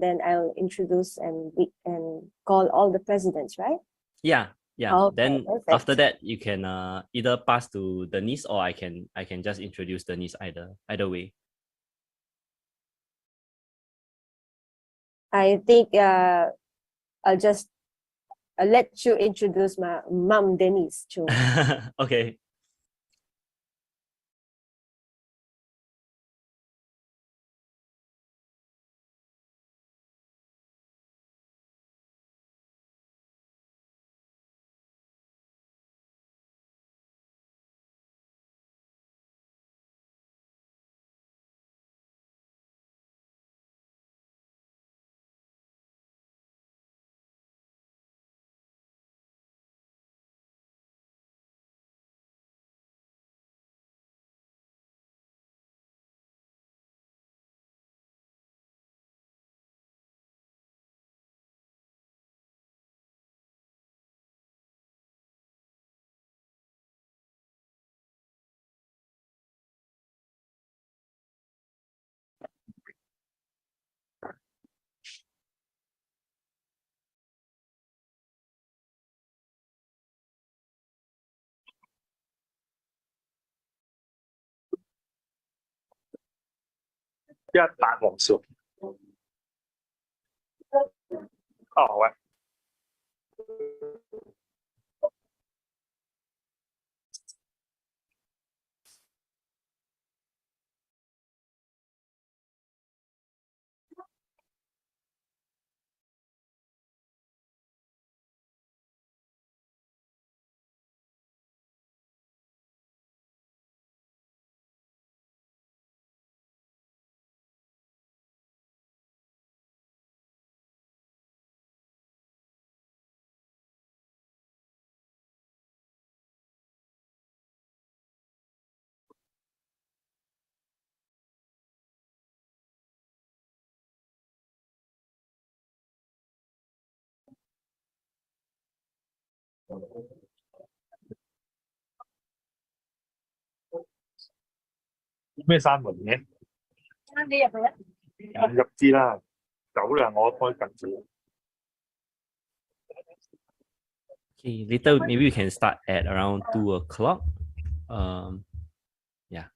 then I'll introduce and call all the presidents, right? Yeah. Okay, Then perfect. after that, you can either pass to Denise, or I can just introduce Denise, either way. I think I'll just let you introduce my mom, Denise, too. Okay.一百黃數。哦，好啊。咩閂門嘅？你入去啊？唔入知啦，走啦，我開緊住。Okay, later maybe we can start at around 2 o'clock. Yeah.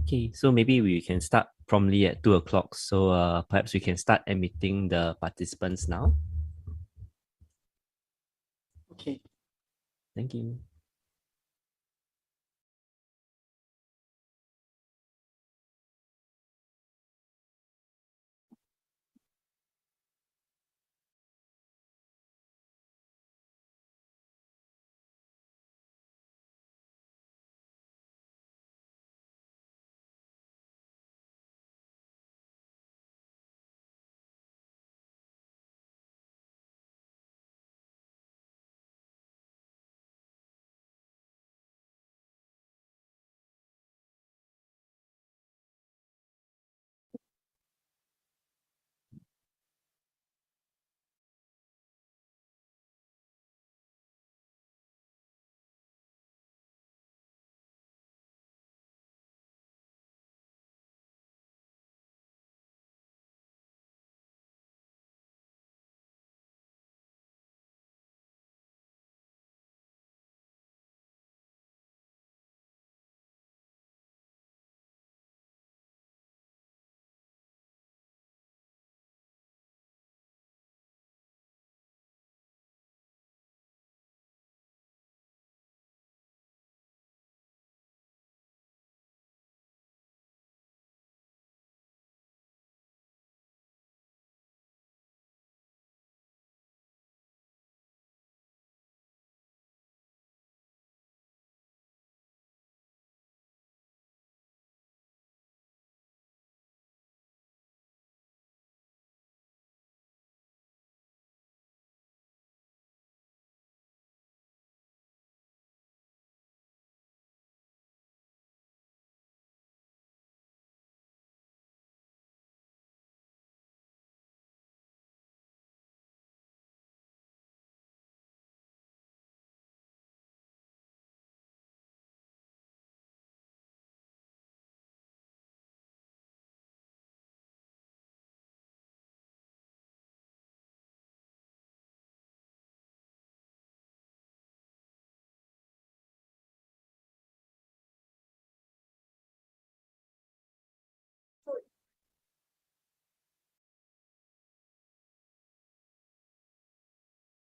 Okay, so maybe we can start promptly at 2 o'clock. So perhaps we can start admitting the participants now. Okay. Thank you.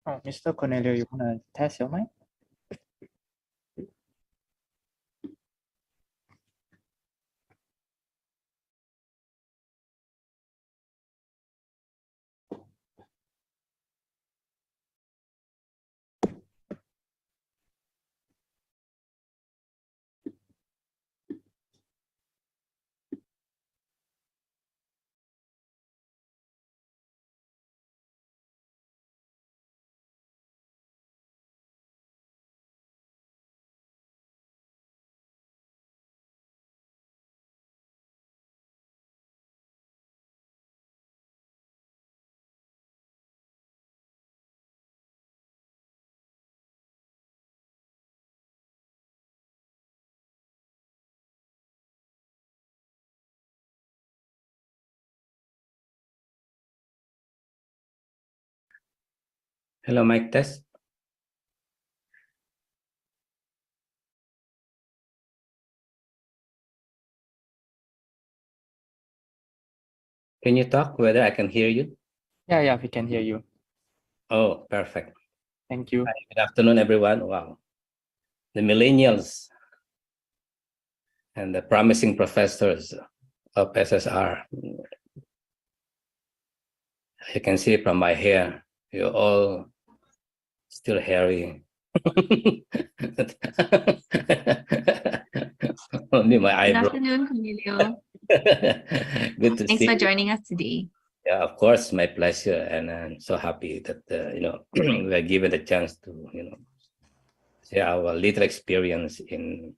Oh, Mr. Cornelio, you wanna test your mic? Hello, mic test. Can you talk whether I can hear you? Yeah, we can hear you. Oh, perfect. Thank you. Hi, good afternoon, everyone. Wow. The millennials and the promising professors of SSR. You can see from my hair, you're all still hairy. Only my Good eyebrow. afternoon, Cornelio. Good to Thanks see for you. joining us today. Yeah, of course, my pleasure, and I'm so happy that we're given the chance to share our little experience in.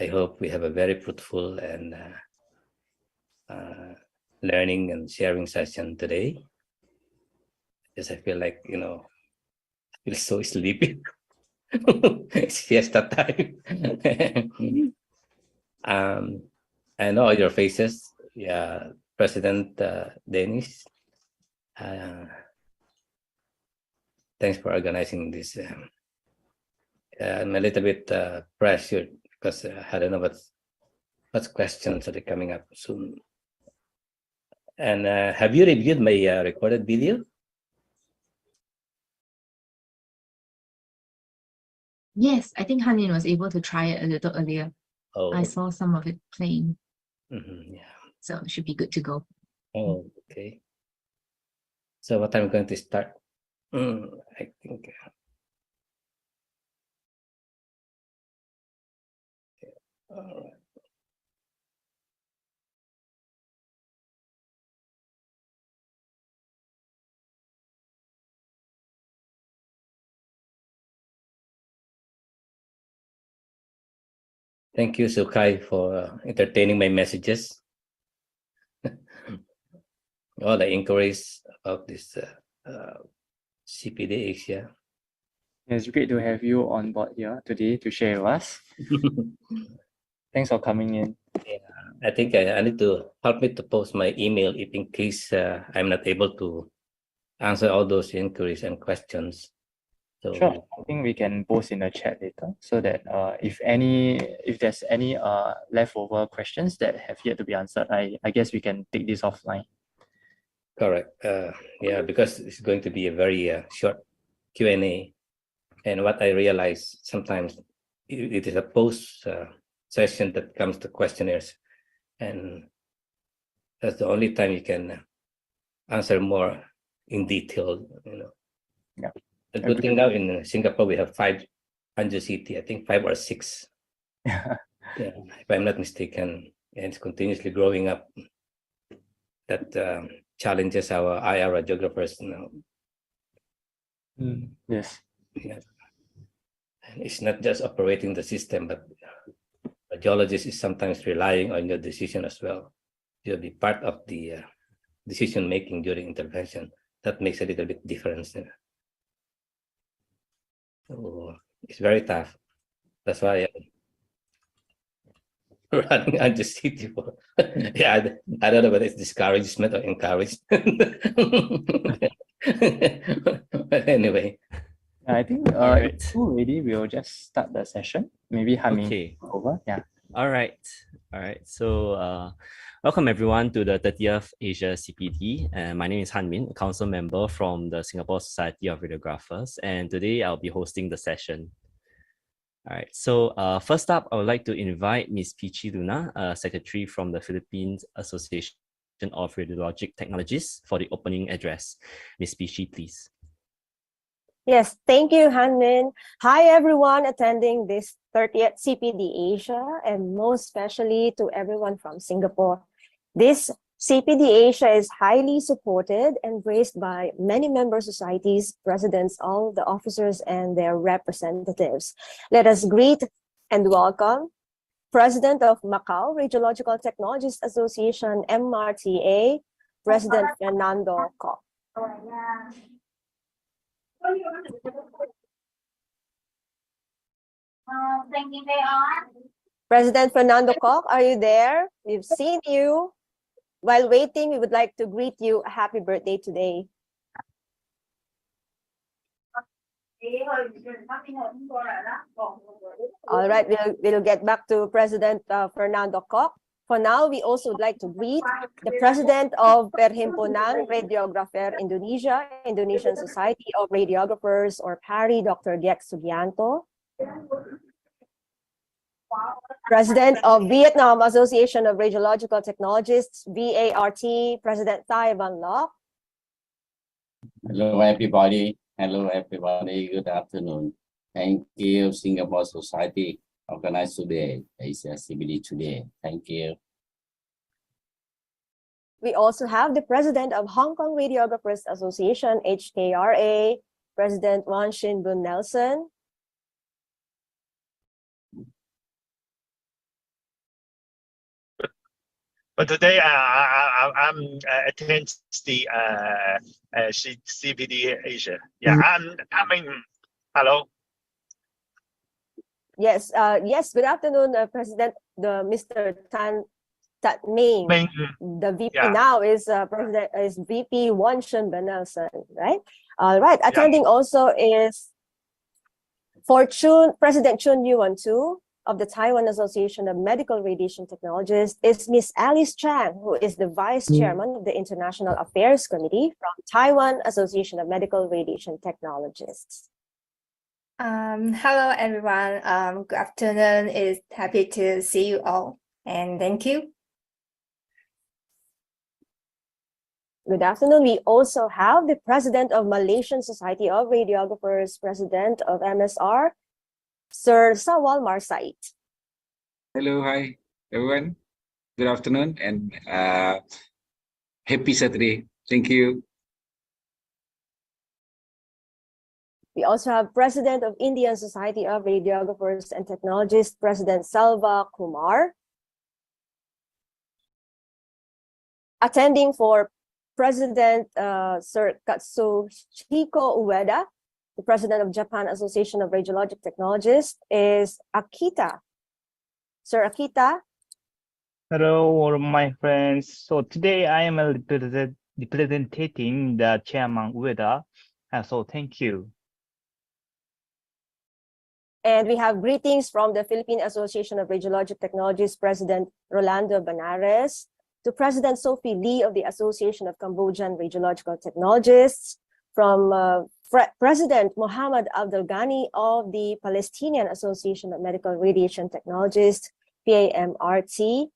I hope we have a very fruitful and learning and sharing session today. Because I feel like I feel so sleepy. It's fiesta time. I know your faces. Yeah, President Dennis. Thanks for organizing this. I'm a little bit pressured because I don't know what questions are coming up soon. And have you reviewed my recorded video? Yes, I think Hanin was able to try it a little earlier. Oh, I saw some of it playing, yeah. so it should be good to go. Oh, okay. So what I'm going to start? I think. All right. Thank you, Sukai, for entertaining my messages. All the inquiries about this CPD ASIA. It's great to have you on board here today to share with us. Thanks for coming in. I think I need to help me to post my email if in case I'm not able to answer all those inquiries and questions. So Sure, I think we can post in the chat later so that if there's any leftover questions that have yet to be answered, I guess we can take this offline. correct. Yeah, because it's going to be a very short Q&A. And what I realize sometimes it is a post session that comes to questionnaires. And that's the only time you can answer more in detail, Yeah. The good thing now in Singapore, we have 5 Anju City, I think 5 or 6. Yeah, if I'm not mistaken, and it's continuously growing up. That challenges our IR radiographers now. Yes. Yeah. And it's not just operating the system, but radiologist is sometimes relying on your decision as well. You'll be part of the decision making during intervention. That makes a little bit difference. So it's very tough. That's why running Anju City for yeah, I don't know whether it's discouragement or encouragement. But anyway. I think Alright. if you're ready, we'll just start the session. Maybe Hamin Okay. over. Yeah. All right. So, welcome everyone to the 30th Asia CPD. And my name is Han Min, a council member from the Singapore Society of Radiographers. And today I'll be hosting the session. All right. So, first up, I would like to invite Ms. Pichi Luna, Secretary from the Philippines Association of Radiologic Technologists, for the opening address. Ms. Pichi, please. Yes, thank you, Hanmin. Hi, everyone attending this 30th CPD Asia, and most especially to everyone from Singapore. This CPD Asia is highly supported and embraced by many member societies, presidents, all the officers, and their representatives. Let us greet and welcome President of Macau Radiological Technologists Association, MRTA, President Fernando Koch. President Fernando Koch, are you there? We've seen you. While waiting, we would like to greet you a happy birthday today. All right, we'll get back to President Fernando Koch. For now, we also would like to greet the President of Perhimpunan Radiographer Indonesia, Indonesian Society of Radiographers, or PARI, Dr. Diek Sugianto. President of Vietnam Association of Radiological Technologists, VART, President Thai Van Loc. Hello, everybody. Hello, everybody. Good afternoon. Thank you, Singapore Society organized today, ASIA CPD today. Thank you. We also have the President of Hong Kong Radiographers Association, HKRA, President Wan Shin Boon Nelson. But today I'm attending the CPD Asia. Yeah, hello. Yes, yes. Good afternoon, President. Mr. Tan Tat Ming. The VP now is VP Wan Shin Boon Nelson, right? All right. Attending also is President Chun Yuan Tu, of the Taiwan Association of Medical Radiation Technologists is Miss Alice Chang, who is the Vice Chairman of the International Affairs Committee from Taiwan Association of Medical Radiation Technologists. Hello, everyone. Good afternoon. It's happy to see you all, and thank you. Good afternoon. We also have the President of Malaysian Society of Radiographers, President of MSR, Sir Sawal Marsait. Hello, hi, everyone. Good afternoon and happy Saturday. Thank you. We also have President of Indian Society of Radiographers and Technologists, President Salva Kumar. Attending for President Sir Katsuhiko Ueda, the President of Japan Association of Radiologic Technologists, is Akita. Sir Akita. Hello, all my friends. So today I am representing the Chairman Ueda. So thank you. And we have greetings from the Philippine Association of Radiologic Technologists, President Rolando Banares, to President Sophie Lee of the Association of Cambodian Radiological Technologists, from President Mohammad Abdul Ghani of the Palestinian Association of Medical Radiation Technologists, PAMRT,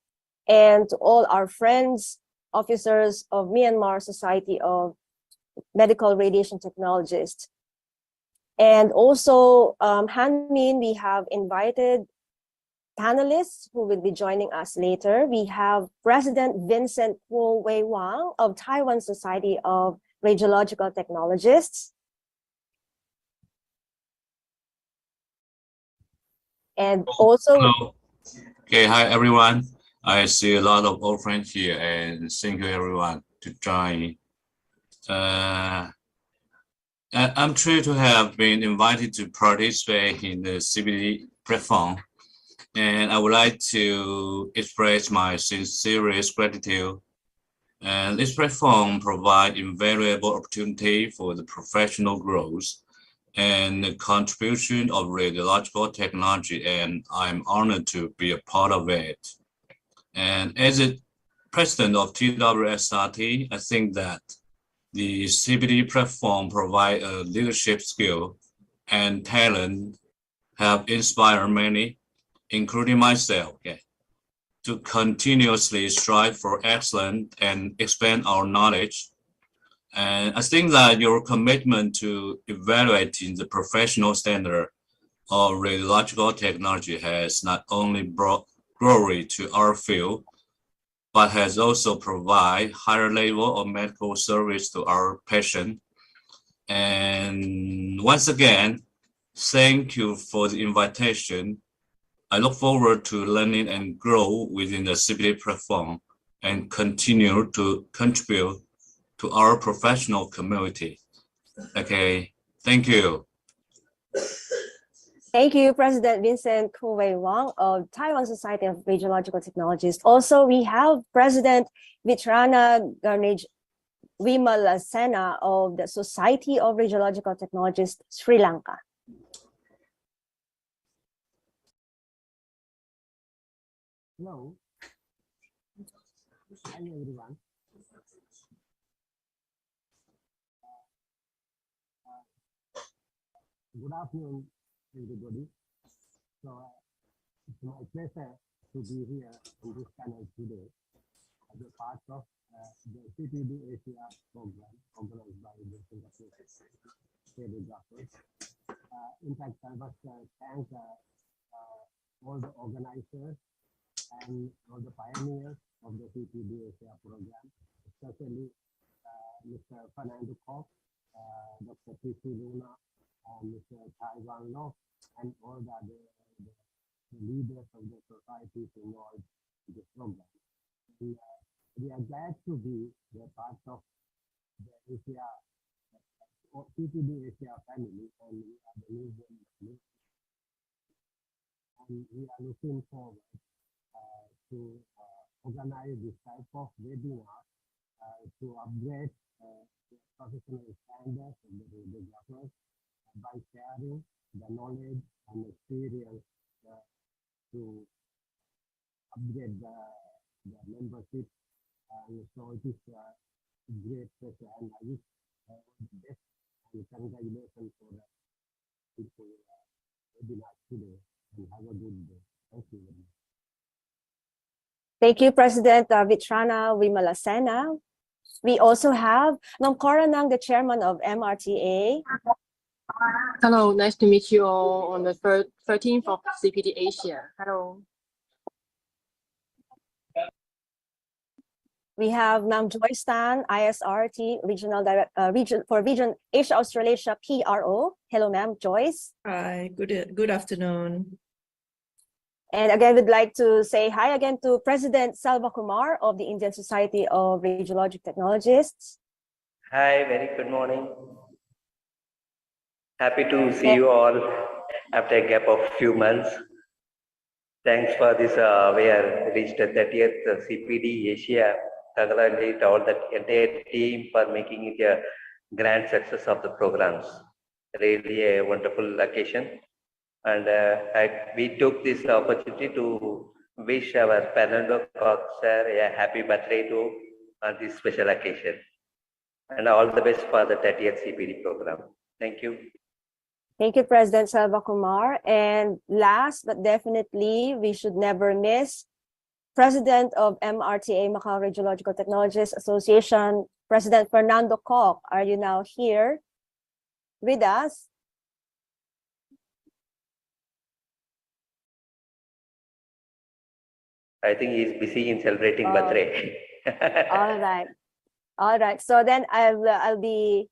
and to all our friends, officers of Myanmar Society of Medical Radiation Technologists. And also, Hanmin, we have invited panelists who will be joining us later. We have President Vincent Kuo Wei Wang of Taiwan Society of Radiological Technologists. And also... Hello. Okay, hi everyone. I see a lot of old friends here and thank you everyone to join. I'm thrilled to have been invited to participate in the CPD platform. And I would like to express my sincerest gratitude. And this platform provides invaluable opportunity for the professional growth and the contribution of radiological technology, and I'm honored to be a part of it. And as a president of TWSRT, I think that the CPD platform provides a leadership skill and talent have inspired many, including myself, to continuously strive for excellence and expand our knowledge. And I think that your commitment to evaluating the professional standard of radiological technology has not only brought glory to our field, but has also provided higher level of medical service to our patients. And once again, thank you for the invitation. I look forward to learning and grow within the CPD platform and continue to contribute to our professional community. Okay, thank you. Thank you, President Vincent Kuo Wei Wang of Taiwan Society of Radiological Technologists. Also, we have President Vitrana Garnage Vimalasena of the Society of Radiological Technologists, Sri Lanka. Hello. Hi, everyone. Good afternoon, everybody. So it's my pleasure to be here in this panel today as a part of the CPD ASIA program organized by the Singapore Radiographers. In fact, I must thank all the organizers and all the pioneers of the CPD ASIA program, especially Mr. Fernando Koch, Dr. P.C. Luna, Mr. Taiwan Lo, and all the leaders of the societies involved in this program. We are glad to be a part of the ASIA, CPD ASIA family, and we are the new members. And we are looking forward to organize this type of webinar to upgrade the professional standards of the radiographers by sharing the knowledge and experience to upgrade the membership. So it is great pleasure, and I wish all the best and congratulations for the people webinar today, and have a good day. Thank you very much. Thank you, President Vitrana Wimalasena. We also have Nong Koranang, the chairman of MRTA. Hello, nice to meet you all on the 13th of CPD ASIA. Hello. We have Ma'am Joyce Tan, ISRT Regional Director for Region Asia Australasia PRO. Hello, Ma'am Joyce. Hi, good afternoon. And again, we'd like to say hi again to President Salva Kumar of the Indian Society of Radiologic Technologists. Hi, very good morning. Happy to see you all after a gap of few months. Thanks for this. We are reached the 30th CPD ASIA. Congratulate all the entire team for making it a grand success of the programs. Really a wonderful occasion. And we took this opportunity to wish our Fernando Cox sir a happy birthday to on this special occasion. And all the best for the 30th CPD program. Thank you. Thank you, President Salva Kumar. And last but definitely, we should never miss President of MRTA Macau Radiological Technologists Association, President Fernando Cox. Are you now here with us? I think he's busy in celebrating birthday. All right. So then I'll be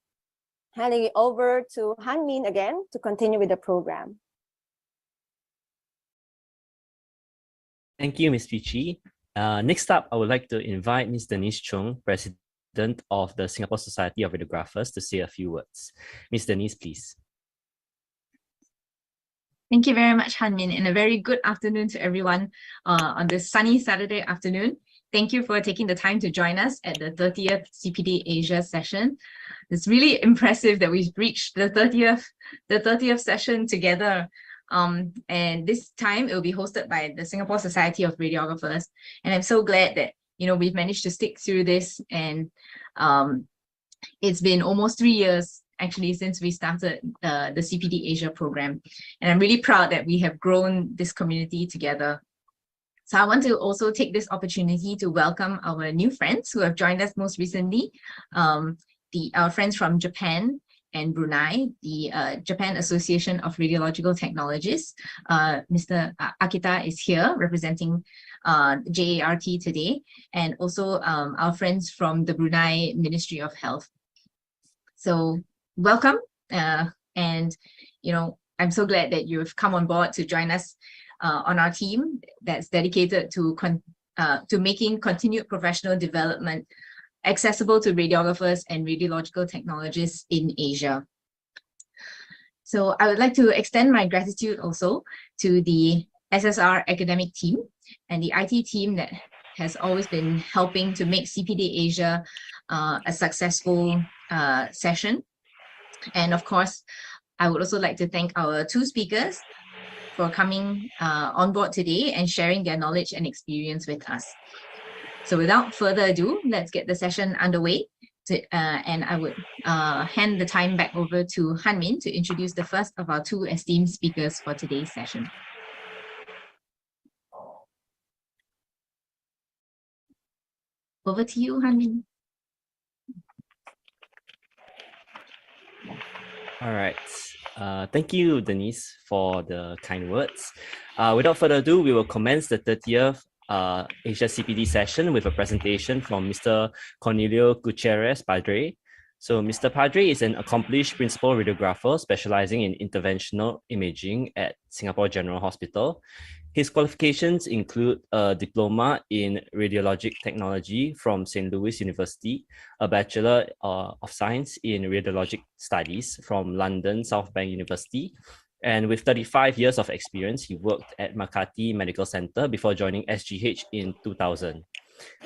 handing it over to Han-Min again to continue with the program. Thank you, Ms. Pichi. Next up, I would like to invite Ms. Denise Chung, President of the Singapore Society of Radiographers, to say a few words. Ms. Denise, please. Thank you very much, Han-Min, and a very good afternoon to everyone on this sunny Saturday afternoon. Thank you for taking the time to join us at the 30th CPD Asia session. It's really impressive that we've reached the 30th session together. And this time it will be hosted by the Singapore Society of Radiographers. And I'm so glad that we've managed to stick through this. And it's been almost 3 years actually since we started the CPD Asia program. And I'm really proud that we have grown this community together. So I want to also take this opportunity to welcome our new friends who have joined us most recently, our friends from Japan and Brunei, the Japan Association of Radiological Technologists. Mr. Akita is here representing JART today, and also our friends from the Brunei Ministry of Health. So welcome, and I'm so glad that you've come on board to join us on our team that's dedicated to making continued professional development accessible to radiographers and radiological technologists in Asia. So I would like to extend my gratitude also to the SSR academic team and the IT team that has always been helping to make CPD Asia a successful session. And of course, I would also like to thank our two speakers for coming on board today and sharing their knowledge and experience with us. So without further ado, let's get the session underway. And I would hand the time back over to Han-Min to introduce the first of our two esteemed speakers for today's session. Over to you, Han-Min. All right. Thank you, Denise, for the kind words. Without further ado, we will commence the 30th Asia CPD session with a presentation from Mr. Cornelio Gutierrez Padre. So Mr. Padre is an accomplished principal radiographer specializing in interventional imaging at Singapore General Hospital. His qualifications include a diploma in radiologic technology from St. Louis University, a Bachelor of Science in Radiologic Studies from London South Bank University, and with 35 years of experience, he worked at Makati Medical Center before joining SGH in 2000.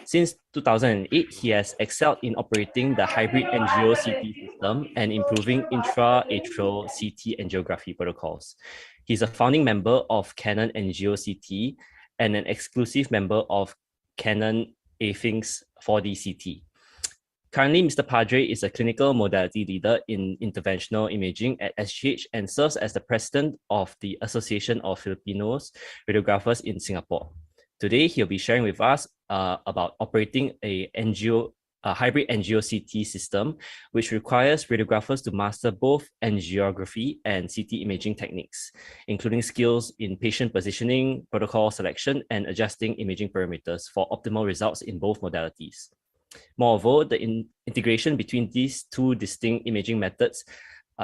Since 2008, he has excelled in operating the hybrid angio-CT system and improving intra-atrial CT angiography protocols. He's a founding member of Canon NGO-CT and an exclusive member of Canon AFIN's 4D CT. Currently, Mr. Padre is a clinical modality leader in interventional imaging at SGH and serves as the president of the Association of Filipinos Radiographers in Singapore. Today, he'll be sharing with us about operating a hybrid angio-CT system, which requires radiographers to master both angiography and CT imaging techniques, including skills in patient positioning, protocol selection, and adjusting imaging parameters for optimal results in both modalities. Moreover, the integration between these two distinct imaging methods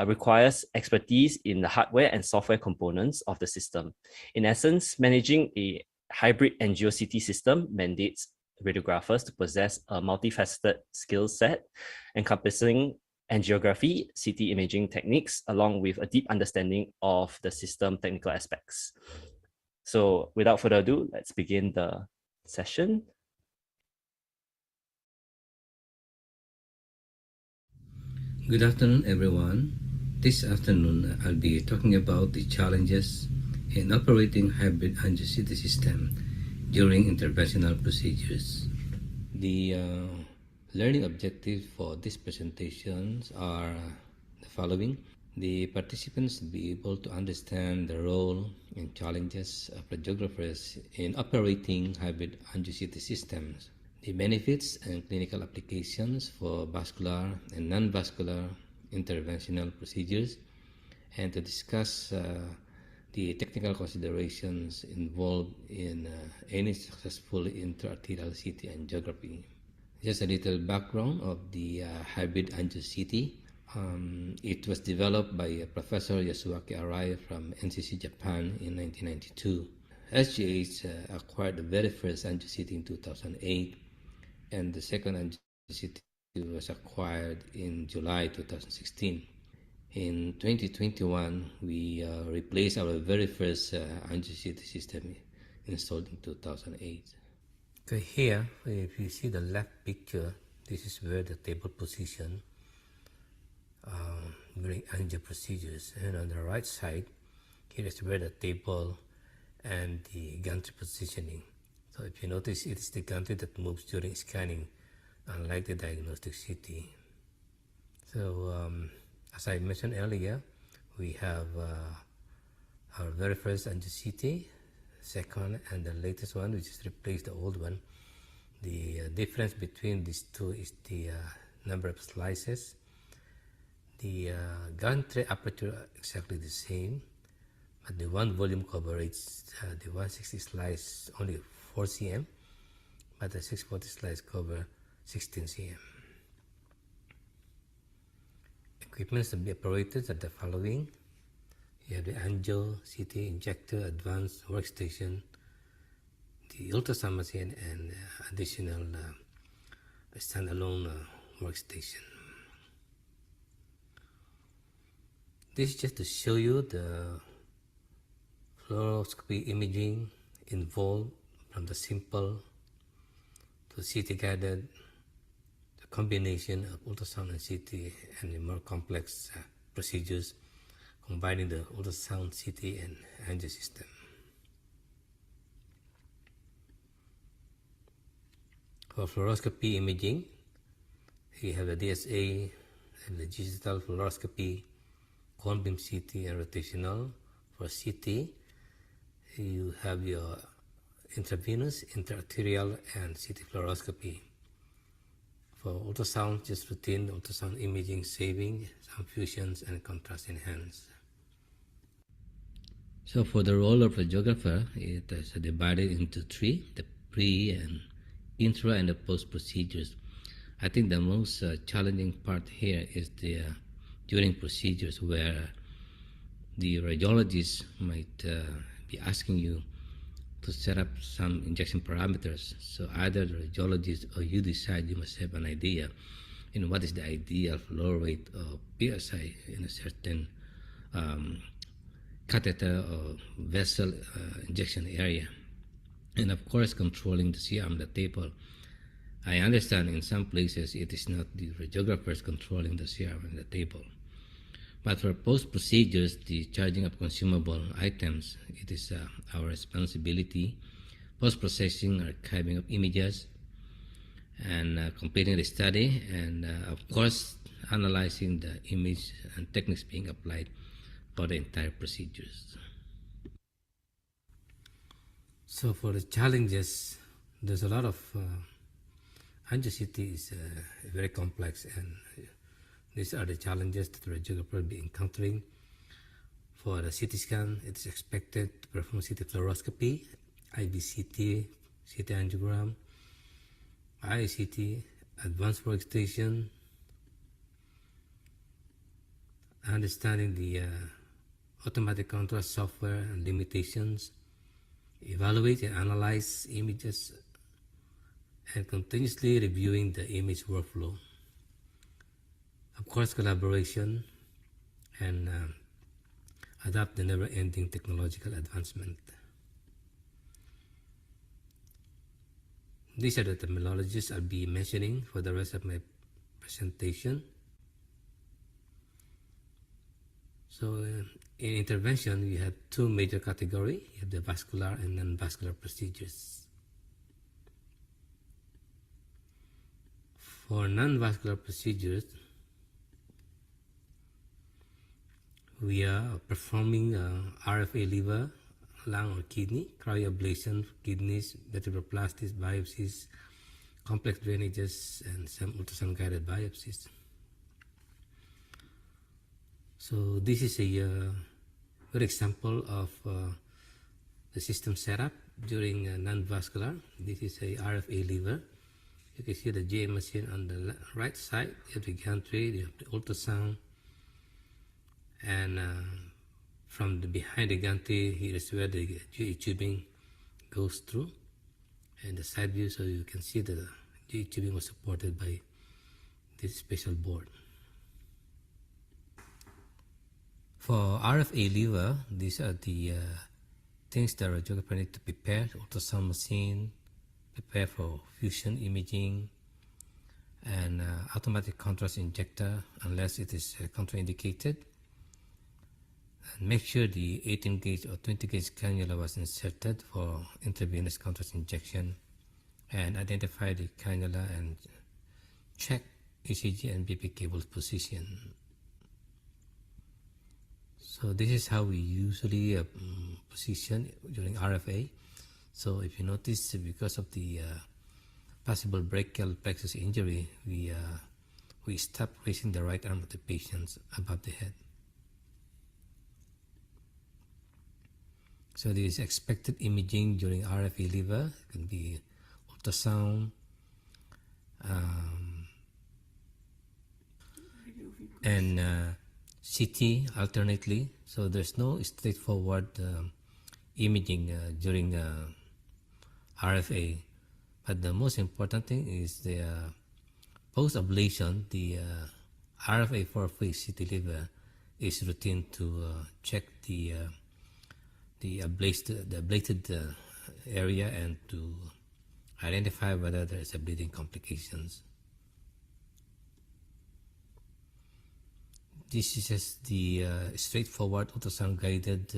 requires expertise in the hardware and software components of the system. In essence, managing a hybrid angio-CT system mandates radiographers to possess a multifaceted skill set encompassing angiography, CT imaging techniques, along with a deep understanding of the system technical aspects. So without further ado, let's begin the session. Good afternoon, everyone. This afternoon, I'll be talking about the challenges in operating hybrid angio-CT system during interventional procedures. The learning objectives for these presentations are the following. The participants will be able to understand the role and challenges of radiographers in operating hybrid angio-CT systems, the benefits and clinical applications for vascular and non-vascular interventional procedures, and to discuss the technical considerations involved in any successful intraarterial CT angiography. Just a little background of the hybrid angio-CT. It was developed by Professor Yasuaki Arai from NCC Japan in 1992. SGH acquired the very first angio-CT in 2008, and the second angio-CT was acquired in July 2016. In 2021, we replaced our very first angio-CT system installed in 2008. Okay, here, if you see the left picture, this is where the table position during angio procedures, and on the right side, here is where the table and the gantry positioning. So if you notice, it is the gantry that moves during scanning, unlike the diagnostic CT. So as I mentioned earlier, we have our very first angio-CT, second, and the latest one, which has replaced the old one. The difference between these two is the number of slices. The gantry aperture are exactly the same, but the one volume coverage, the 160 slice only 4 cm, but the 640 slice cover 16 cm. Equipments to be operated are the following. You have the angio CT injector advanced workstation, the ultrasound machine, and additional standalone workstation. This is just to show you the fluoroscopy imaging involved, from the simple to CT guided, the combination of ultrasound and CT, and the more complex procedures combining the ultrasound, CT, and angio system. For fluoroscopy imaging, you have the DSA and the digital fluoroscopy, cone beam CT, and rotational. For CT, you have your intravenous, intraarterial, and CT fluoroscopy. For ultrasound, just routine ultrasound imaging, saving, some fusions, and contrast enhanced. So for the role of radiographer, it is divided into three: the pre and intra and the post procedures. I think the most challenging part here is the during procedures, where the radiologist might be asking you to set up some injection parameters. So either the radiologist or you decide, you must have an idea in what is the ideal flow rate of PSI in a certain catheter or vessel injection area. And of course, controlling the CR on the table. I understand in some places it is not the radiographers controlling the CR on the table, But for post procedures, the charging of consumable items, it is our responsibility. Post processing, archiving of images, and completing the study, and of course, analyzing the image and techniques being applied for the entire procedures. So for the challenges, there's a lot of angiosity is very complex, and these are the challenges that radiographers will be encountering. For the CT scan, it's expected to perform CT fluoroscopy, IVCT, CT angiogram, ICT, advanced workstation, understanding the automatic contrast software and limitations, evaluate and analyze images, and continuously reviewing the image workflow. Of course, collaboration and adapt the never-ending technological advancement. These are the terminologies I'll be mentioning for the rest of my presentation. So in intervention, we have two major categories. You have the vascular and non-vascular procedures. For non-vascular procedures, we are performing RFA liver, lung or kidney, cryoablation for kidneys, vertebroplasties, biopsies, complex drainages, and some ultrasound-guided biopsies. So this is a good example of the system setup during non-vascular. This is a RFA liver. You can see the GA machine on the right side. You have the gantry, you have the ultrasound, and from the behind the gantry, here is where the GA tubing goes through, and the side view, so you can see the GA tubing was supported by this special board. For RFA liver, these are the things that radiographer need to prepare: ultrasound machine, prepare for fusion imaging, and automatic contrast injector unless it is contraindicated. And make sure the 18 gauge or 20 gauge cannula was inserted for intravenous contrast injection, and identify the cannula and check ECG and BP cable's position. So this is how we usually position during RFA. So if you notice, because of the possible brachial plexus injury, we stop raising the right arm of the patient above the head. So this expected imaging during RFA liver can be ultrasound, and CT alternately. So there's no straightforward imaging during RFA, but the most important thing is the post-ablation. The RFA for phase CT liver is routine to check the ablated area and to identify whether there is a bleeding complications. This is just the straightforward ultrasound-guided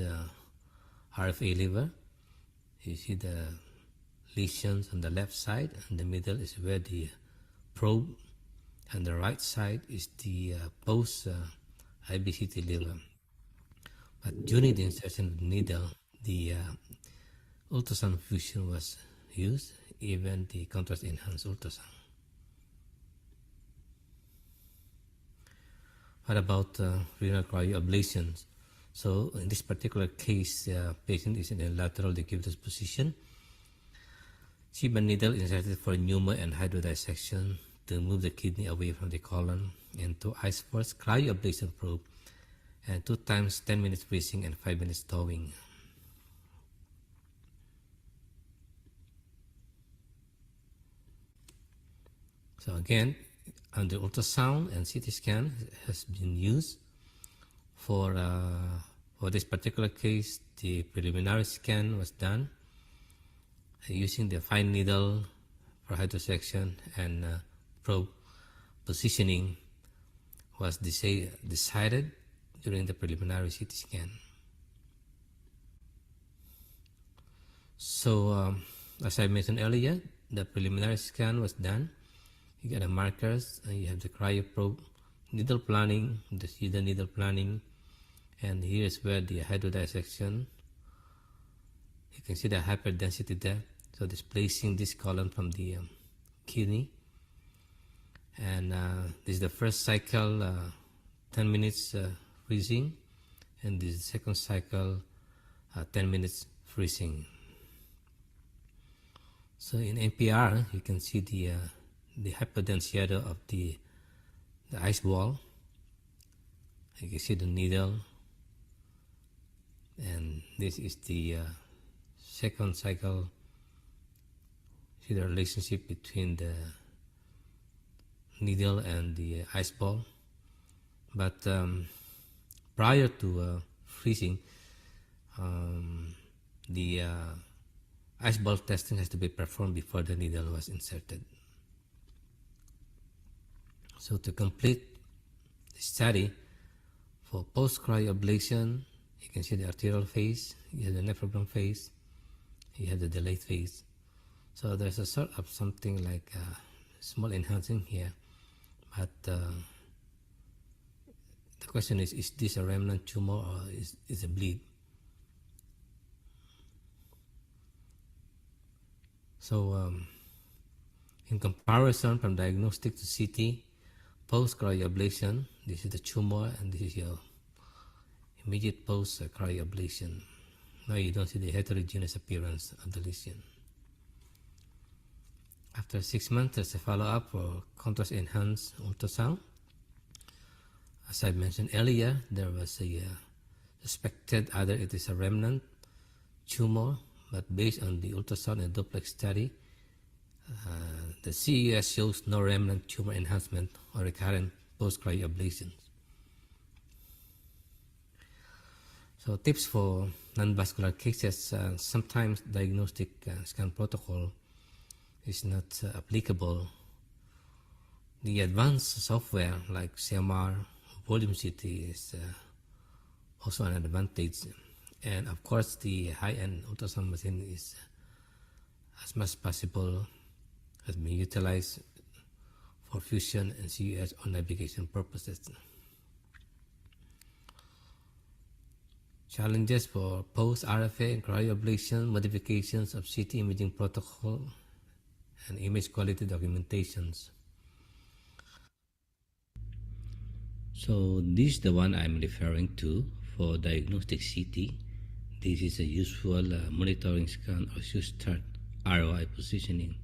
RFA liver. You see the lesions on the left side, and the middle is where the probe, and the right side is the post IBCT liver. But during the insertion of the needle, the ultrasound fusion was used, even the contrast-enhanced ultrasound. What about renal cryoablations? So in this particular case, the patient is in a lateral decubitus position. CBAN needle inserted for pneumo and hydrodissection to move the kidney away from the colon, and 2 ice-force cryoablation probe, and 2 times 10 minutes freezing and 5 minutes thawing. So again, under ultrasound and CT scan has been used. For this particular case, the preliminary scan was done using the fine needle for hydrosection, and probe positioning was decided during the preliminary CT scan. So as I mentioned earlier, the preliminary scan was done. You get the markers, and you have the cryoprobe, needle planning, the needle planning, and here is where the hydrodissection. You can see the hyperdensity depth, so displacing this column from the kidney. And this is the first cycle, 10 minutes freezing, and this is the second cycle, 10 minutes freezing. So in NPR, you can see the hyperdense shadow of the ice ball. You can see the needle, and this is the second cycle. See the relationship between the needle and the ice ball. But prior to freezing, the ice ball testing has to be performed before the needle was inserted. So to complete the study, for post-cryoablation, you can see the arterial phase, you have the nephrogram phase, you have the delayed phase. So there's a sort of something like small enhancing here, but the question is this a remnant tumor or is a bleed? So in comparison from diagnostic to CT, post-cryoablation, this is the tumor and this is your immediate post-cryoablation. Now you don't see the heterogeneous appearance of the lesion. After 6 months, there's a follow-up for contrast-enhanced ultrasound. As I mentioned earlier, there was a suspected either it is a remnant tumor, but based on the ultrasound and duplex study, the CES shows no remnant tumor enhancement or recurrent post-cryoablation. So tips for non-vascular cases, sometimes diagnostic scan protocol is not applicable. The advanced software like CMR, volume CT is also an advantage. And of course, the high-end ultrasound machine is as much as possible has been utilized for fusion and CUS or navigation purposes. Challenges for post-RFA and cryoablation, modifications of CT imaging protocol, and image quality documentations. So this is the one I'm referring to for diagnostic CT. This is a useful monitoring scan or start ROI positioning.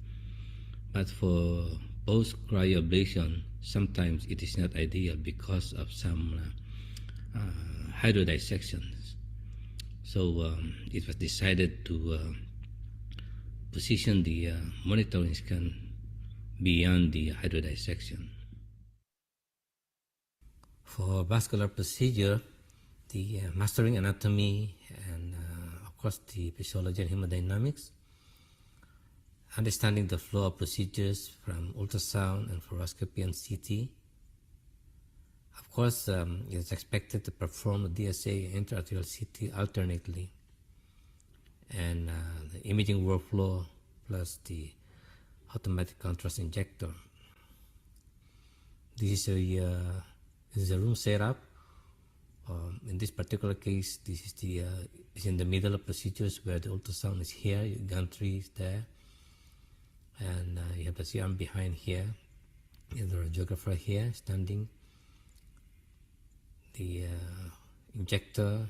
But for post-cryoablation, sometimes it is not ideal because of some hydrodissections. So it was decided to position the monitoring scan beyond the hydrodissection. For vascular procedure, the mastering anatomy and of course the physiology and hemodynamics, understanding the flow of procedures from ultrasound and fluoroscopy and CT. Of course, it's expected to perform DSA and intraarterial CT alternately, and the imaging workflow plus the automatic contrast injector. This is a room setup. In this particular case, this is the is in the middle of procedures where the ultrasound is here, gantry is there, and you have the C-arm behind here, you have the radiographer here standing, the injector,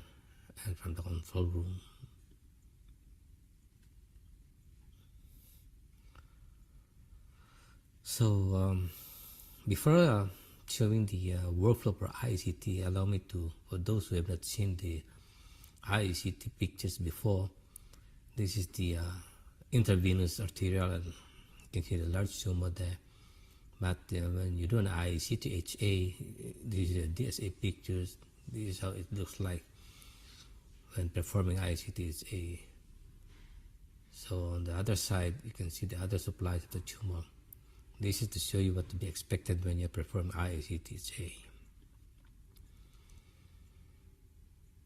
and from the control room. So before showing the workflow for ICT, allow me to, for those who have not seen the ICT pictures before, this is the intravenous arterial, and you can see the large tumor there. But when you do an ICT-HA, these are the DSA pictures. This is how it looks like when performing ICT-HA. So on the other side, you can see the other supplies of the tumor. This is to show you what to be expected when you perform ICT-HA.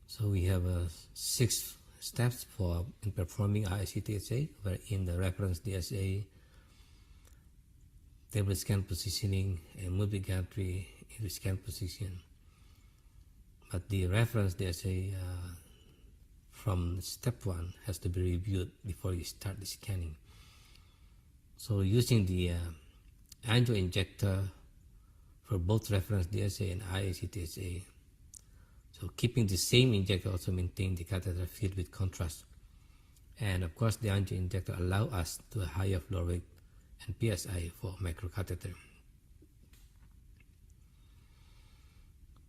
So we have 6 steps for in performing ASIA, where in the reference DSA, table scan positioning, and moving gantry in scan position. But the reference DSA from step 1 has to be reviewed before you start the scanning. So using the angio injector for both reference DSA and ASIA, so keeping the same injector also maintain the catheter filled with contrast. And of course, the angio injector allow us to a higher flow rate and PSI for microcatheter.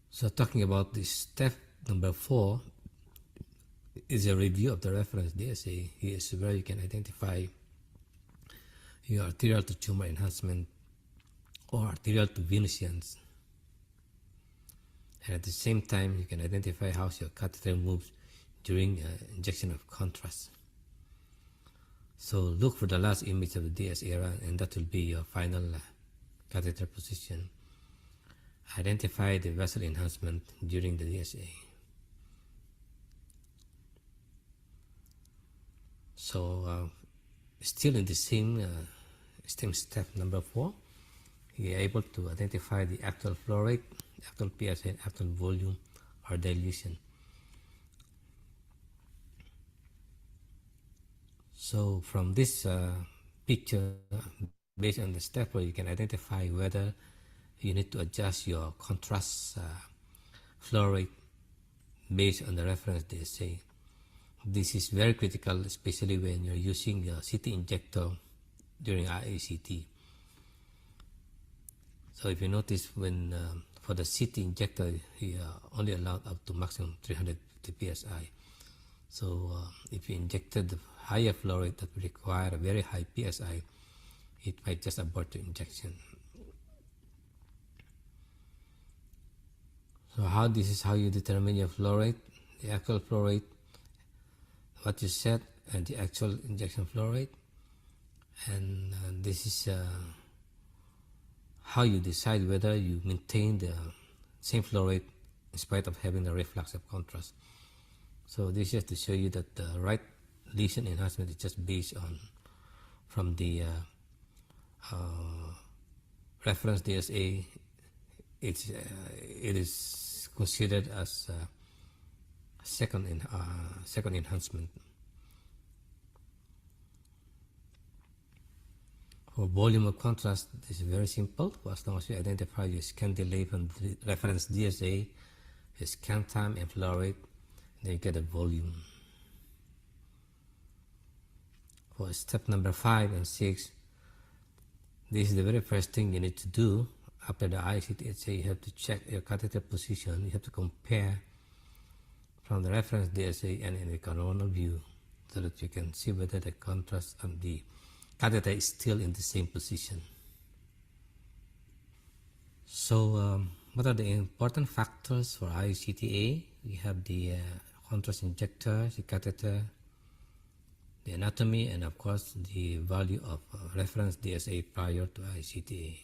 So talking about the step number 4 is a review of the reference DSA. Here is where you can identify your arterial to tumor enhancement or arterial to Venusians. And at the same time, you can identify how your catheter moves during injection of contrast. So look for the last image of the DSA, and that will be your final catheter position. Identify the vessel enhancement during the DSA. So still in the same step number 4, you are able to identify the actual flow rate, actual PSA, and actual volume or dilution. So from this picture, based on the step, you can identify whether you need to adjust your contrast flow rate based on the reference DSA. This is very critical, especially when you're using a CT injector during IACT. So if you notice, when for the CT injector, you are only allowed up to maximum 350 psi. So if you injected the higher flow rate that would require a very high psi, it might just abort the injection. So this is how you determine your flow rate, the actual flow rate, what you set, and the actual injection flow rate. And this is how you decide whether you maintain the same flow rate in spite of having the reflux of contrast. So this is just to show you that the right lesion enhancement is just based on from the reference DSA. It is considered as second enhancement. For volume of contrast, this is very simple. As long as you identify your scan delay from the reference DSA, your scan time and flow rate, then you get a volume. For step number 5 and 6, this is the very first thing you need to do. After the ICTHA, you have to check your catheter position. You have to compare from the reference DSA and in the coronal view, so that you can see whether the contrast and the catheter is still in the same position. So what are the important factors for ICTA? We have the contrast injector, the catheter, the anatomy, and of course the value of reference DSA prior to ICTA.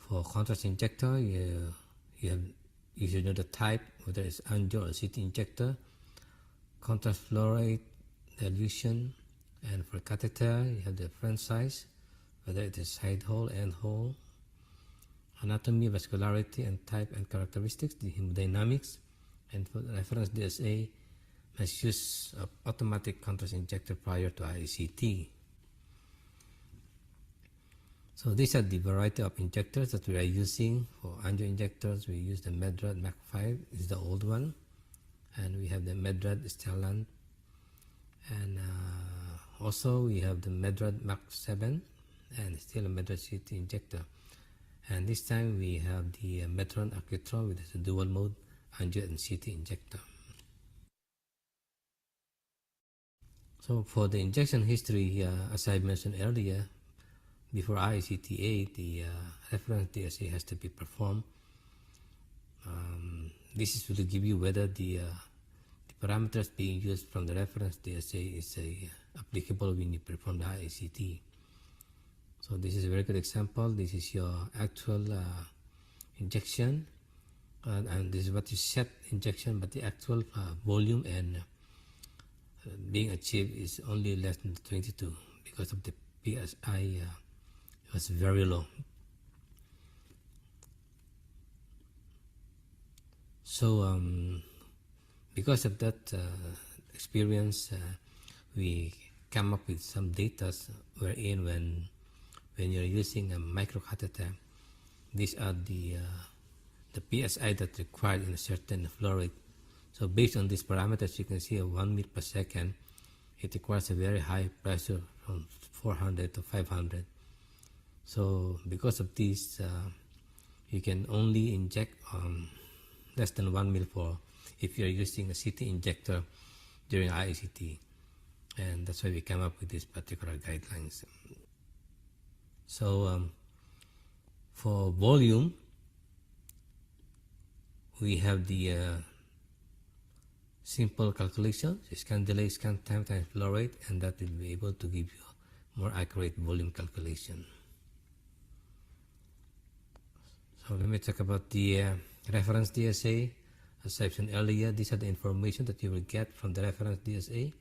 For contrast injector, you should know the type, whether it's angio or CT injector, contrast flow rate, dilution, and for catheter, you have the front size, whether it is side hole, end hole, anatomy, vascularity, and type and characteristics, the hemodynamics, and for the reference DSA, must use automatic contrast injector prior to ICT. So these are the variety of injectors that we are using. For angio injectors, we use the Medrad Mach 5, is the old one, and we have the Medrad Stellant, and also we have the Medrad Mach 7, and still a Medrad CT injector. And this time we have the Metron Acutron with the dual mode angio and CT injector. So for the injection history, as I mentioned earlier, before ICTA, the reference DSA has to be performed. This is to give you whether the parameters being used from the reference DSA is applicable when you perform the ICT. So this is a very good example. This is your actual injection and this is what you set injection, but the actual volume and being achieved is only less than 22 because of the PSI was very low. So because of that experience, we come up with some data wherein when you're using a microcatheter, these are the PSI that required in a certain flow rate. So based on these parameters, you can see a 1 meter per second, it requires a very high pressure from 400 to 500. So because of this, you can only inject less than 1 mil for if you're using a CT injector during IACT. And that's why we came up with these particular guidelines. So for volume, we have the simple calculation, scan delay, scan time times flow rate, and that will be able to give you more accurate volume calculation. So let me talk about the reference DSA. As I mentioned earlier, these are the information that you will get from the reference DSA.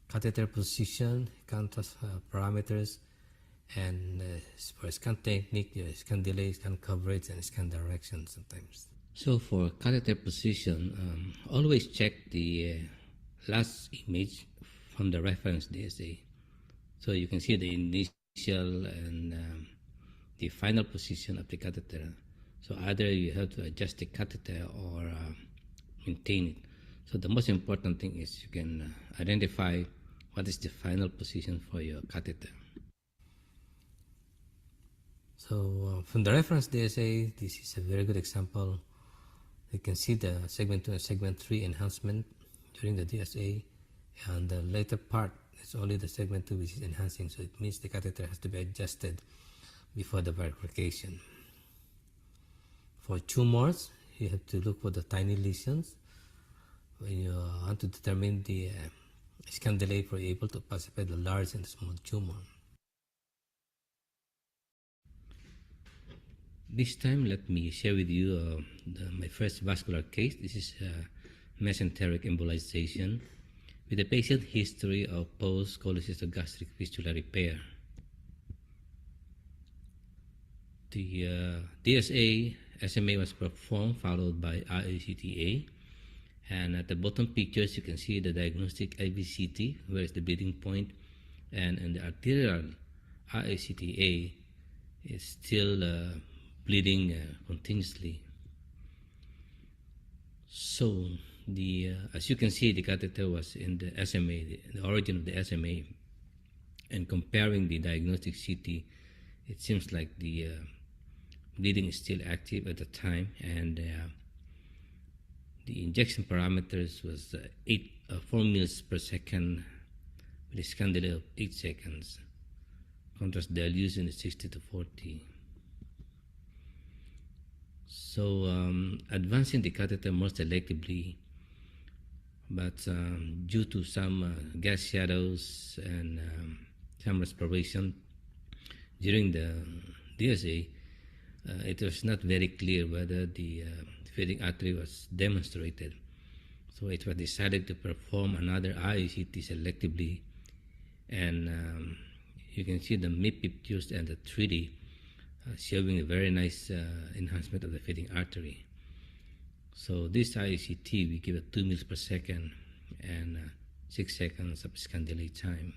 Catheter position, contrast parameters, and for scan technique, scan delay, scan coverage, and scan direction sometimes. So for catheter position, always check the last image from the reference DSA. So you can see the initial and the final position of the catheter. So either you have to adjust the catheter or maintain it. So the most important thing is you can identify what is the final position for your catheter. So from the reference DSA, this is a very good example. You can see the segment 2 and segment 3 enhancement during the DSA, and the later part is only the segment 2 which is enhancing, so it means the catheter has to be adjusted before the bifurcation. For tumors, you have to look for the tiny lesions. When you want to determine the scan delay for able to pacify the large and small tumor. This time, let me share with you my first vascular case. This is mesenteric embolization with a patient history of post-cholecystogastric fistula repair. The DSA SMA was performed, followed by IACTA. And at the bottom pictures, you can see the diagnostic IVCT, where is the bleeding point, and in the arterial IACTA is still bleeding continuously. So as you can see, the catheter was in the SMA, the origin of the SMA, and comparing the diagnostic CT, it seems like the bleeding is still active at the time, and the injection parameters was 4 mils per second with a scan delay of 8 seconds. Contrast dilution is 60 to 40. So advancing the catheter more selectively, but due to some gas shadows and some respiration during the DSA, it was not very clear whether the feeding artery was demonstrated. So it was decided to perform another IACT selectively, and you can see the MIP pictures and the 3D showing a very nice enhancement of the feeding artery. So this IACT, we give it 2 mils per second and 6 seconds of scan delay time.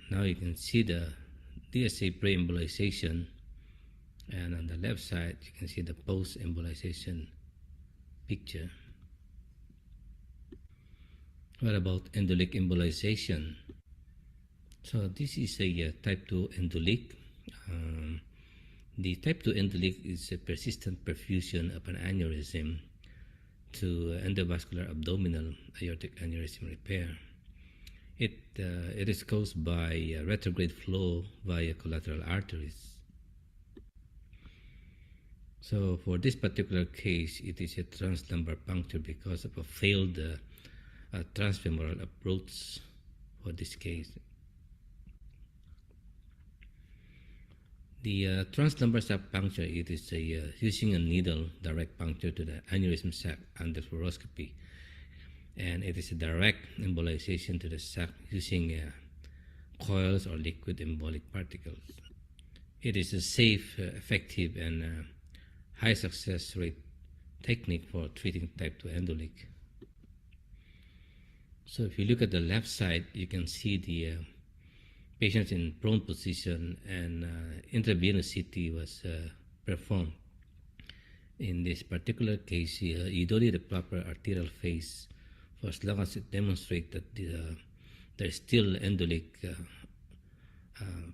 Now you can see the DSA pre-embolization, and on the left side you can see the post-embolization picture. What about endoleak embolization? So this is a type 2 endoleak. The type 2 endoleak is a persistent perfusion of an aneurysm to endovascular abdominal aortic aneurysm repair. It is caused by retrograde flow via collateral arteries. So for this particular case, it is a translumbar puncture because of a failed transfemoral approach for this case. The translumbar sac puncture, it is using a needle direct puncture to the aneurysm sac under fluoroscopy, and it is a direct embolization to the sac using coils or liquid embolic particles. It is a safe, effective, and high success rate technique for treating type 2 endoleak. So if you look at the left side, you can see the patients in prone position, and intravenous CT was performed. In this particular case, you don't need a proper arterial phase for as long as it demonstrates that there is still endoleak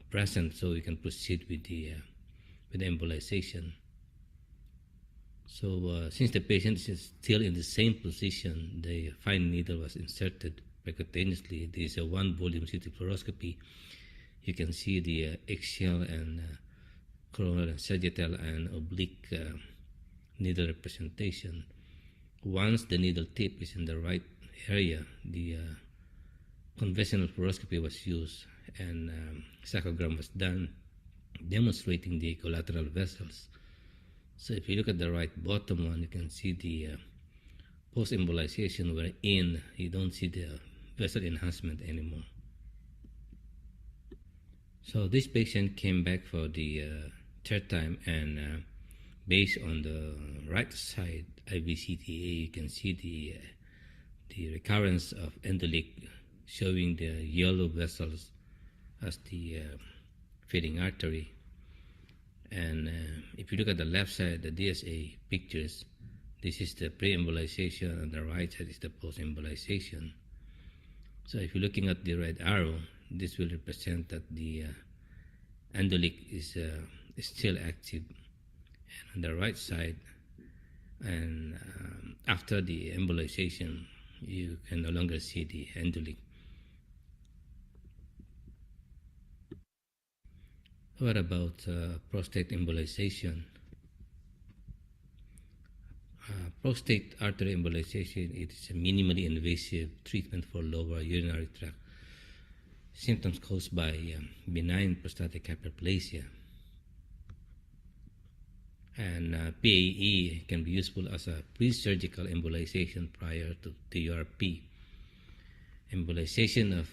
present, so we can proceed with the embolization. So since the patient is still in the same position, the fine needle was inserted percutaneously. There is a 1 volume CT fluoroscopy. You can see the axial and coronal and sagittal and oblique needle representation. Once the needle tip is in the right area, the conventional fluoroscopy was used, and saccogram was done, demonstrating the collateral vessels. So if you look at the right bottom one, you can see the post-embolization wherein you don't see the vessel enhancement anymore. So this patient came back for the third time, and based on the right side IVCTA, you can see the recurrence of endoleak, showing the yellow vessels as the feeding artery. And if you look at the left side, the DSA pictures, this is the pre-embolization, and the right side is the post-embolization. So if you're looking at the red arrow, this will represent that the endoleak is still active. And on the right side, and after the embolization, you can no longer see the endoleak. What about prostate embolization? Prostate artery embolization, it is a minimally invasive treatment for lower urinary tract symptoms caused by benign prostatic hyperplasia. And PAE can be useful as a pre-surgical embolization prior to TURP. Embolization of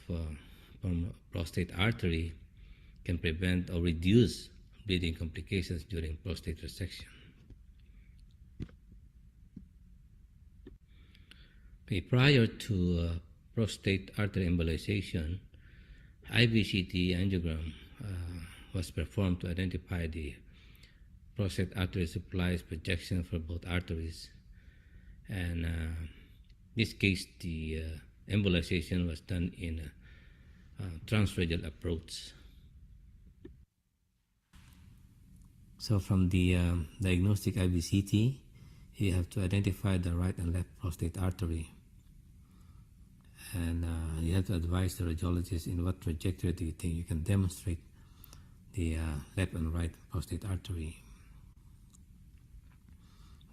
from prostate artery can prevent or reduce bleeding complications during prostate resection. Okay, prior to prostate artery embolization, IVCT angiogram was performed to identify the prostate artery supplies projection for both arteries. And in this case, the embolization was done in a transradial approach. So from the diagnostic IVCT, you have to identify the right and left prostate artery. And you have to advise the radiologist in what trajectory do you think you can demonstrate the left and right prostate artery.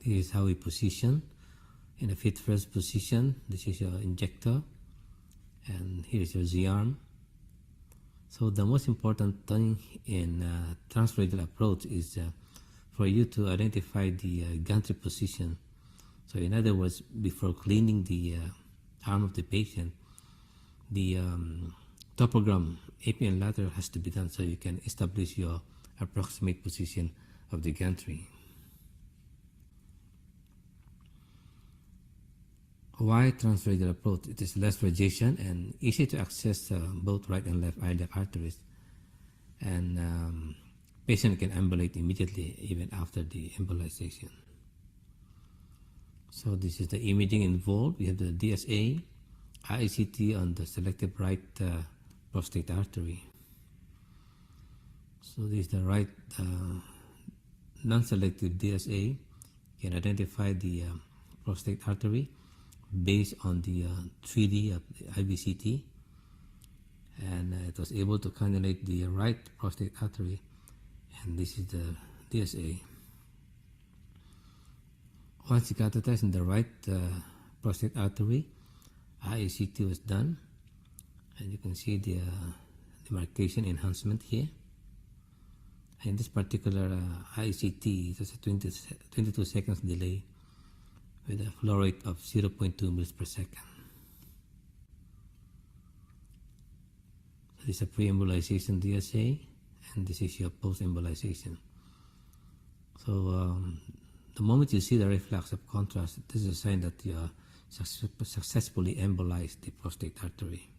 This is how we position. In a fit first position, this is your injector, and here is your Z-arm. So the most important thing in transradial approach is for you to identify the gantry position. So in other words, before cleaning the arm of the patient, the topogram AP and lateral has to be done so you can establish your approximate position of the gantry. Why transradial approach? It is less radiation and easy to access both right and left iliac arteries, and patient can embolate immediately even after the embolization. So this is the imaging involved. We have the DSA, ICT on the selective right prostate artery. So this is the right non-selective DSA. You can identify the prostate artery based on the 3D of the IVCT, and it was able to cannulate the right prostate artery, and this is the DSA. Once you catheterize in the right prostate artery, IACT was done, and you can see the demarcation enhancement here. In this particular ICT, it has a 22 seconds delay with a flow rate of 0.2 mils per second. This is a pre-embolization DSA, and this is your post-embolization. So the moment you see the reflux of contrast, this is a sign that you are successfully embolized the prostate artery.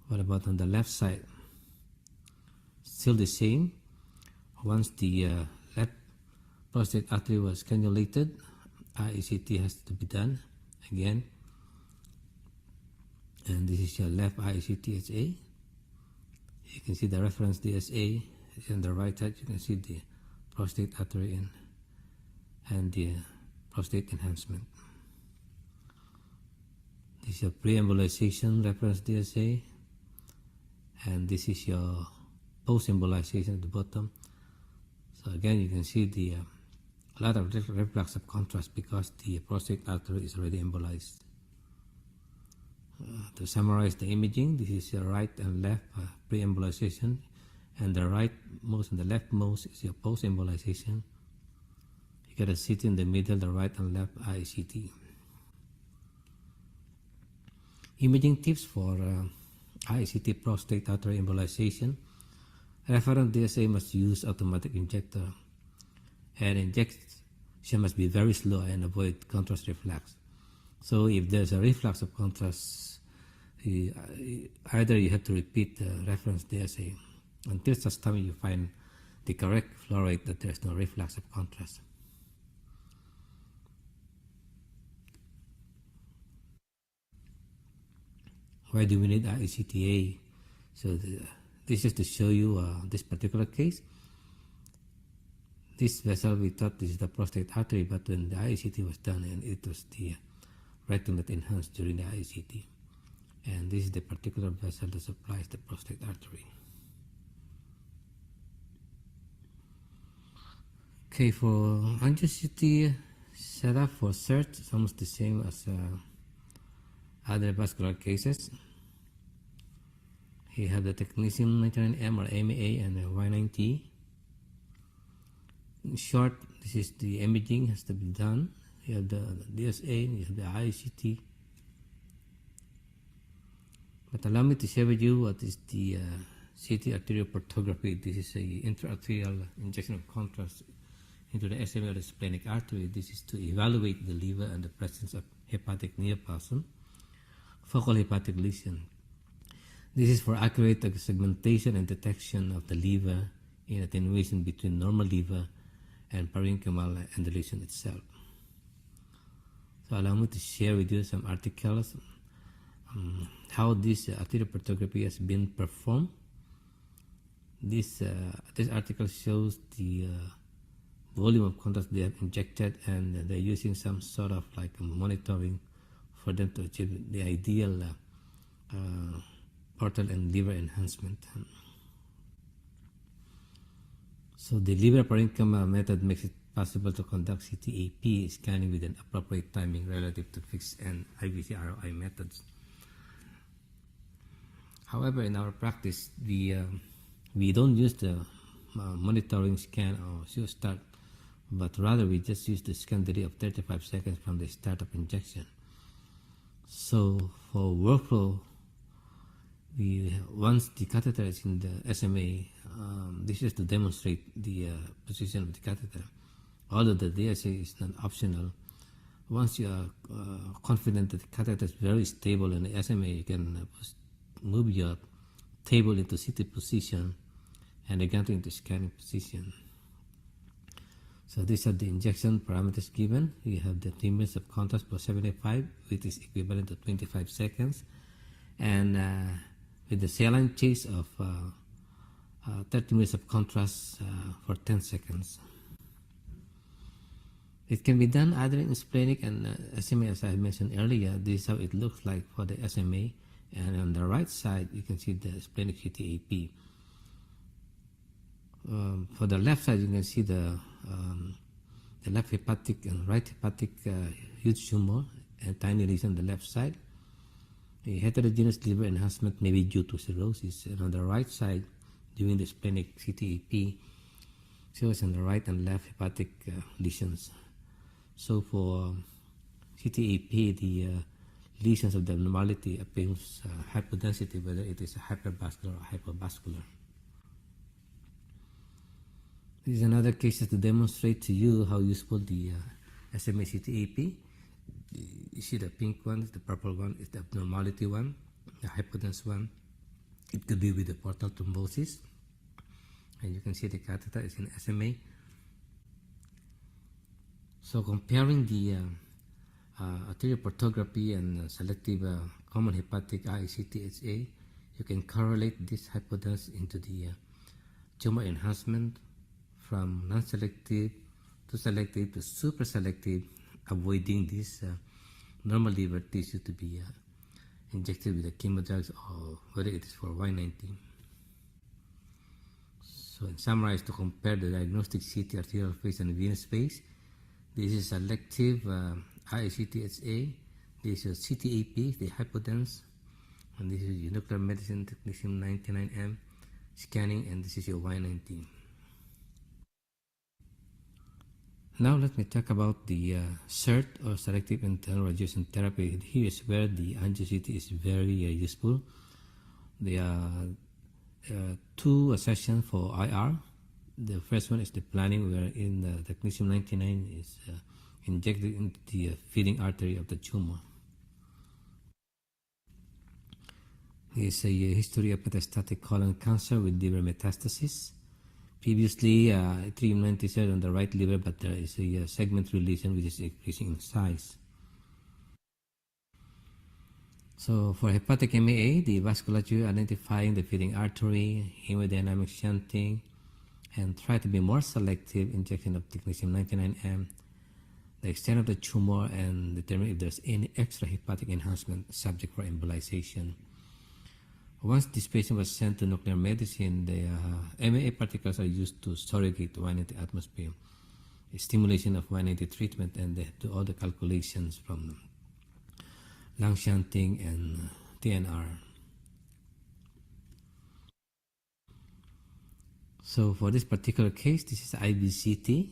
What about on the left side? Still the same. Once the left prostate artery was cannulated, IECT has to be done again. And this is your left IECT-HA. You can see the reference DSA. On the right side, you can see the prostate artery and the prostate enhancement. This is your pre-embolization reference DSA. And this is your post-embolization at the bottom. So again, you can see the a lot of reflux of contrast because the prostate artery is already embolized. To summarize the imaging, this is your right and left pre-embolization, and the rightmost and the leftmost is your post-embolization. You gotta sit in the middle, the right and left ICT. Imaging tips for ICT prostate artery embolization. Reference DSA must use automatic injector, and injection must be very slow and avoid contrast reflux. So if there's a reflux of contrast, either you have to repeat the reference DSA until such time you find the correct flow rate that there's no reflux of contrast. Why do we need IECTA? So this is to show you this particular case. This vessel, we thought this is the prostate artery, but when the IECT was done, and it was the rectum that enhanced during the IECT. And this is the particular vessel that supplies the prostate artery. Okay, for angiosity setup for search, it's almost the same as other vascular cases. You have the technetium 99M or MA and the Y90. In short, this is the imaging has to be done. You have the DSA, you have the ICT. But allow me to share with you what is the CT arterioportography. This is a intraarterial injection of contrast into the SMA or the splenic artery. This is to evaluate the liver and the presence of hepatic neoplasm, focal hepatic lesion. This is for accurate segmentation and detection of the liver in attenuation between normal liver and parenchymal and the lesion itself. So allow me to share with you some articles how this arterioportography has been performed. This article shows the volume of contrast they have injected, and they're using some sort of like monitoring for them to achieve the ideal portal and liver enhancement. So the liver parenchyma method makes it possible to conduct CTAP scanning with an appropriate timing relative to fixed and IVC ROI methods. However, in our practice, we don't use the monitoring scan or show start, but rather we just use the scan delay of 35 seconds from the start of injection. So for workflow, once the catheter is in the SMA, this is to demonstrate the position of the catheter. Although the DSA is not optional, once you are confident that the catheter is very stable in the SMA, you can move your table into CT position and the gantry into scanning position. So these are the injection parameters given. You have the 3 minutes of contrast per 75, which is equivalent to 25 seconds. And with the saline chase of 30 minutes of contrast for 10 seconds. It can be done either in splenic and SMA, as I mentioned earlier. This is how it looks like for the SMA. And on the right side, you can see the splenic CTAP. For the left side, you can see the left hepatic and right hepatic huge tumor and tiny lesion on the left side. A heterogeneous liver enhancement may be due to cirrhosis. And on the right side, during the splenic CTAP shows on the right and left hepatic lesions. So for CTAP, the lesions of the abnormality appears hypodensity, whether it is hypervascular or hypovascular. This is another case to demonstrate to you how useful the SMA CTAP. You see the pink one, the purple one is the abnormality one, the hypodense one. It could be with the portal thrombosis. And you can see the catheter is in SMA. So comparing the arterial portography and selective common hepatic ASIA, you can correlate this hypodense into the tumor enhancement from non-selective to selective to super-selective, avoiding this normal liver tissue to be injected with the chemodrugs or whether it is for Y90. So in summary, to compare the diagnostic CT arterial phase and venous phase, this is selective ASIA, this is CTAP, the hypodense, and this is your nuclear medicine technetium 99M scanning, and this is your Y90. Now let me talk about the SIRT or selective internal radiation therapy. Here is where the angio-CT is very useful. There are two sessions for IR. The first one is the planning, wherein the technetium 99 is injected into the feeding artery of the tumor. There is a history of metastatic colon cancer with liver metastasis. Previously, Yttrium-97 on the right liver, but there is a segmentary lesion which is increasing in size. So for hepatic MAA, the vasculature identifying the feeding artery, hemodynamic shunting, and try to be more selective injection of technetium 99M, the extent of the tumor, and determine if there's any extra hepatic enhancement subject for embolization. Once this patient was sent to nuclear medicine, the MAA particles are used to surrogate Y90 atmosphere, a stimulation of Y90 treatment, and they do all the calculations from lung shunting and TNR. So for this particular case, this is IBCT,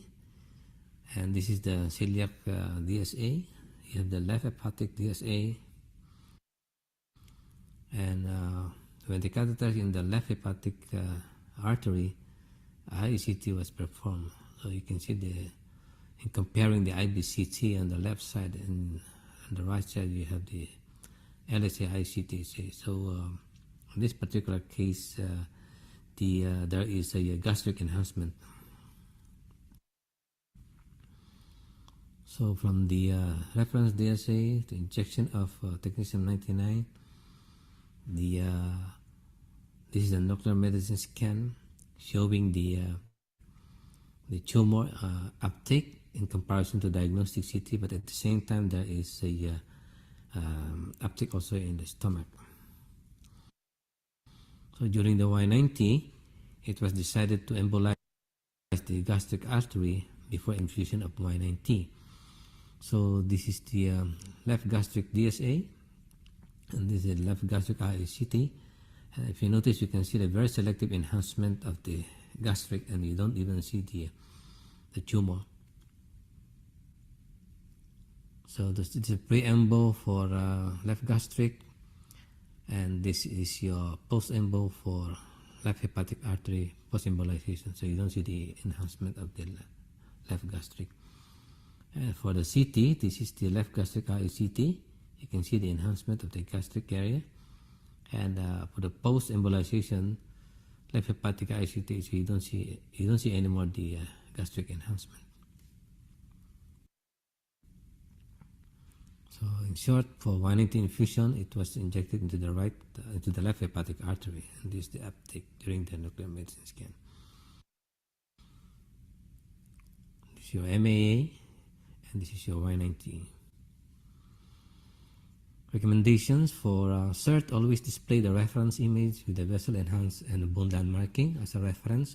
and this is the celiac DSA. You have the left hepatic DSA, and when the catheter is in the left hepatic artery, IECT was performed. So you can see in comparing the IBCT on the left side, and on the right side you have the LSA ICT. So in this particular case, there is a gastric enhancement. So from the reference DSA, the injection of technetium 99, this is a nuclear medicine scan showing the tumor uptake in comparison to diagnostic CT, but at the same time there is a uptake also in the stomach. So during the Y90, it was decided to embolize the gastric artery before infusion of Y90. So this is the left gastric DSA, and this is the left gastric IACT. And if you notice, you can see the very selective enhancement of the gastric, and you don't even see the tumor. So this is a pre-embo for left gastric, and this is your post-embo for left hepatic artery post-embolization. So you don't see the enhancement of the left gastric. And for the CT, this is the left gastric ICT. You can see the enhancement of the gastric area. And for the post-embolization left hepatic ICT, so you don't see anymore the gastric enhancement. So in short, for Y90 infusion, it was injected into the left hepatic artery, and this is the uptake during the nuclear medicine scan. This is your MAA, and this is your Y90. Recommendations for SIRT: always display the reference image with the vessel enhanced and bone landmarking as a reference.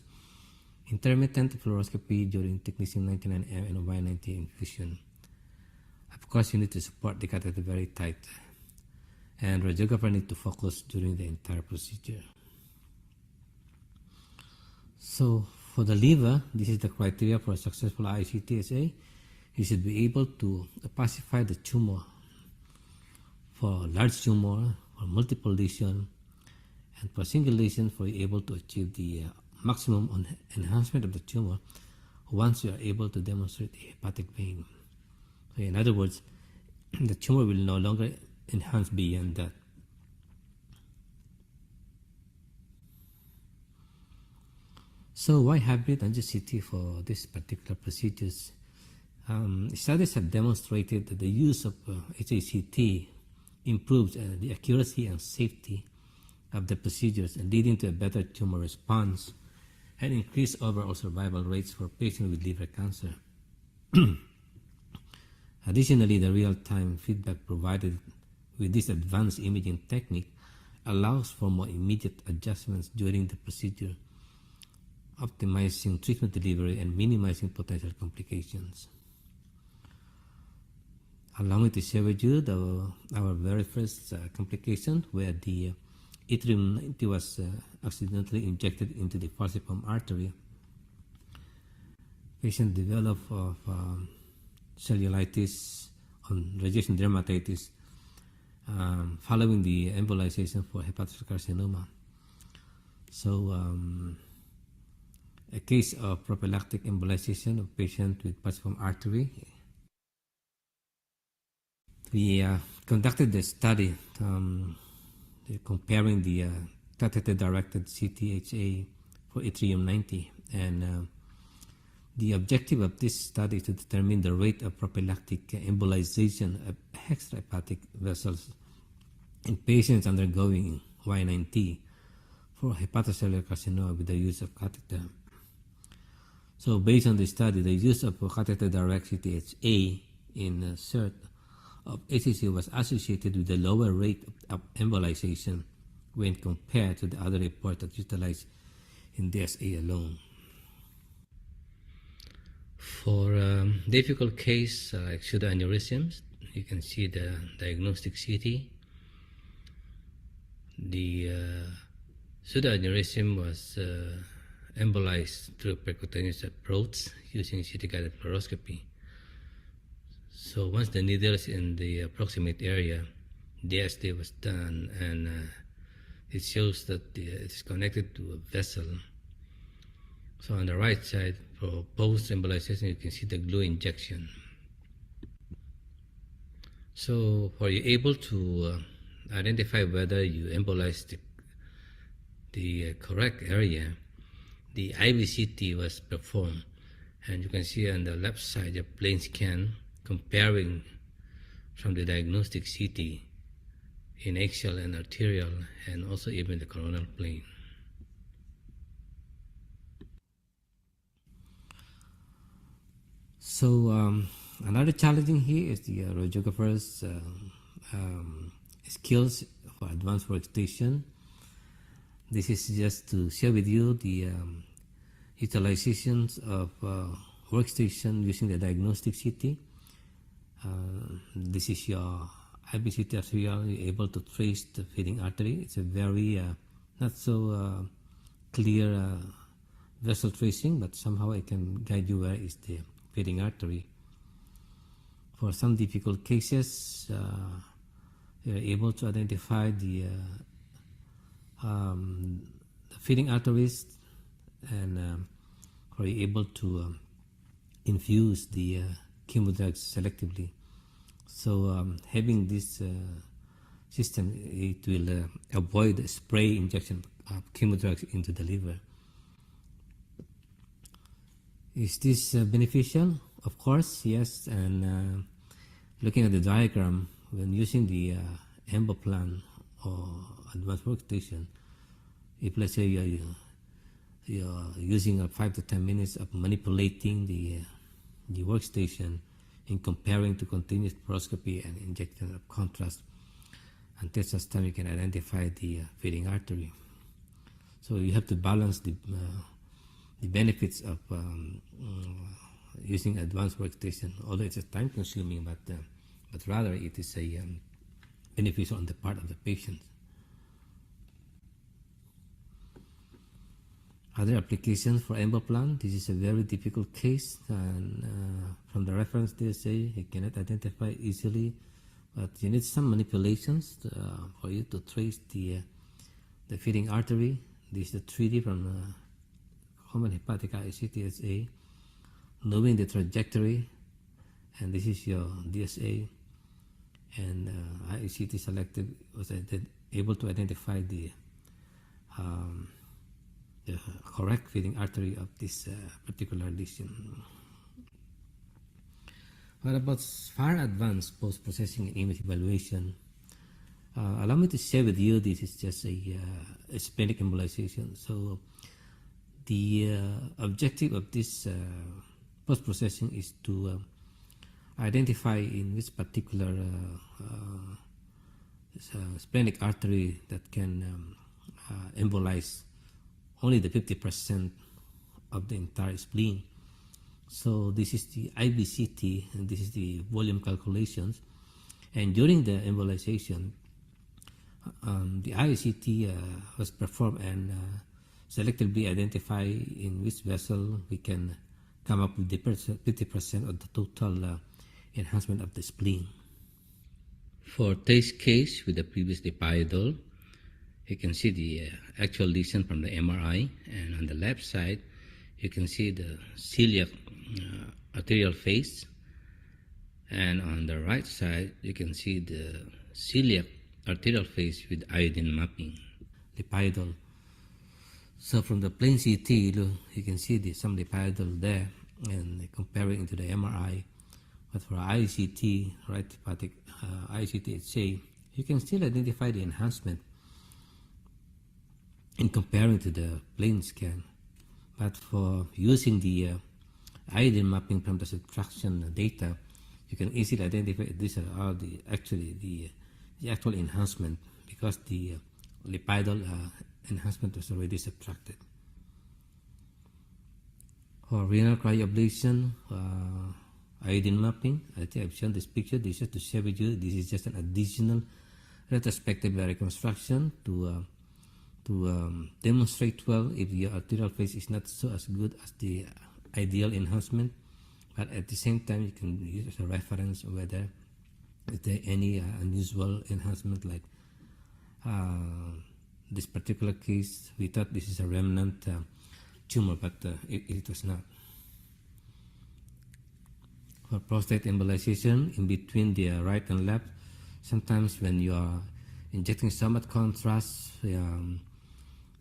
Intermittent fluoroscopy during technetium 99M and Y90 infusion. Of course, you need to support the catheter very tight, and radiographer need to focus during the entire procedure. So for the liver, this is the criteria for a successful ICTSA. You should be able to pacify the tumor for large tumor, for multiple lesion, and for single lesion, for you able to achieve the maximum enhancement of the tumor once you are able to demonstrate a hepatic vein. So in other words, the tumor will no longer enhance beyond that. So why hybrid angio-CT for this particular procedures? Studies have demonstrated that the use of HACT improves the accuracy and safety of the procedures, leading to a better tumor response and increased overall survival rates for patients with liver cancer. Additionally, the real-time feedback provided with this advanced imaging technique allows for more immediate adjustments during the procedure, optimizing treatment delivery and minimizing potential complications. Allow me to share with you our very first complication where the yttrium-90 was accidentally injected into the falciparum artery. Patient developed of cellulitis on radiation dermatitis following the embolization for hepatocellular carcinoma. So a case of prophylactic embolization of patient with falciparum artery. We conducted the study comparing the catheter-directed CTHA for yttrium-90, and the objective of this study is to determine the rate of prophylactic embolization of extrahepatic vessels in patients undergoing Y90 for hepatocellular carcinoma with the use of catheter. So based on the study, the use of catheter-directed CTHA in CERT of ACC was associated with a lower rate of embolization when compared to the other report that utilized in DSA alone. For difficult case like pseudoaneurysms, you can see the diagnostic CT. The pseudoaneurysm was embolized through percutaneous approach using CT-guided fluoroscopy. So once the needle is in the approximate area, DSD was done, and it shows that it's connected to a vessel. So on the right side, for post-embolization, you can see the glue injection. So for you able to identify whether you embolize the correct area, the IVCT was performed, and you can see on the left side a plane scan comparing from the diagnostic CT in axial and arterial, and also even the coronal plane. So another challenging here is the radiographers' skills for advanced workstation. This is just to share with you the utilizations of workstation using the diagnostic CT. This is your IBCT arterial. You're able to trace the feeding artery. It's a very not so clear vessel tracing, but somehow it can guide you where is the feeding artery. For some difficult cases, you're able to identify the feeding arteries, and are able to infuse the chemo drugs selectively. So having this system, it will avoid spray injection of chemo drugs into the liver. Is this beneficial? Of course, yes. And looking at the diagram, when using the EMBO plan or advanced workstation, if let's say you're using 5 to 10 minutes of manipulating the workstation in comparing to continuous fluoroscopy and injection of contrast, until such time you can identify the feeding artery. So you have to balance the benefits of using advanced workstation, although it's time consuming, but rather it is a beneficial on the part of the patient. Other applications for embryo plant, this is a very difficult case, and from the reference they say you cannot identify easily, but you need some manipulations for you to trace the feeding artery. This is the 3D from common hepatic ICTSA, knowing the trajectory, and this is your DSA, and ICT selected was able to identify the correct feeding artery of this particular lesion. What about far advanced post-processing and image evaluation? Allow me to share with you, this is just a splenic embolization. So the objective of this post-processing is to identify in which particular splenic artery that can embolize only the 50% of the entire spleen. So this is the IBCT, and this is the volume calculations. And during the embolization, the ICT was performed and selectively identify in which vessel we can come up with the 50% of the total enhancement of the spleen. For this case with the previous dipiodol, you can see the actual lesion from the MRI, and on the left side you can see the celiac arterial phase, and on the right side you can see the celiac arterial phase with iodine mapping, dipiodol. So from the plain CT, you can see some dipiodol there, and comparing to the MRI. But for ICT, right hepatic ICTHA, you can still identify the enhancement in comparing to the plain scan. But for using the iodine mapping from the subtraction data, you can easily identify these are the actual enhancement, because the lipidal enhancement was already subtracted. For renal cryoablation, iodine mapping, I think I've shown this picture. This is to share with you. This is just an additional retrospective reconstruction to demonstrate well if your arterial phase is not so as good as the ideal enhancement, but at the same time you can use as a reference whether is there any unusual enhancement, like this particular case we thought this is a remnant tumor, but it was not. For prostate embolization, in between the right and left, sometimes when you are injecting so much contrast,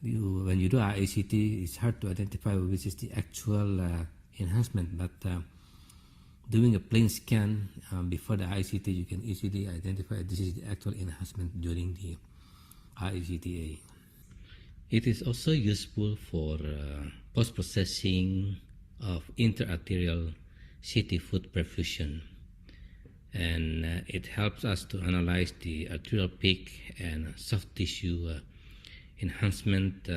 when you do ACT, it's hard to identify which is the actual enhancement, but doing a plain scan before the ICT, you can easily identify this is the actual enhancement during the ICTA. It is also useful for post-processing of interarterial CT foot perfusion, and it helps us to analyze the arterial peak and soft tissue enhancement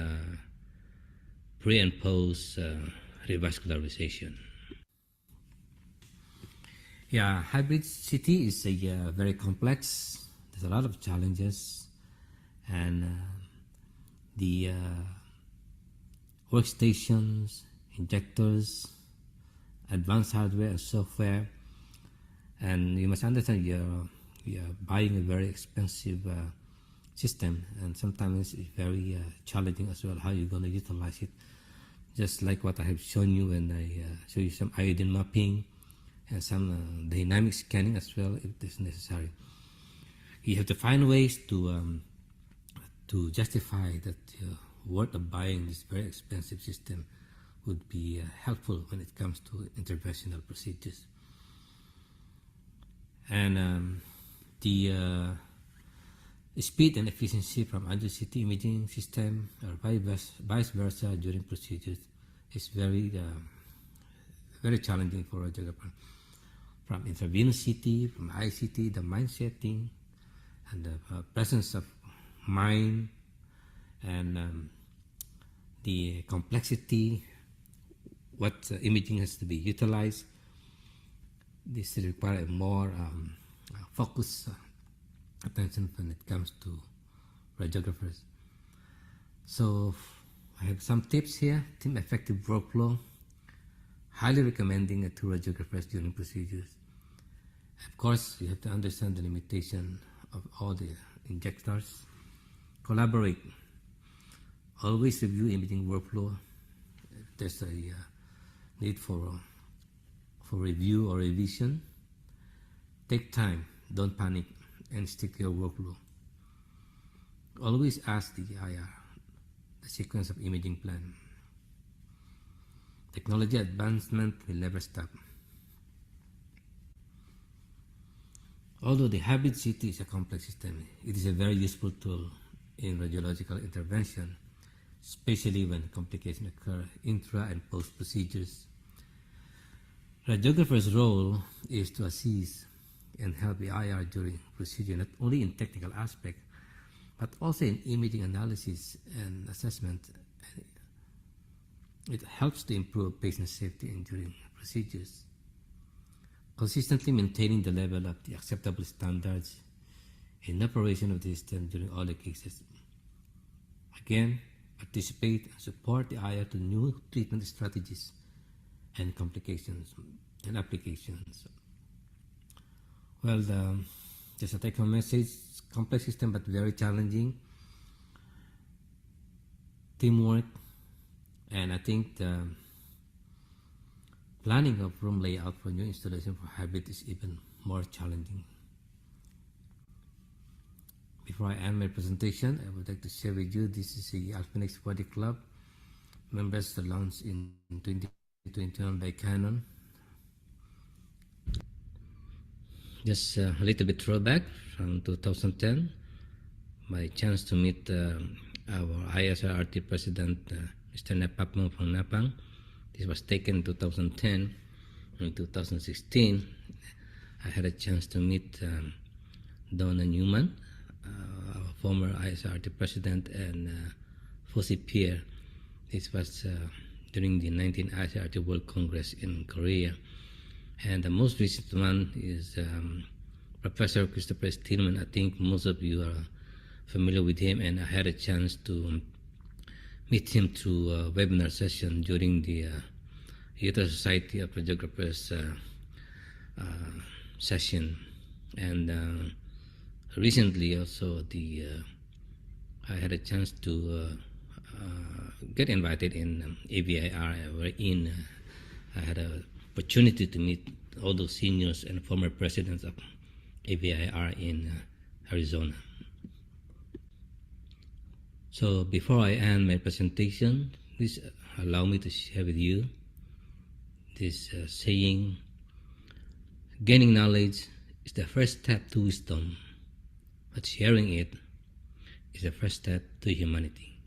pre and post revascularization. Yeah, hybrid CT is very complex. There's a lot of challenges, and the workstations, injectors, advanced hardware and software, and you must understand you're buying a very expensive system, and sometimes it's very challenging as well how you're going to utilize it. Just like what I have shown you when I show you some iodine mapping and some dynamic scanning as well, if it's necessary. You have to find ways to justify that worth of buying this very expensive system would be helpful when it comes to interventional procedures. And the speed and efficiency from angio-CT imaging system or vice versa during procedures is very challenging for radiographer. From intravenous CT, from ICT, the mind setting, and the presence of mind, and the complexity, what imaging has to be utilized. This requires more focused attention when it comes to radiographers. So I have some tips here. Team effective workflow. Highly recommending two radiographers during procedures. Of course, you have to understand the limitation of all the injectors. Collaborate. Always review imaging workflow. If there's a need for review or revision, take time, don't panic, and stick to your workflow. Always ask the IR the sequence of imaging plan. Technology advancement will never stop. Although the hybrid CT is a complex system, it is a very useful tool in radiological intervention, especially when complications occur intra and post procedures. Radiographer's role is to assist and help the IR during procedure, not only in technical aspect, but also in imaging analysis and assessment. It helps to improve patient safety during procedures. Consistently maintaining the level of the acceptable standards in operation of the system during all the cases. Again, participate and support the IR to new treatment strategies and complications and applications. Well, just a take-home message: complex system but very challenging. Teamwork, and I think the planning of room layout for new installation for hybrid is even more challenging. Before I end my presentation, I would like to share with you this is the Alphinex Body Club members launched in 2021 by Canon. Just a little bit throwback from 2010, my chance to meet our ISRT president, Mr. Nepapmo from Napang. This was taken in 2010. In 2016, I had a chance to meet Donna Newman, our former ISRT president, and Fosi Pierre. This was during the 19th ISRT World Congress in Korea. And the most recent one is Professor Christopher Stillman. I think most of you are familiar with him, and I had a chance to meet him through a webinar session during the Utah Society of Radiographers session. And recently also I had a chance to get invited in AVIR, wherein I had an opportunity to meet all those seniors and former presidents of AVIR in Arizona. So before I end my presentation, please allow me to share with you this saying: gaining knowledge is the first step to wisdom, but sharing it is the first step to humanity.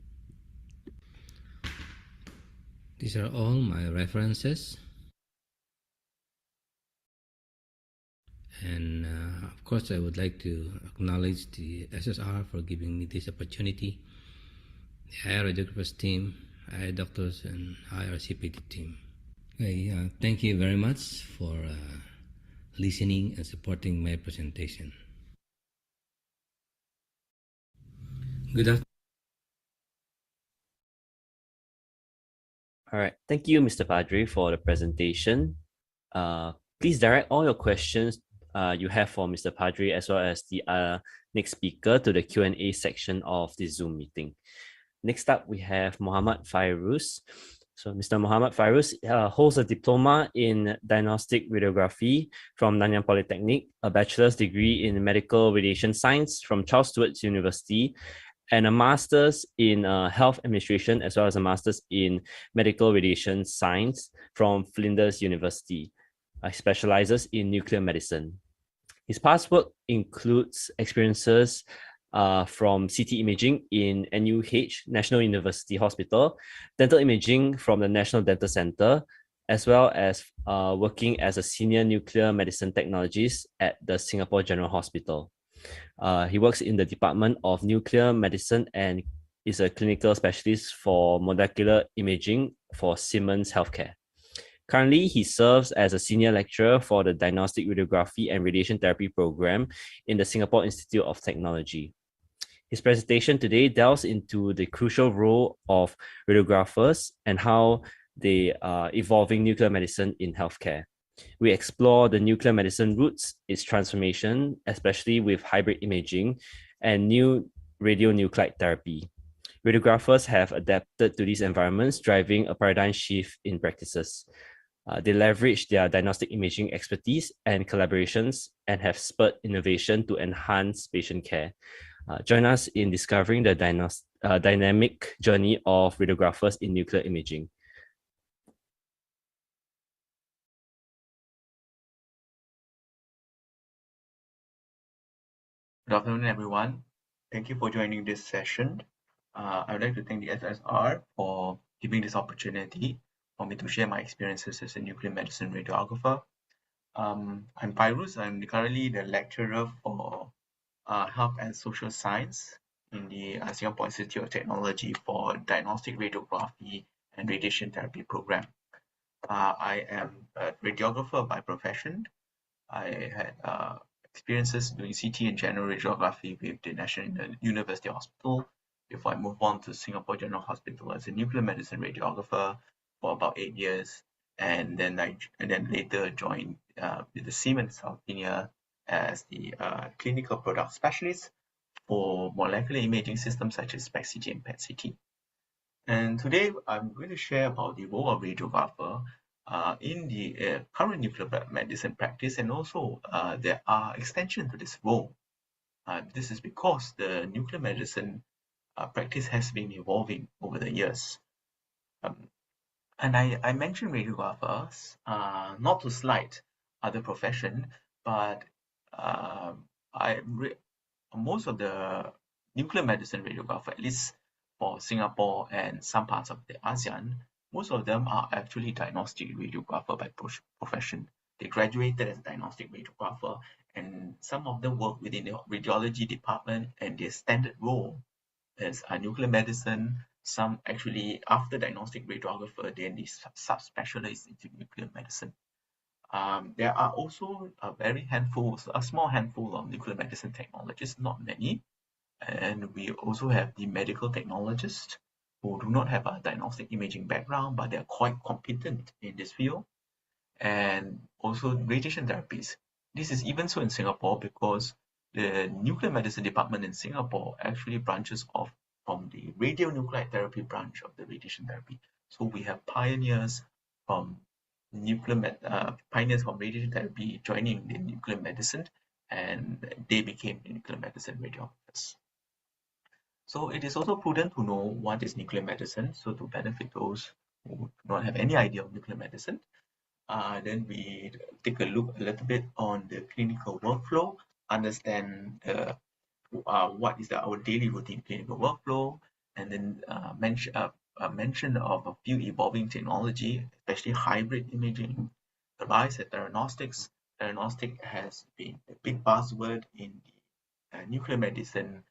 These are all my references. And of course, I would like to acknowledge the SSR for giving me this opportunity, the IR Radiographers team, IR doctors, and IR CPD team. Okay, thank you very much for listening and supporting my presentation. Good afternoon. All right, thank you, Mr. Padre, for the presentation. Please direct all your questions you have for Mr. Padre as well as the next speaker to the Q&A section of the Zoom meeting. Next up, we have Muhammad Fairuz. So Mr. Muhammad Fairuz holds a diploma in diagnostic radiography from Nanyang Polytechnic, a bachelor's degree in medical radiation science from Charles Sturt University, and a master's in health administration, as well as a master's in medical radiation science from Flinders University. He specializes in nuclear medicine. His past work includes experiences from CT imaging in NUH, National University Hospital, dental imaging from the National Dental Center, as well as working as a senior nuclear medicine technologist at the Singapore General Hospital. He works in the Department of Nuclear Medicine and is a clinical specialist for molecular imaging for Siemens Healthcare. Currently, he serves as a senior lecturer for the Diagnostic Radiography and Radiation Therapy program in the Singapore Institute of Technology. His presentation today delves into the crucial role of radiographers and how they are evolving nuclear medicine in healthcare. We explore the nuclear medicine roots, its transformation, especially with hybrid imaging and new radionuclide therapy. Radiographers have adapted to these environments, driving a paradigm shift in practices. They leverage their diagnostic imaging expertise and collaborations and have spurred innovation to enhance patient care. Join us in discovering the dynamic journey of radiographers in nuclear imaging. Good afternoon, everyone. Thank you for joining this session. I would like to thank the SSR for giving this opportunity for me to share my experiences as a nuclear medicine radiographer. I'm Fairuz. I'm currently the lecturer for Health and Social Science in the Singapore Institute of Technology for Diagnostic Radiography and Radiation Therapy Program. I am a radiographer by profession. I had experiences doing CT and general radiography with the National University Hospital before I moved on to Singapore General Hospital as a nuclear medicine radiographer for about 8 years, and then later joined with the Siemens Healthineers as the clinical product specialist for molecular imaging systems such as SPECT-CT and PET-CT. And today I'm going to share about the role of radiographer in the current nuclear medicine practice, and also there are extensions to this role. This is because the nuclear medicine practice has been evolving over the years. And I mentioned radiographers not to slight other profession, but most of the nuclear medicine radiographer, at least for Singapore and some parts of the ASEAN, most of them are actually diagnostic radiographer by profession. They graduated as a diagnostic radiographer, and some of them work within the radiology department, and their standard role is nuclear medicine. Some actually, after diagnostic radiographer, then they subspecialize into nuclear medicine. There are also a small handful of nuclear medicine technologists, not many. And we also have the medical technologists who do not have a diagnostic imaging background, but they're quite competent in this field. And also radiation therapies. This is even so in Singapore because the nuclear medicine department in Singapore actually branches off from the radionuclide therapy branch of the radiation therapy. So we have pioneers from radiation therapy joining the nuclear medicine, and they became the nuclear medicine radiographers. So it is also prudent to know what is nuclear medicine. So to benefit those who do not have any idea of nuclear medicine, then we take a look a little bit on the clinical workflow, understand what is our daily routine clinical workflow, and then mention of a few evolving technology, especially hybrid imaging, the rise of theranostics. Theranostic has been a big buzzword in the nuclear medicine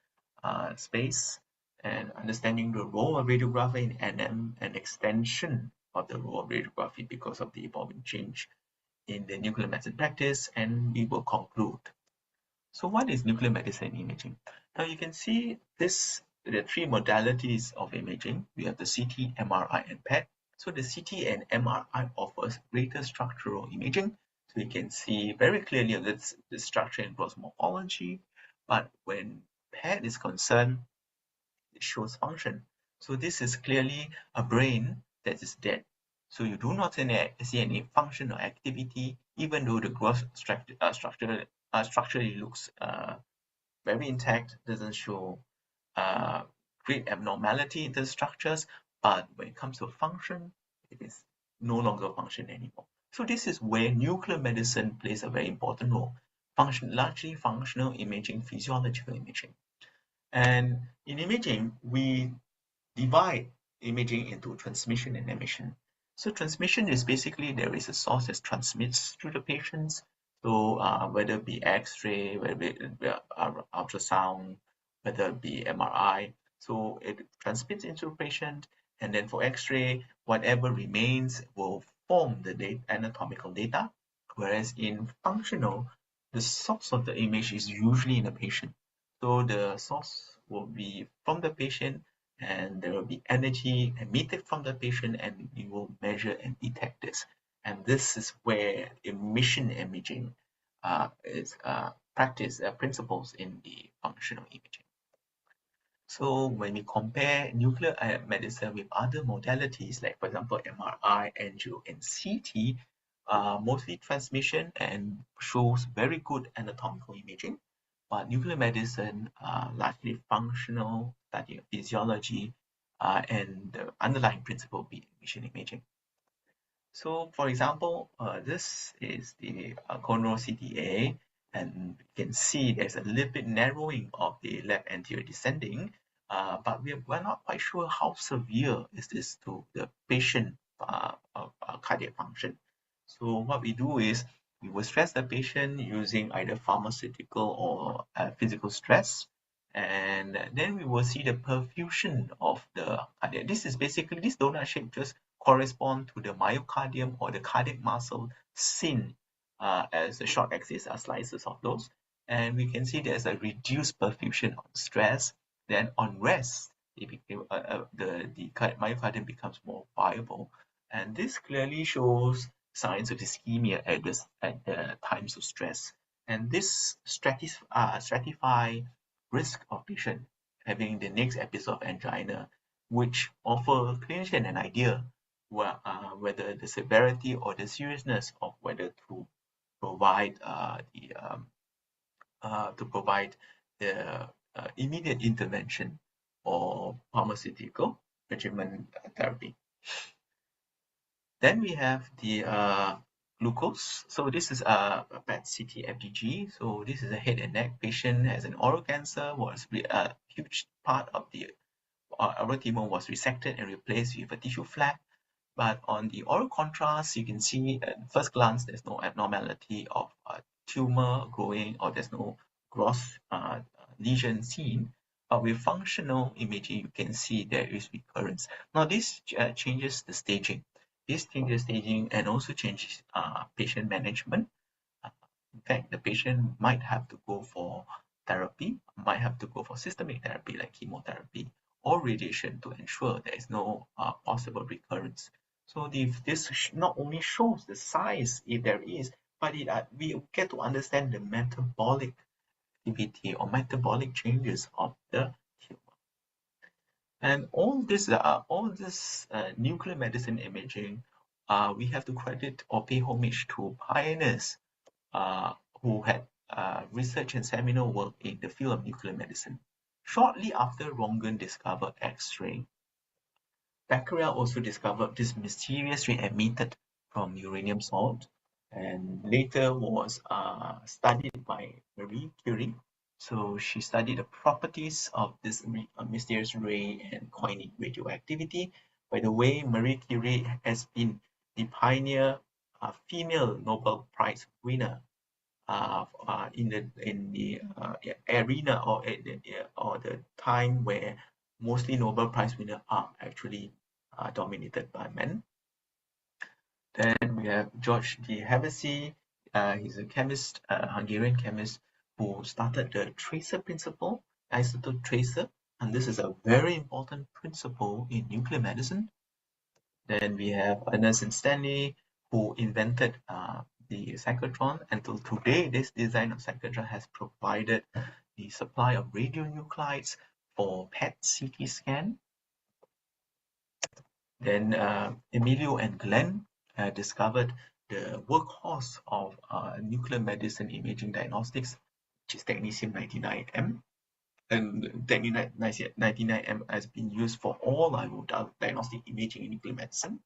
space, and understanding the role of radiography in NM and extension of the role of radiography because of the evolving change in the nuclear medicine practice, and we will conclude. So what is nuclear medicine imaging? Now you can see there are three modalities of imaging. We have the CT, MRI, and PET. So the CT and MRI offers greater structural imaging. So you can see very clearly that the structure involves morphology, but when PET is concerned, it shows function. So this is clearly a brain that is dead. So you do not see any function or activity, even though the gross structurally looks very intact, doesn't show great abnormality in the structures, but when it comes to function, it is no longer function anymore. So this is where nuclear medicine plays a very important role. Largely functional imaging, physiological imaging. And in imaging, we divide imaging into transmission and emission. So transmission is basically there is a source that transmits to the patients. So whether it be X-ray, whether it be ultrasound, whether it be MRI, so it transmits into the patient, and then for X-ray, whatever remains will form the anatomical data. Whereas in functional, the source of the image is usually in the patient. So the source will be from the patient, and there will be energy emitted from the patient, and we will measure and detect this. And this is where emission imaging is practice principles in the functional imaging. So when we compare nuclear medicine with other modalities, like for example, MRI, angio, and CT, mostly transmission and shows very good anatomical imaging. But nuclear medicine, largely functional, study of physiology, and the underlying principle being emission imaging. So for example, this is the coronal CTA, and you can see there's a little bit narrowing of the left anterior descending, but we're not quite sure how severe is this to the patient cardiac function. So what we do is we will stress the patient using either pharmaceutical or physical stress, and then we will see the perfusion of the cardiac. This is basically, this donut shape just correspond to the myocardium or the cardiac muscle seen as the short axis are slices of those. And we can see there's a reduced perfusion on stress. Then on rest, it became, the myocardium becomes more viable. And this clearly shows signs of ischemia at the times of stress. And this stratify risk of patient having the next episode of angina, which offer clinician an idea whether the severity or the seriousness of whether to provide the immediate intervention or pharmaceutical regimen therapy. Then we have the glucose. So this is a PET CT FDG. So this is a head and neck patient, has an oral cancer, was a huge part of the oral tumor was resected and replaced with a tissue flap. But on the oral contrast, you can see at first glance there's no abnormality of tumor growing, or there's no gross lesion seen. But with functional imaging, you can see there is recurrence. Now this changes the staging. This changes staging and also changes patient management. In fact, the patient might have to go for therapy, might have to go for systemic therapy like chemotherapy or radiation to ensure there is no possible recurrence. So this not only shows the size, if there is, but we get to understand the metabolic activity or metabolic changes of the tumor. And all this nuclear medicine imaging, we have to credit or pay homage to pioneers who had research and seminal work in the field of nuclear medicine. Shortly after Röntgen discovered X-ray, Becquerel also discovered this mysterious ray emitted from uranium salt, and later was studied by Marie Curie. So she studied the properties of this mysterious ray and coining radioactivity. By the way, Marie Curie has been the pioneer female Nobel Prize winner in the arena or the time where mostly Nobel Prize winners are actually dominated by men. Then we have George de Hevesy. He's a chemist, Hungarian chemist, who started the tracer principle, isotope tracer, and this is a very important principle in nuclear medicine. Then we have Ernest and Stanley, who invented the cyclotron. Until today, this design of cyclotron has provided the supply of radionuclides for PET CT scan. Then Emilio and Glenn discovered the workhorse of nuclear medicine imaging diagnostics, which is technetium-99m. And technetium-99m has been used for all diagnostic imaging in nuclear medicine.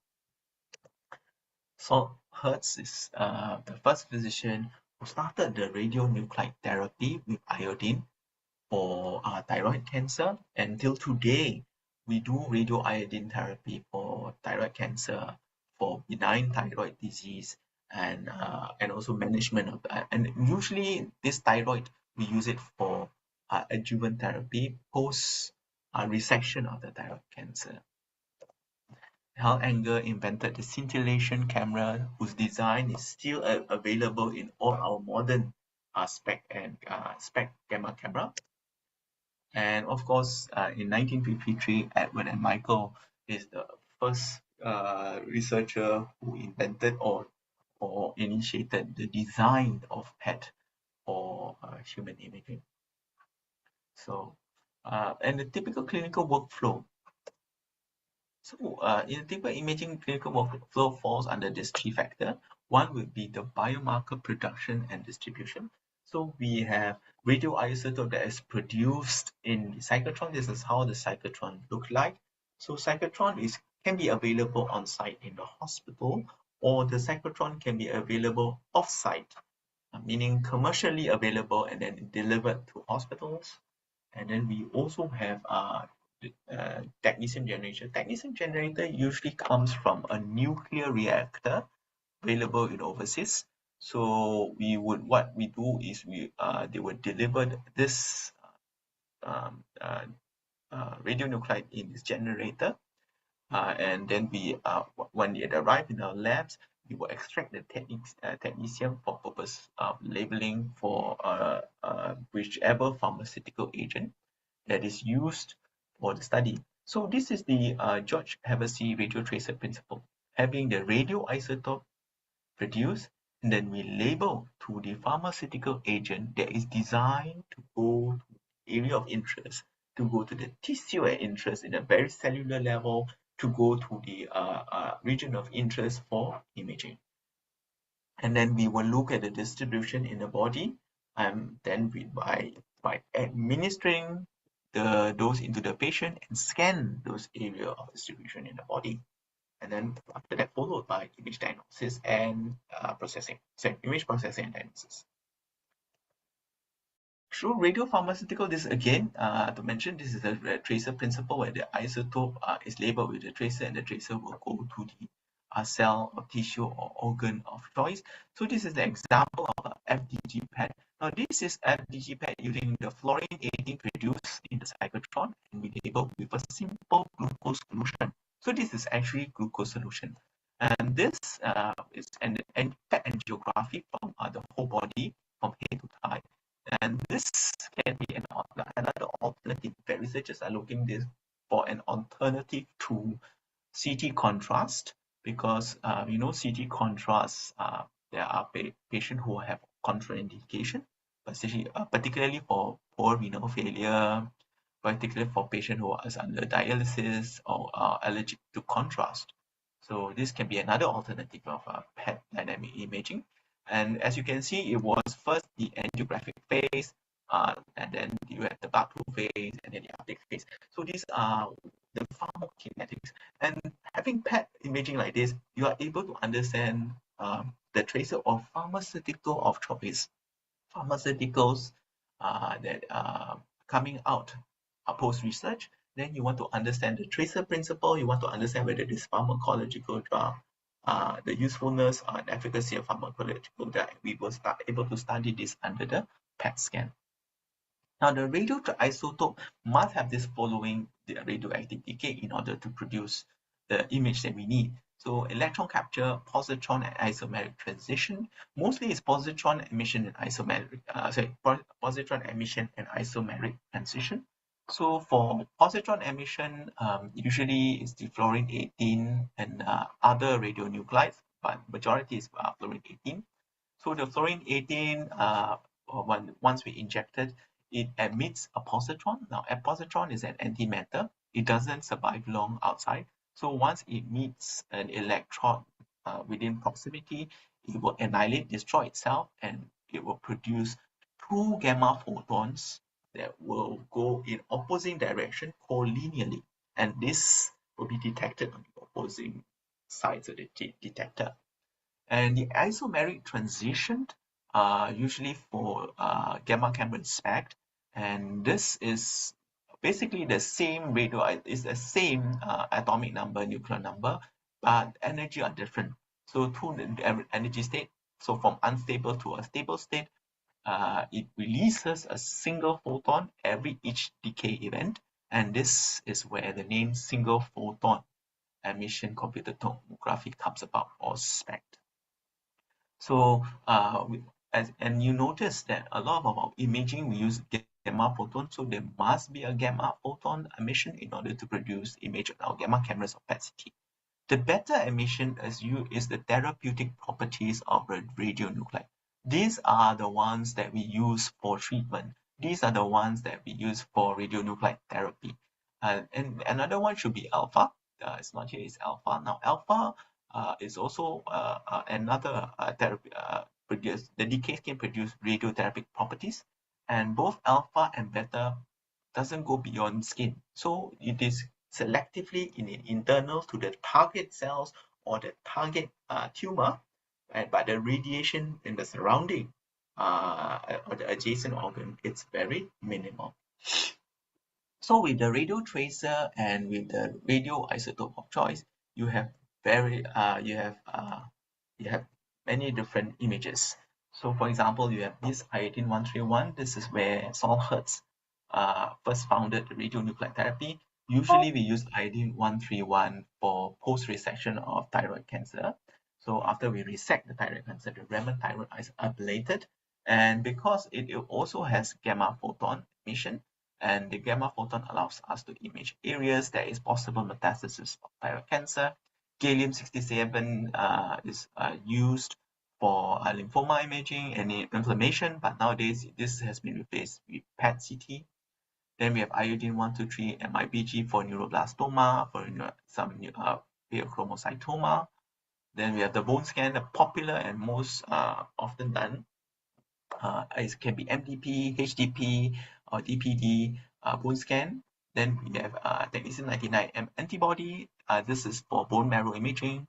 So Hertz is the first physician who started the radionuclide therapy with iodine for thyroid cancer. Until today, we do radioiodine therapy for thyroid cancer, for benign thyroid disease, and also management of that. And usually this thyroid, we use it for adjuvant therapy post resection of the thyroid cancer. Hal Anger invented the scintillation camera, whose design is still available in all our modern SPEC and SPEC gamma camera. And of course, in 1953, Edward and Michael is the first researcher who invented or initiated the design of PET for human imaging. So, and the typical clinical workflow. So, in a typical imaging clinical workflow falls under this three factor. One would be the biomarker production and distribution. So we have radioisotope that is produced in the cyclotron. This is how the cyclotron look like. So cyclotron can be available on site in the hospital, or the cyclotron can be available off site, meaning commercially available and then delivered to hospitals. And then we also have technetium generation. Technetium generator usually comes from a nuclear reactor available in overseas. So what we do is they would deliver this radionuclide in this generator, and then when it arrives in our labs, we will extract the technetium for purpose of labeling for whichever pharmaceutical agent that is used for the study. So this is the George Hevesy radio tracer principle, having the radioisotope produced, and then we label to the pharmaceutical agent that is designed to go to the area of interest, to go to the tissue of interest in a very cellular level, to go to the region of interest for imaging. And then we will look at the distribution in the body, and then by administering the dose into the patient and scan those area of distribution in the body. And then after that, followed by image diagnosis and processing. So image processing and diagnosis. Through radiopharmaceutical, this again, to mention, this is a tracer principle where the isotope is labeled with the tracer, and the tracer will go to the cell or tissue or organ of choice. So this is the example of a FDG pad. Now this is FDG pad using the fluorine-18 produced in the cyclotron and we labeled with a simple glucose solution. So this is actually glucose solution. And this is an PET angiography from the whole body from head to toe. And this can be another alternative that researchers are looking for an alternative to CT contrast, because CT contrast, there are patients who have contraindication, particularly for poor renal failure, particularly for patients who are under dialysis or are allergic to contrast. So this can be another alternative of PET dynamic imaging. And as you can see, it was first the angiographic phase, and then you have the Bartow phase, and then the uptake phase. So these are the pharmacokinetics. And having PET imaging like this, you are able to understand the tracer of pharmaceutical of choice, pharmaceuticals that are coming out post-research. Then you want to understand the tracer principle. You want to understand whether this pharmacological drug, the usefulness and efficacy of pharmacological drug. We will start able to study this under the PET scan. Now, the radioisotope must have this following the radioactive decay in order to produce the image that we need. So electron capture, positron and isomeric transition. Mostly it's positron emission and isomeric, positron emission and isomeric transition. So for positron emission, usually it's the fluorine-18 and other radionuclides, but majority is fluorine-18. So the fluorine-18, once we injected, it emits a positron. Now, a positron is an antimatter. It doesn't survive long outside. So once it meets an electron within proximity, it will annihilate, destroy itself, and it will produce two gamma photons that will go in opposing direction collinearly. And this will be detected on the opposing sides of the detector. And the isomeric transition usually for gamma Cameron SPECT, and this is basically the same is the same atomic number, nuclear number, but energy are different. So two energy state. So from unstable to a stable state, it releases a single photon every each decay event, and this is where the name single photon emission computed tomography comes about, or SPECT. So and you notice that a lot of our imaging we use gamma photon, so there must be a gamma photon emission in order to produce image of our gamma cameras of PET-CT. The beta emission is the therapeutic properties of the radionuclide. These are the ones that we use for treatment. These are the ones that we use for radionuclide therapy. And another one should be alpha. It's not here, it's alpha. Now, alpha is also another therapy. The decay can produce radiotherapeutic properties, and both alpha and beta doesn't go beyond skin. So it is selectively internal to the target cells or the target tumor, but the radiation in the surrounding or the adjacent organ, it's very minimal. So with the radio tracer and with the radioisotope of choice, you have many different images. So for example, you have this iodine 131. This is where Saul Hertz first founded the radionuclide therapy. Usually we use iodine 131 for post-resection of thyroid cancer. So after we resect the thyroid cancer, the remnant thyroid is ablated. And because it also has gamma photon emission, and the gamma photon allows us to image areas that is possible metastasis of thyroid cancer. Gallium-67 is used for lymphoma imaging and inflammation, but nowadays this has been replaced with PET-CT. Then we have iodine 123 and MIBG for neuroblastoma, for some pheochromocytoma. Then we have the bone scan, the popular and most often done. It can be MDP, HDP, or DPD bone scan. Then we have technetium-99m antibody. This is for bone marrow imaging.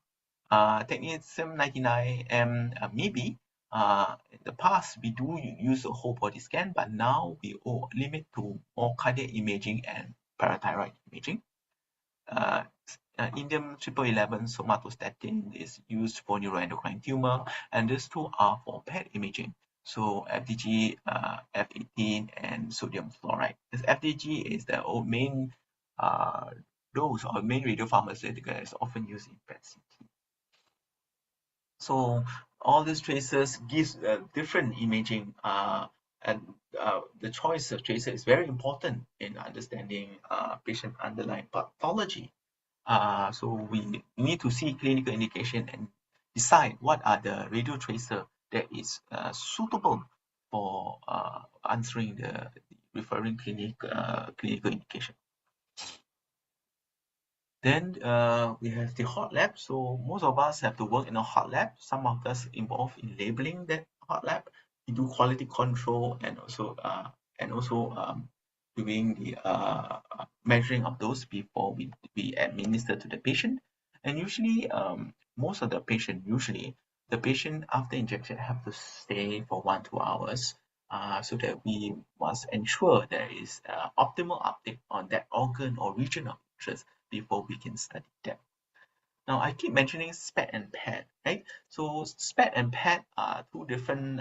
Technetium-99m maybe. In the past, we do use a whole body scan, but now we limit to more cardiac imaging and parathyroid imaging. Indium-1111 somatostatin is used for neuroendocrine tumor, and these two are for PET imaging. So FDG, F18, and sodium fluoride. This FDG is the main dose or main radiopharmaceutical that is often used in PET-CT. So all these tracers gives different imaging, and the choice of tracer is very important in understanding patient underlying pathology. So we need to see clinical indication and decide what are the radio tracer that is suitable for answering the referring clinical indication. Then we have the hot lab. So most of us have to work in a hot lab. Some of us involved in labeling that hot lab. We do quality control and also doing the measuring of those before we administer to the patient. And usually, most of the patient, the patient after injection have to stay for 1-2 hours, so that we must ensure there is optimal uptake on that organ or region of interest before we can study them. Now, I keep mentioning SPECT and PET, right? So SPECT and PET are two different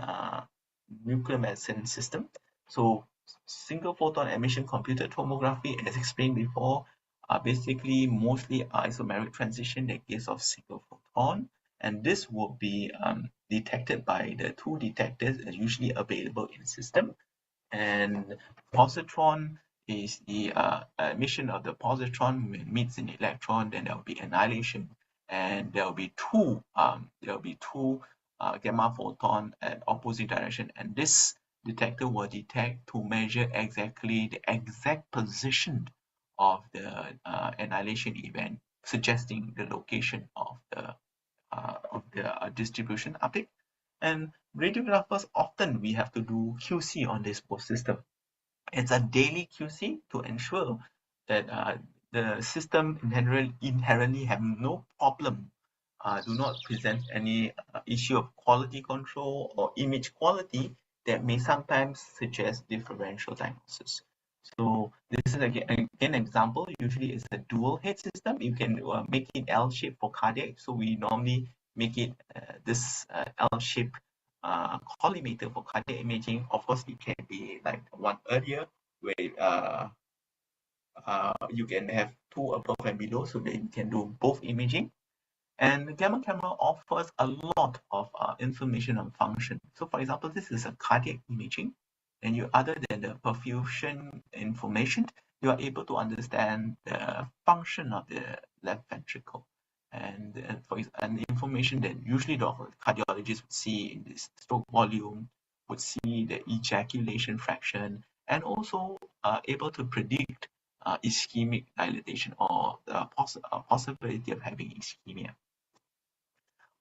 nuclear medicine systems. So single photon emission computed tomography, as explained before, are basically mostly isomeric transition that gives off single photon, and this will be detected by the two detectors that are usually available in the system. And positron is the emission of the positron. When it meets an electron, then there will be annihilation, and there will be two gamma photon at opposite direction, and this detector will detect to measure exactly the exact position of the annihilation event, suggesting the location of the distribution uptake. And radiographers, often we have to do QC on this post system. It's a daily QC to ensure that the system inherently have no problem, do not present any issue of quality control or image quality that may sometimes suggest differential diagnosis. So this is again an example. Usually it's a dual head system. You can make it L-shaped for cardiac. So we normally make it this L-shaped collimator for cardiac imaging. Of course, it can be like one earlier, where you can have two above and below, so that you can do both imaging. And the gamma camera offers a lot of information on function. So for example, this is a cardiac imaging. and you, other than the perfusion information, you are able to understand the function of the left ventricle. And the information that usually the cardiologist would see in this stroke volume, would see the ejaculation fraction, and also able to predict ischemic dilatation or the possibility of having ischemia.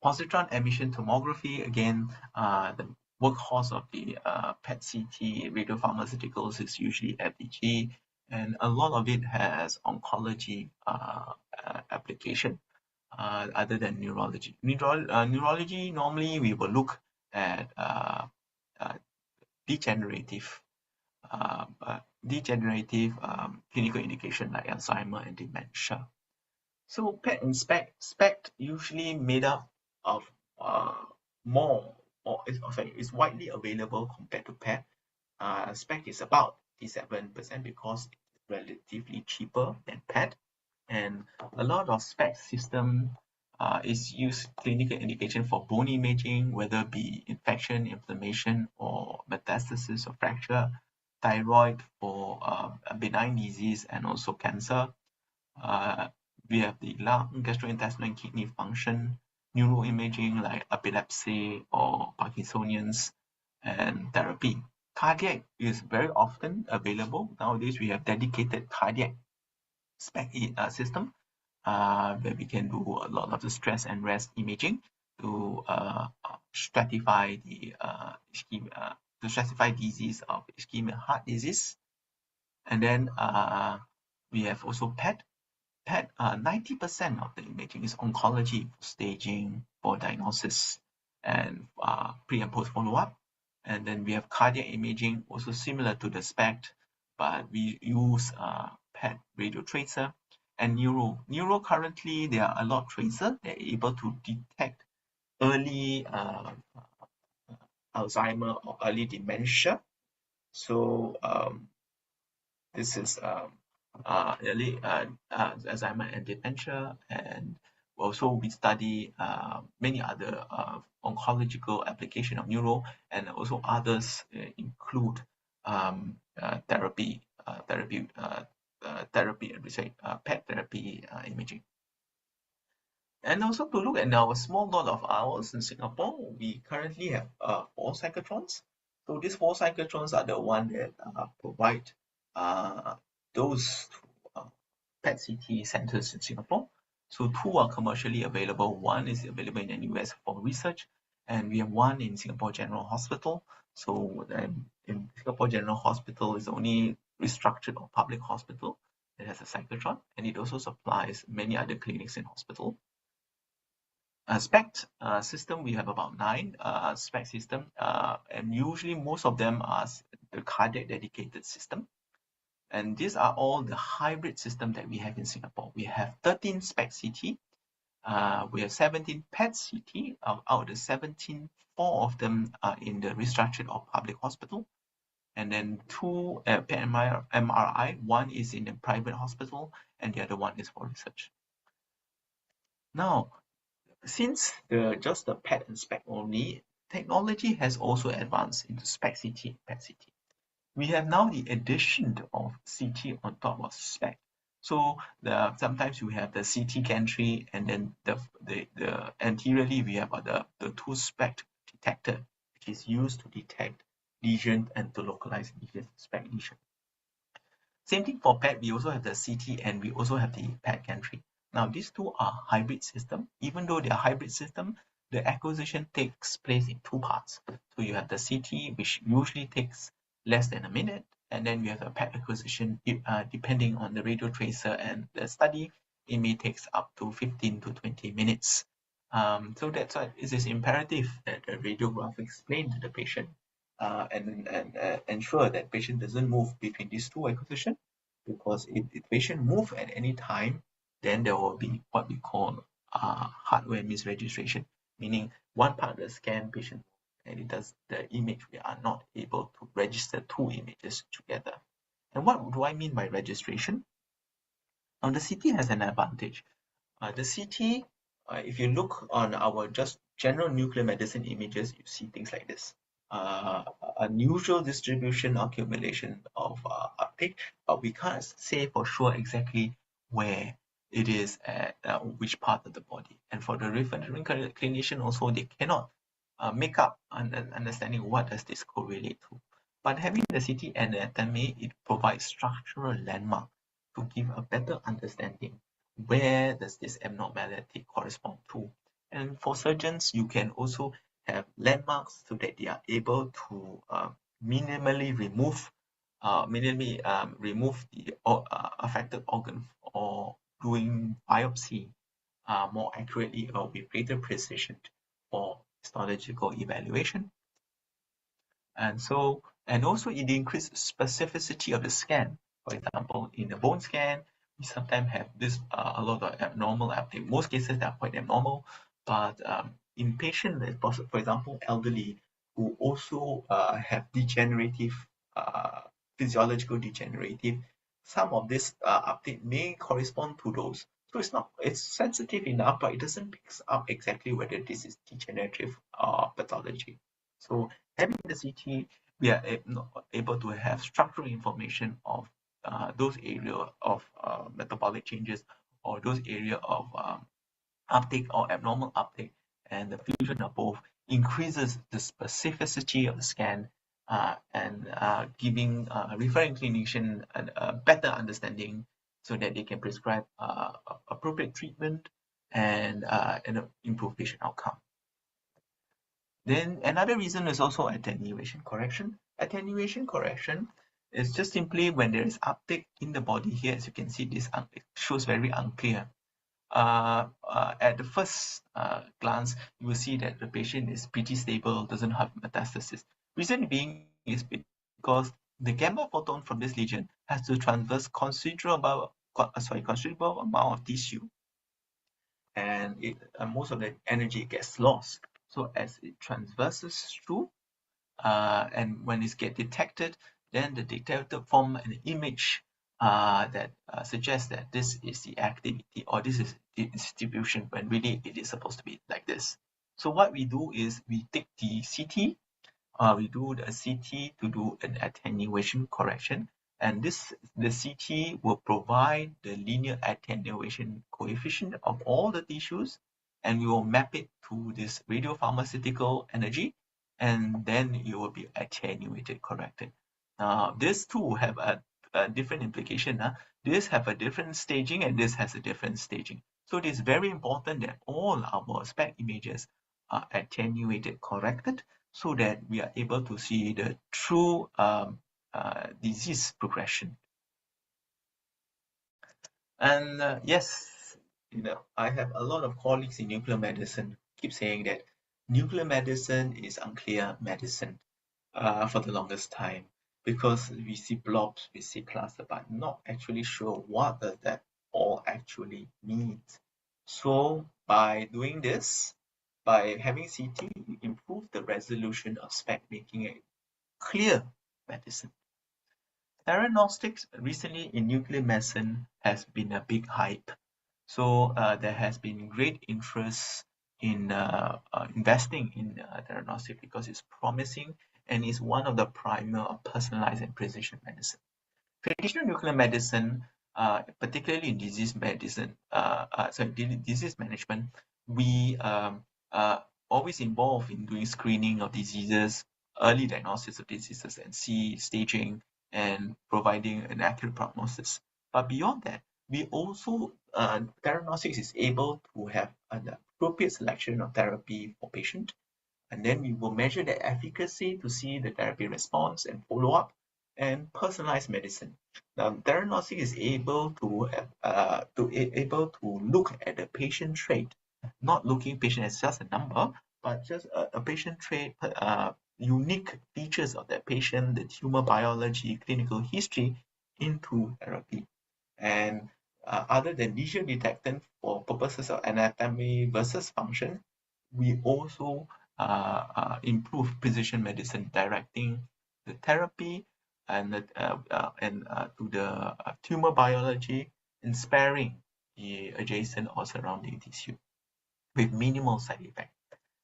Positron emission tomography, again, the workhorse of the PET-CT radiopharmaceuticals is usually FDG, and a lot of it has oncology application other than neurology. Neurology, normally we will look at degenerative clinical indication like Alzheimer and dementia. So PET and SPECT usually made up of is widely available compared to PET. SPECT is about 57% because it's relatively cheaper than PET, and a lot of SPECT system is used clinical indication for bone imaging, whether it be infection, inflammation, or metastasis or fracture, thyroid for benign disease, and also cancer. We have the lung, gastrointestinal and kidney function, neuroimaging like epilepsy or Parkinsonians, and therapy. Cardiac is very often available. Nowadays, we have dedicated cardiac SPECT system where we can do a lot of the stress and rest imaging to stratify the disease of ischemic heart disease. And then we have also PET. PET, 90% of the imaging is oncology for staging, for diagnosis, and pre and post follow-up. And then we have cardiac imaging, also similar to the SPECT, but we use PET radio tracer. And neuro currently, there are a lot of tracers. They're able to detect early Alzheimer or early dementia. So this is early Alzheimer and dementia, and also we study many other oncological application of neuro, and also others include therapy, PET therapy imaging. And also to look at our small dot of ours in Singapore, we currently have 4 cyclotrons. So these 4 cyclotrons are the one that provide those PET-CT centers in Singapore. So 2 are commercially available. 1 is available in the US for research, and we have 1 in Singapore General Hospital. So in Singapore General Hospital is the only restructured or public hospital that has a cyclotron, and it also supplies many other clinics in hospital. SPECT system, we have about 9 SPECT system, and usually most of them are the cardiac dedicated system. And these are all the hybrid system that we have in Singapore. We have 13 SPECT CT, we have 17 PET CT. Out of the 17, 4 of them are in the restructured or public hospital, and then 2 PET MRI. 1 is in a private hospital, and the other 1 is for research. Now, since just the PET and SPECT only, technology has also advanced into SPECT CT, PET CT. We have now the addition of CT on top of SPECT. So sometimes we have the CT gantry, and then the anteriorly we have the 2 SPECT detector, which is used to detect lesion and to localize lesion, SPECT lesion. Same thing for PET. We also have the CT, and we also have the PET gantry. Now these 2 are hybrid system. Even though they are hybrid system, the acquisition takes place in 2 parts. So you have the CT, which usually takes less than a minute, and then you have a PET acquisition. Depending on the radio tracer and the study, it may take up to 15 to 20 minutes. So that's why it is imperative that the radiographer explain to the patient and ensure that patient doesn't move between these 2 acquisitions, because if the patient move at any time, then there will be what we call hardware misregistration, meaning one part of the scan patient and it does the image, we are not able to register 2 images together. And what do I mean by registration? Now the CT has an advantage. The CT, if you look on our just general nuclear medicine images, you see things like this. unusual distribution accumulation of uptake, but we can't say for sure exactly where it is at which part of the body. And for the referring clinician also, they cannot make up an understanding what does this correlate to. But having the CT anatomy, it provides structural landmark to give a better understanding where does this abnormality correspond to. And for surgeons, you can also have landmarks so that they are able to minimally remove the affected organ or doing biopsy more accurately or with greater precision for histological evaluation. And also it increases specificity of the scan. For example, in the bone scan, we sometimes have this a lot of abnormal uptake. In most cases, they are quite abnormal, but in patients, for example, elderly who also have degenerative, physiological degenerative, some of this uptake may correspond to those. So it's sensitive enough, but it doesn't pick up exactly whether this is degenerative pathology. So having the CT, we are able to have structural information of those areas of metabolic changes or those areas of uptake or abnormal uptake, and the fusion of both increases the specificity of the scan and giving referring clinician a better understanding so that they can prescribe appropriate treatment and improve patient outcome. Then another reason is also attenuation correction. Attenuation correction is just simply when there is uptake in the body here. As you can see, this shows very unclear. At the first glance, you will see that the patient is pretty stable, doesn't have metastasis. Reason being is because the gamma photon from this lesion has to traverse considerable amount of tissue, and most of the energy gets lost. So as it traverses through, and when it gets detected, then the detector form an image that suggests that this is the activity or this is the distribution, when really it is supposed to be like this. So what we do is we take the CT, we do the CT to do an attenuation correction, and the CT will provide the linear attenuation coefficient of all the tissues, and we will map it to this radiopharmaceutical energy, and then it will be attenuated, corrected. These two have a different implication. This have a different staging and this has a different staging. So it is very important that all our SPECT images are attenuated, corrected, so that we are able to see the true disease progression. And yes, I have a lot of colleagues in nuclear medicine keep saying that nuclear medicine is unclear medicine for the longest time, because we see blobs, we see cluster, but not actually sure what does that all actually means. So by doing this, by having CT, we improve the resolution of SPECT, making it clear medicine. Theranostics recently in nuclear medicine has been a big hype. So there has been great interest in investing in theranostics because it's promising and is one of the primer of personalized and precision medicine. Traditional nuclear medicine, particularly in disease medicine, disease management, we always involved in doing screening of diseases, early diagnosis of diseases, and staging and providing an accurate prognosis. But beyond that, we also, theranostics is able to have an appropriate selection of therapy for patient, and then we will measure the efficacy to see the therapy response and follow up and personalized medicine. Now, theranostics is able to look at the patient trait, not looking patient as just a number, but just a patient trait, unique features of that patient, the tumor biology, clinical history into therapy. And other than lesion detectant for purposes of anatomy versus function, we also improve precision medicine, directing the therapy and to the tumor biology and sparing the adjacent or surrounding tissue with minimal side effect.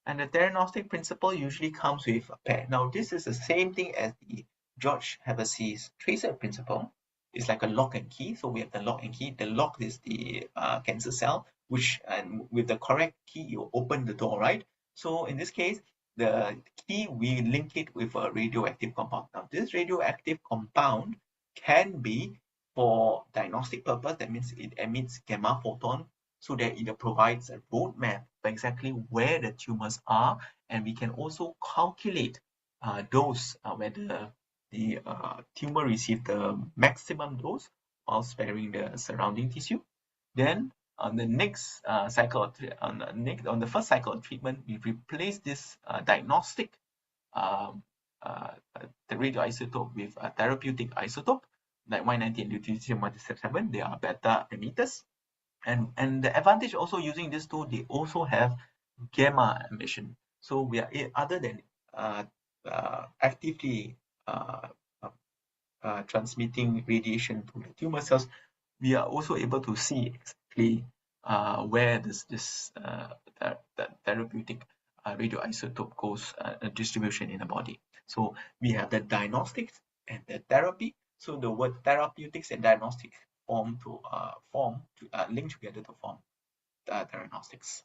And the theranostic principle usually comes with a pair. Now, this is the same thing as the George Hevesey's tracer principle. It's like a lock and key. So we have the lock and key. The lock is the cancer cell, which, and with the correct key, you open the door, right? So in this case, the key, we link it with a radioactive compound. Now, this radioactive compound can be for diagnostic purpose. That means it emits gamma photon, so that it provides a roadmap for exactly where the tumors are, and we can also calculate dose, whether the tumor received the maximum dose while sparing the surrounding tissue. Then on the next cycle, on the first cycle of treatment, we replace this diagnostic the radioisotope with a therapeutic isotope like Y90 and lutetium-177. They are beta emitters. And the advantage also using this tool, they also have gamma emission. So we are, other than actively transmitting radiation to the tumor cells, we are also able to see exactly where this the therapeutic radioisotope goes distribution in the body. So we have the diagnostics and the therapy. So the word therapeutics and diagnostics link together to form theranostics.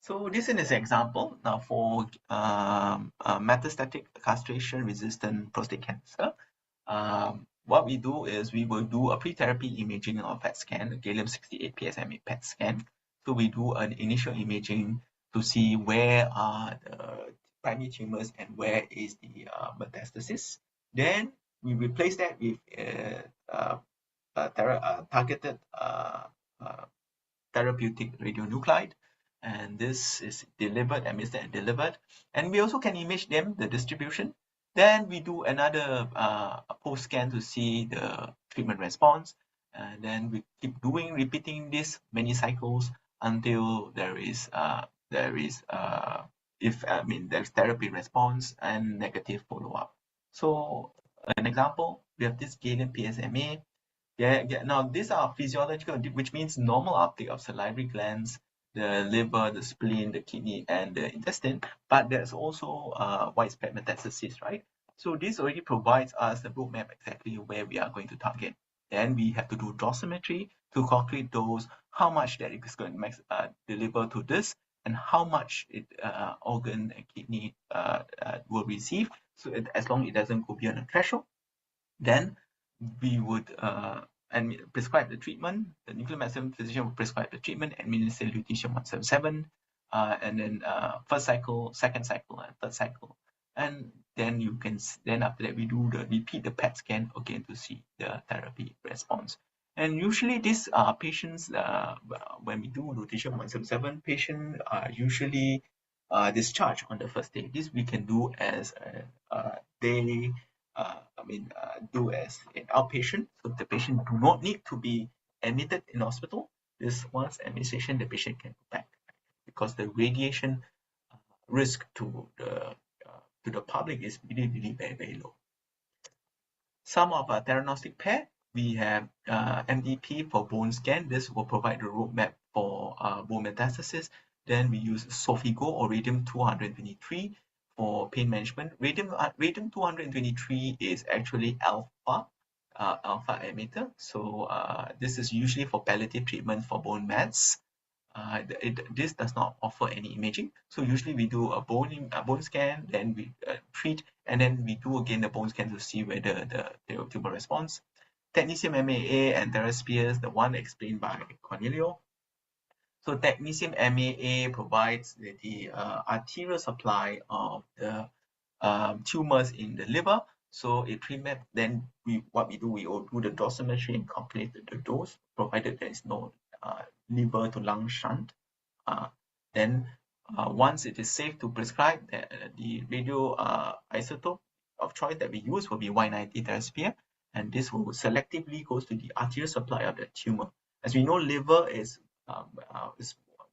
So this is an example now for metastatic castration-resistant prostate cancer. What we do is we will do a pre-therapy imaging of PET scan, a gallium-68 PSMA PET scan. So we do an initial imaging to see where are the primary tumors and where is the metastasis. Then we replace that with targeted therapeutic radionuclide, and this is delivered, administered and delivered. And we also can image them, the distribution. Then we do another post scan to see the treatment response, and then we keep repeating this many cycles until there's therapy response and negative follow-up. So an example, we have this gallium PSMA. Now these are physiological, which means normal uptake of salivary glands, the liver, the spleen, the kidney, and the intestine. But there's also widespread metastasis, right? So this already provides us the roadmap exactly where we are going to target. Then we have to do dosimetry to calculate dose, how much that is going to deliver to this, and how much organ and kidney will receive. So as long as it doesn't go beyond a threshold, then we would prescribe the treatment. The nuclear medicine physician will prescribe the treatment, administer lutetium-177, and then first cycle, second cycle, and third cycle. And then after that we repeat the PET scan again to see the therapy response. And usually these patients, when we do lutetium-177, patients are usually discharged on the first day. This we can do as a daily, do as an outpatient. So the patient do not need to be admitted in hospital. This once administration, the patient can go back, because the radiation risk to the public is really very, very low. Some of our theranostic pair, we have MDP for bone scan. This will provide the roadmap for bone metastasis. Then we use Sofigo or radium-223 for pain management. Radium-223 is actually alpha emitter. So this is usually for palliative treatment for bone mets. This does not offer any imaging. So usually we do a bone scan, then we treat, and then we do again the bone scan to see whether the tumor response. Technetium MAA and TheraSpears, the one explained by Cornelio. So technetium MAA provides the arterial supply of the tumors in the liver. So it treatment, then we will do the dosimetry and calculate the dose, provided there is no liver to lung shunt. Then once it is safe to prescribe, the radio isotope of choice that we use will be Y90 TheraSphere, and this will selectively goes to the arterial supply of the tumor. As we know, liver is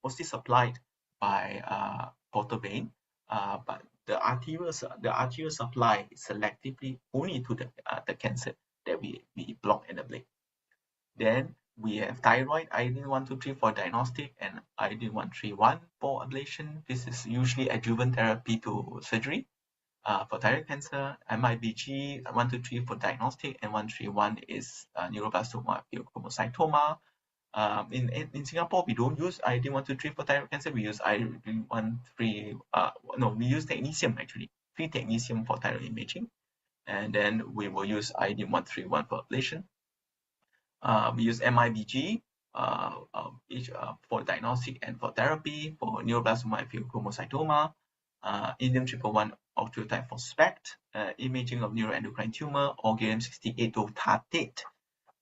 mostly supplied by portal vein, but the arterial supply is selectively only to the cancer that we block and ablate. Then We have thyroid, iodine 123 for diagnostic, and iodine 131 for ablation. This is usually adjuvant therapy to surgery. For thyroid cancer, MIBG 123 for diagnostic, and 131 is neuroblastoma, pheochromocytoma. In Singapore, we don't use iodine 123 for thyroid cancer. We use iodine 123. We use technetium actually, free technetium for thyroid imaging, and then we will use iodine 131 for ablation. We use MIBG for diagnostic and for therapy for neuroblastoma and pheochromocytoma. Indium 111 ultratype for SPECT, imaging of neuroendocrine tumor, or gallium-68 dotatate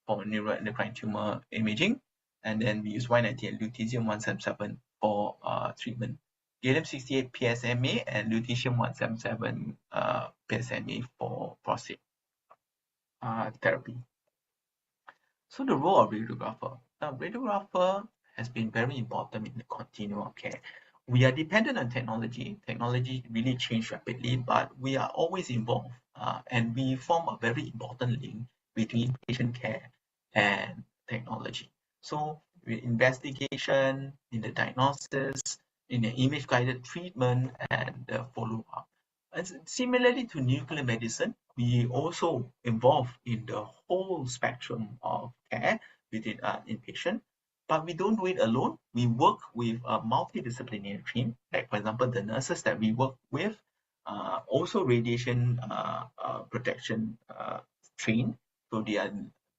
for neuroendocrine tumor imaging. And then we use Y90 and lutetium-177 for treatment. Gallium-68 PSMA and lutetium-177 PSMA for prostate therapy. So the role of radiographer. Now, radiographer has been very important in the continuum of care. We are dependent on technology. Technology really changed rapidly, but we are always involved, and we form a very important link between patient care and technology. So, investigation, in the diagnosis, in the image-guided treatment, and the follow-up. And similarly to nuclear medicine, we also involved in the whole spectrum of care within inpatient, but we don't do it alone. We work with a multidisciplinary team, like for example, the nurses that we work with, also radiation protection trained, so they are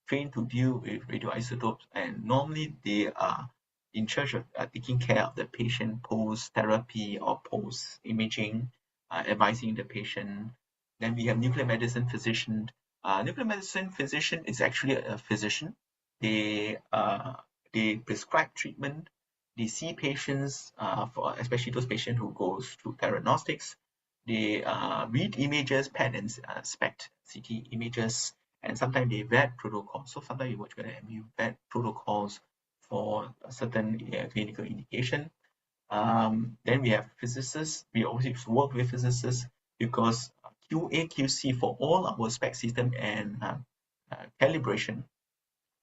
trained to deal with radioisotopes, and normally they are in charge of taking care of the patient post-therapy or post-imaging, advising the patient. Then we have nuclear medicine physician. Nuclear medicine physician is actually a physician. They prescribe treatment. They see patients, for especially those patients who goes through theranostics. They read images, PET and SPECT CT images, and sometimes they vet protocols. So sometimes you vet protocols for a certain clinical indication. Then we have physicists. We always work with physicists because QA, QC for all our spec system and calibration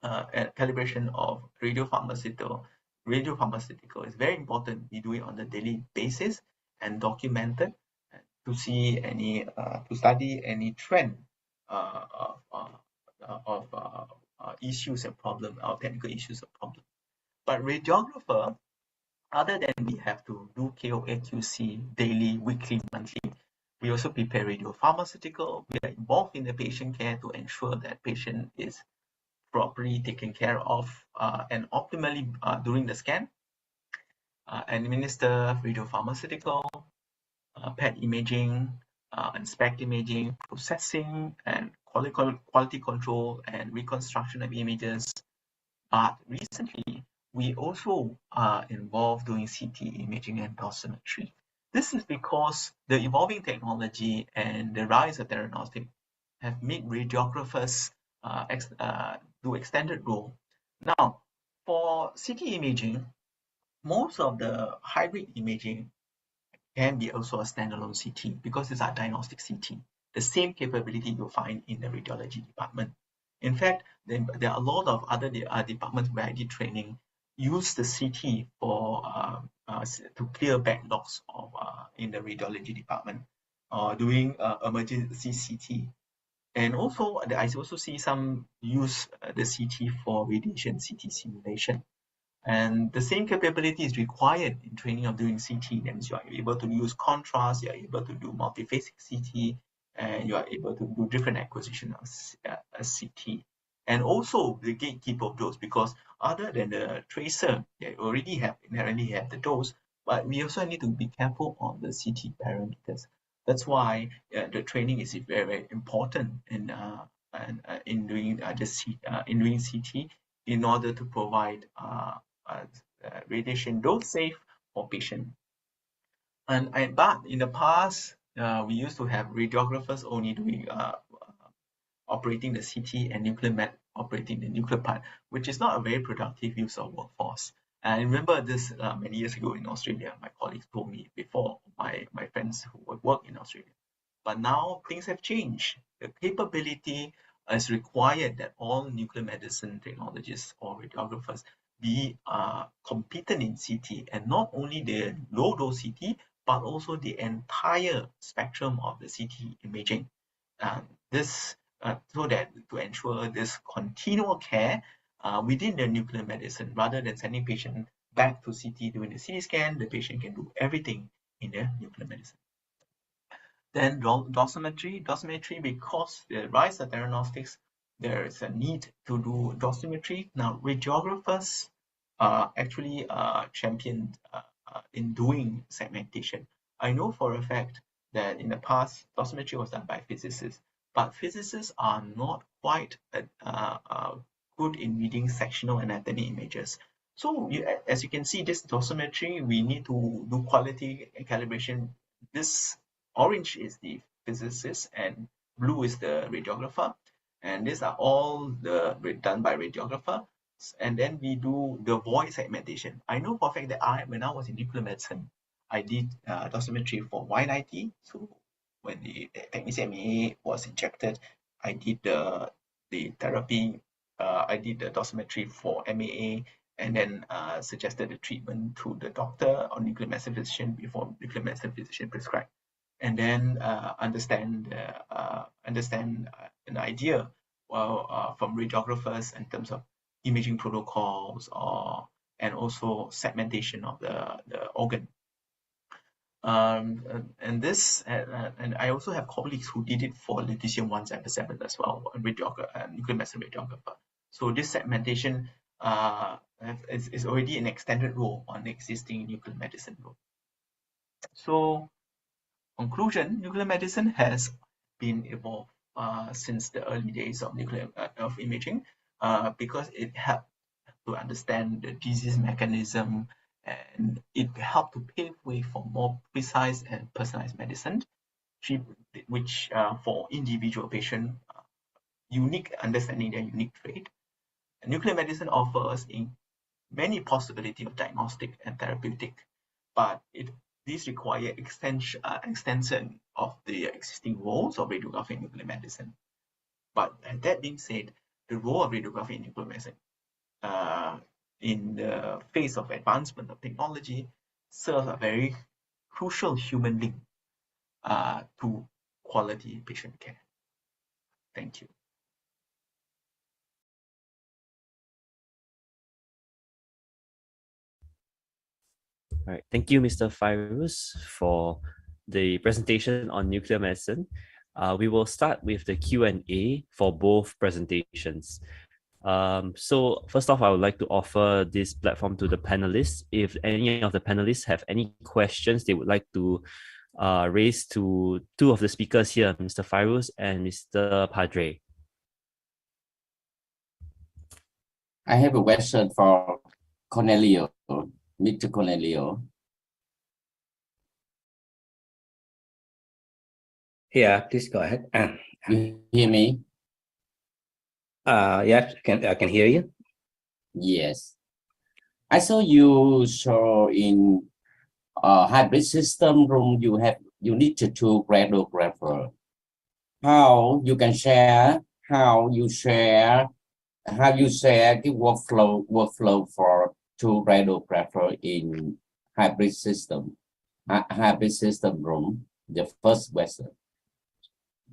of radiopharmaceutical is very important. We do it on a daily basis and documented to see any to study any trend of issues and problems, or technical issues and problems. But radiographer, other than we have to do KOA, QC daily, weekly, monthly, we also prepare radiopharmaceutical. We are involved in the patient care to ensure that patient is properly taken care of and optimally during the scan. Administer radiopharmaceutical, PET imaging, and SPECT imaging, processing, and quality control and reconstruction of images. But recently, we also are involved doing CT imaging and dosimetry. This is because the evolving technology and the rise of theranostic have made radiographers do extended role. Now, for CT imaging, most of the hybrid imaging can be also a standalone CT because it's a diagnostic CT. The same capability you'll find in the radiology department. In fact, there are a lot of other departments where I did training use the CT for to clear backlogs of in the radiology department, doing emergency CT. And also, I also see some use the CT for radiation CT simulation. And the same capability is required in training of doing CT. That means you are able to use contrast, you are able to do multiphasic CT, and you are able to do different acquisition of CT. And also the gatekeeper of dose, because other than the tracer, they already inherently have the dose, but we also need to be careful on the CT parameters. That's why the training is very, very important in doing doing CT in order to provide radiation dose safe for patient. But in the past, we used to have radiographers only doing operating the CT and nuclear med operating the nuclear part, which is not a very productive use of workforce. I remember this many years ago in Australia. My colleagues told me before, my friends who would work in Australia. But now things have changed. The capability it's required that all nuclear medicine technologists or radiographers be competent in CT, and not only the low dose CT, but also the entire spectrum of the CT imaging. So that to ensure this continual care within the nuclear medicine, rather than sending patient back to CT doing the CT scan, the patient can do everything in the nuclear medicine. Then dosimetry, because the rise of theranostics, there is a need to do dosimetry. Now, radiographers actually championed in doing segmentation. I know for a fact that in the past, dosimetry was done by physicists, but physicists are not quite good in reading sectional anatomy images. So as you can see, this dosimetry, we need to do quality calibration. This orange is the physicist and blue is the radiographer. And these are all done by radiographer. And then we do the void segmentation. I know for a fact that when I was in nuclear medicine, I did dosimetry for Y90. So when the technetium MAA was injected, I did the therapy. I did the dosimetry for MAA, and then suggested the treatment to the doctor or nuclear medicine physician before nuclear medicine physician prescribed, and then understand an idea from radiographers in terms of imaging protocols and also segmentation of the organ. And I also have colleagues who did it for lutetium-177 as well, nuclear medicine radiographer. So this segmentation is already an extended role on the existing nuclear medicine role. So, conclusion: nuclear medicine has been evolved since the early days of of imaging because it helped to understand the disease mechanism, and it helped to pave way for more precise and personalized medicine, which for individual patient, unique understanding their unique trait. And nuclear medicine offers many possibilities of diagnostic and therapeutic, but these require extension of the existing roles of radiography in nuclear medicine. But that being said, the role of radiography in nuclear medicine in the face of advancement of technology serves a very crucial human link to quality patient care. Thank you. All right, thank you, Mr. Fairuz, for the presentation on nuclear medicine. We will start with the Q&A for both presentations. So first off, I would like to offer this platform to the panelists. If any of the panelists have any questions they would like to raise to two of the speakers here, Mr. Fairuz and Mr. Padre. I have a question for Cornelio, Mr. Cornelio. Yeah, please go ahead. You hear me? Yes, I can hear you. Yes. I saw you show in hybrid system room you need to do radiographer. How you can share the workflow for two radiographer in hybrid system room. The first question.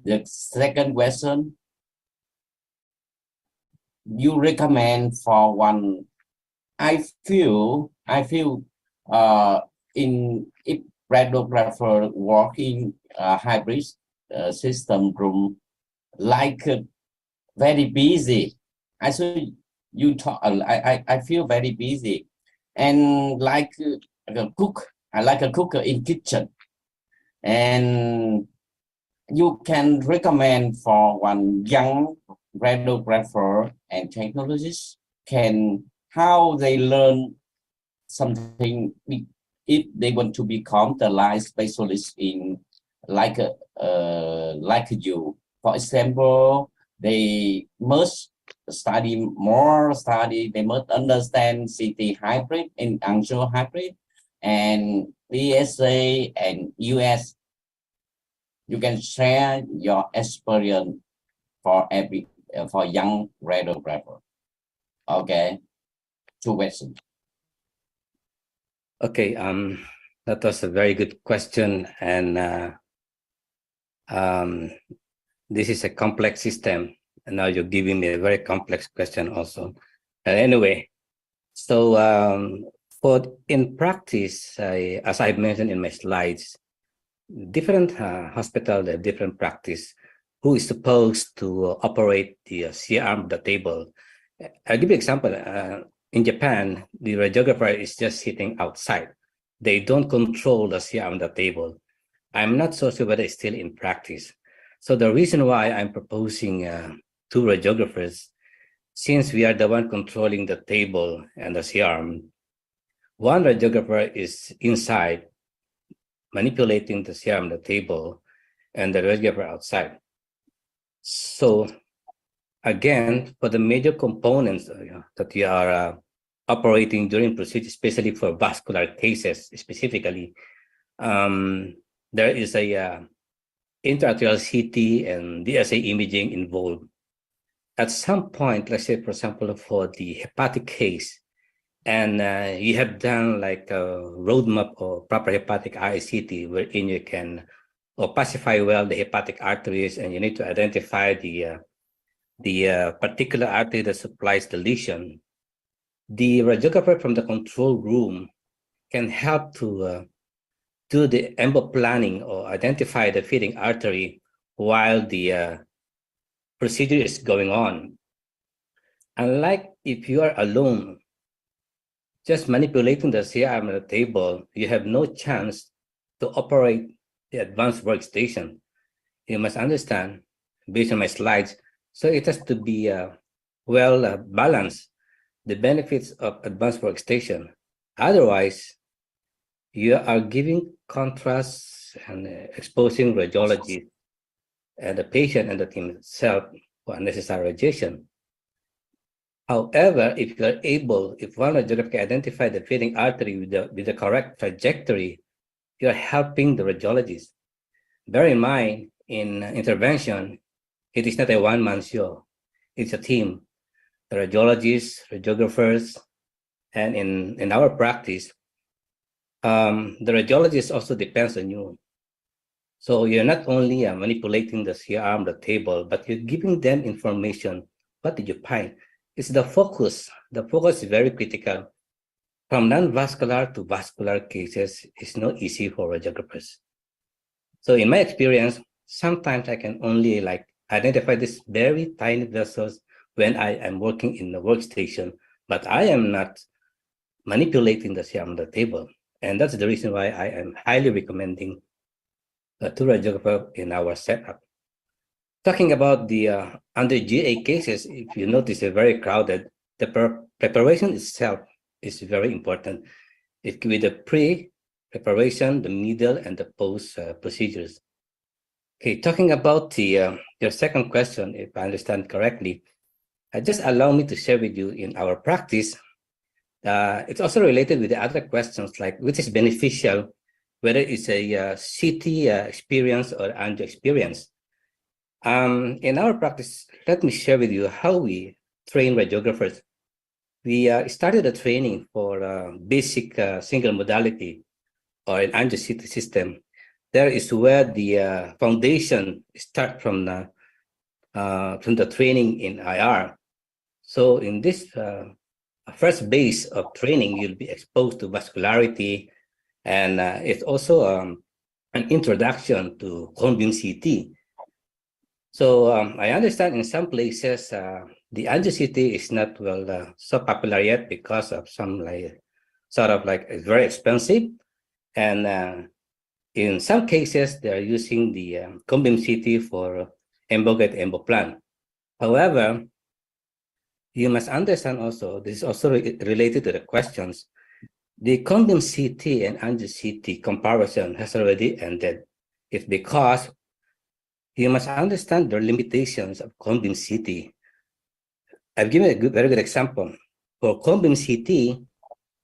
The second question, you recommend for one. I feel if radiographer work in hybrid system room, like very busy. I saw you talk. I feel very busy, and like a cook. I like a cooker in kitchen, and you can recommend for one young radiographer and technologist how they learn something if they want to become the line specialist in like you. For example, they must study, they must understand CT hybrid and angio hybrid and ASA and US. You can share your experience for for young radiographer? Okay, 2 questions. Okay, that was a very good question, and this is a complex system, and now you're giving me a very complex question also. Anyway, so in practice, as I mentioned in my slides, different hospitals have different practice. Who is supposed to operate the CR arm of the table? I'll give you an example. In Japan, the radiographer is just sitting outside. They don't control the CR on the table. I'm not so sure whether it's still in practice. So the reason why I'm proposing 2 radiographers, since we are the one controlling the table and the CR arm, one radiographer is inside manipulating the CR on the table and the radiographer outside. So again, for the major components that we are operating during procedure, especially for vascular cases specifically, there is a intraarterial CT and DSA imaging involved. At some point, let's say, for example, for the hepatic case, and you have done like a roadmap or proper hepatic ICT, wherein you can opacify well the hepatic arteries, and you need to identify the particular artery that supplies the lesion. The radiographer from the control room can help to do the embo planning or identify the feeding artery while the procedure is going on. Unlike if you are alone, just manipulating the CR arm on the table, you have no chance to operate the advanced workstation. You must understand, based on my slides, so it has to be well balanced, the benefits of advanced workstation. Otherwise, you are giving contrast and exposing radiology and the patient and the team itself for unnecessary radiation. However, if you are able, if one radiographer can identify the feeding artery with the correct trajectory, you are helping the radiologist. Bear in mind, in intervention, it is not a one-man show. It's a team. The radiologists, radiographers, and in our practice, the radiologist also depends on you. So you're not only manipulating the CR arm, the table, but you're giving them information. What did you find? It's the focus. The focus is very critical. From non-vascular to vascular cases, it's not easy for radiographers. So in my experience, sometimes I can only identify these very tiny vessels when I am working in the workstation, but I am not manipulating the CR on the table. And that's the reason why I am highly recommending 2 radiographers in our setup. Talking about the under GA cases, if you notice, they're very crowded. The preparation itself is very important. It could be the pre-preparation, the middle, and the post procedures. Okay, talking about your second question, if I understand correctly, just allow me to share with you in our practice. It's also related with the other questions, like which is beneficial, whether it's a CT experience or angio experience. In our practice, let me share with you how we train radiographers. We started a training for basic single modality or an angio CT system. There is where the foundation starts from the training in IR. So in this first base of training, you'll be exposed to vascularity, and it's also an introduction to cone beam CT. So I understand in some places the angio CT is not so popular yet because of some it's very expensive, and in some cases they are using the cone beam CT for embo-get embo-plan. However, you must understand also, this is also related to the questions, the cone beam CT and angio CT comparison has already ended. It's because you must understand the limitations of cone beam CT. I've given a very good example. For cone beam CT,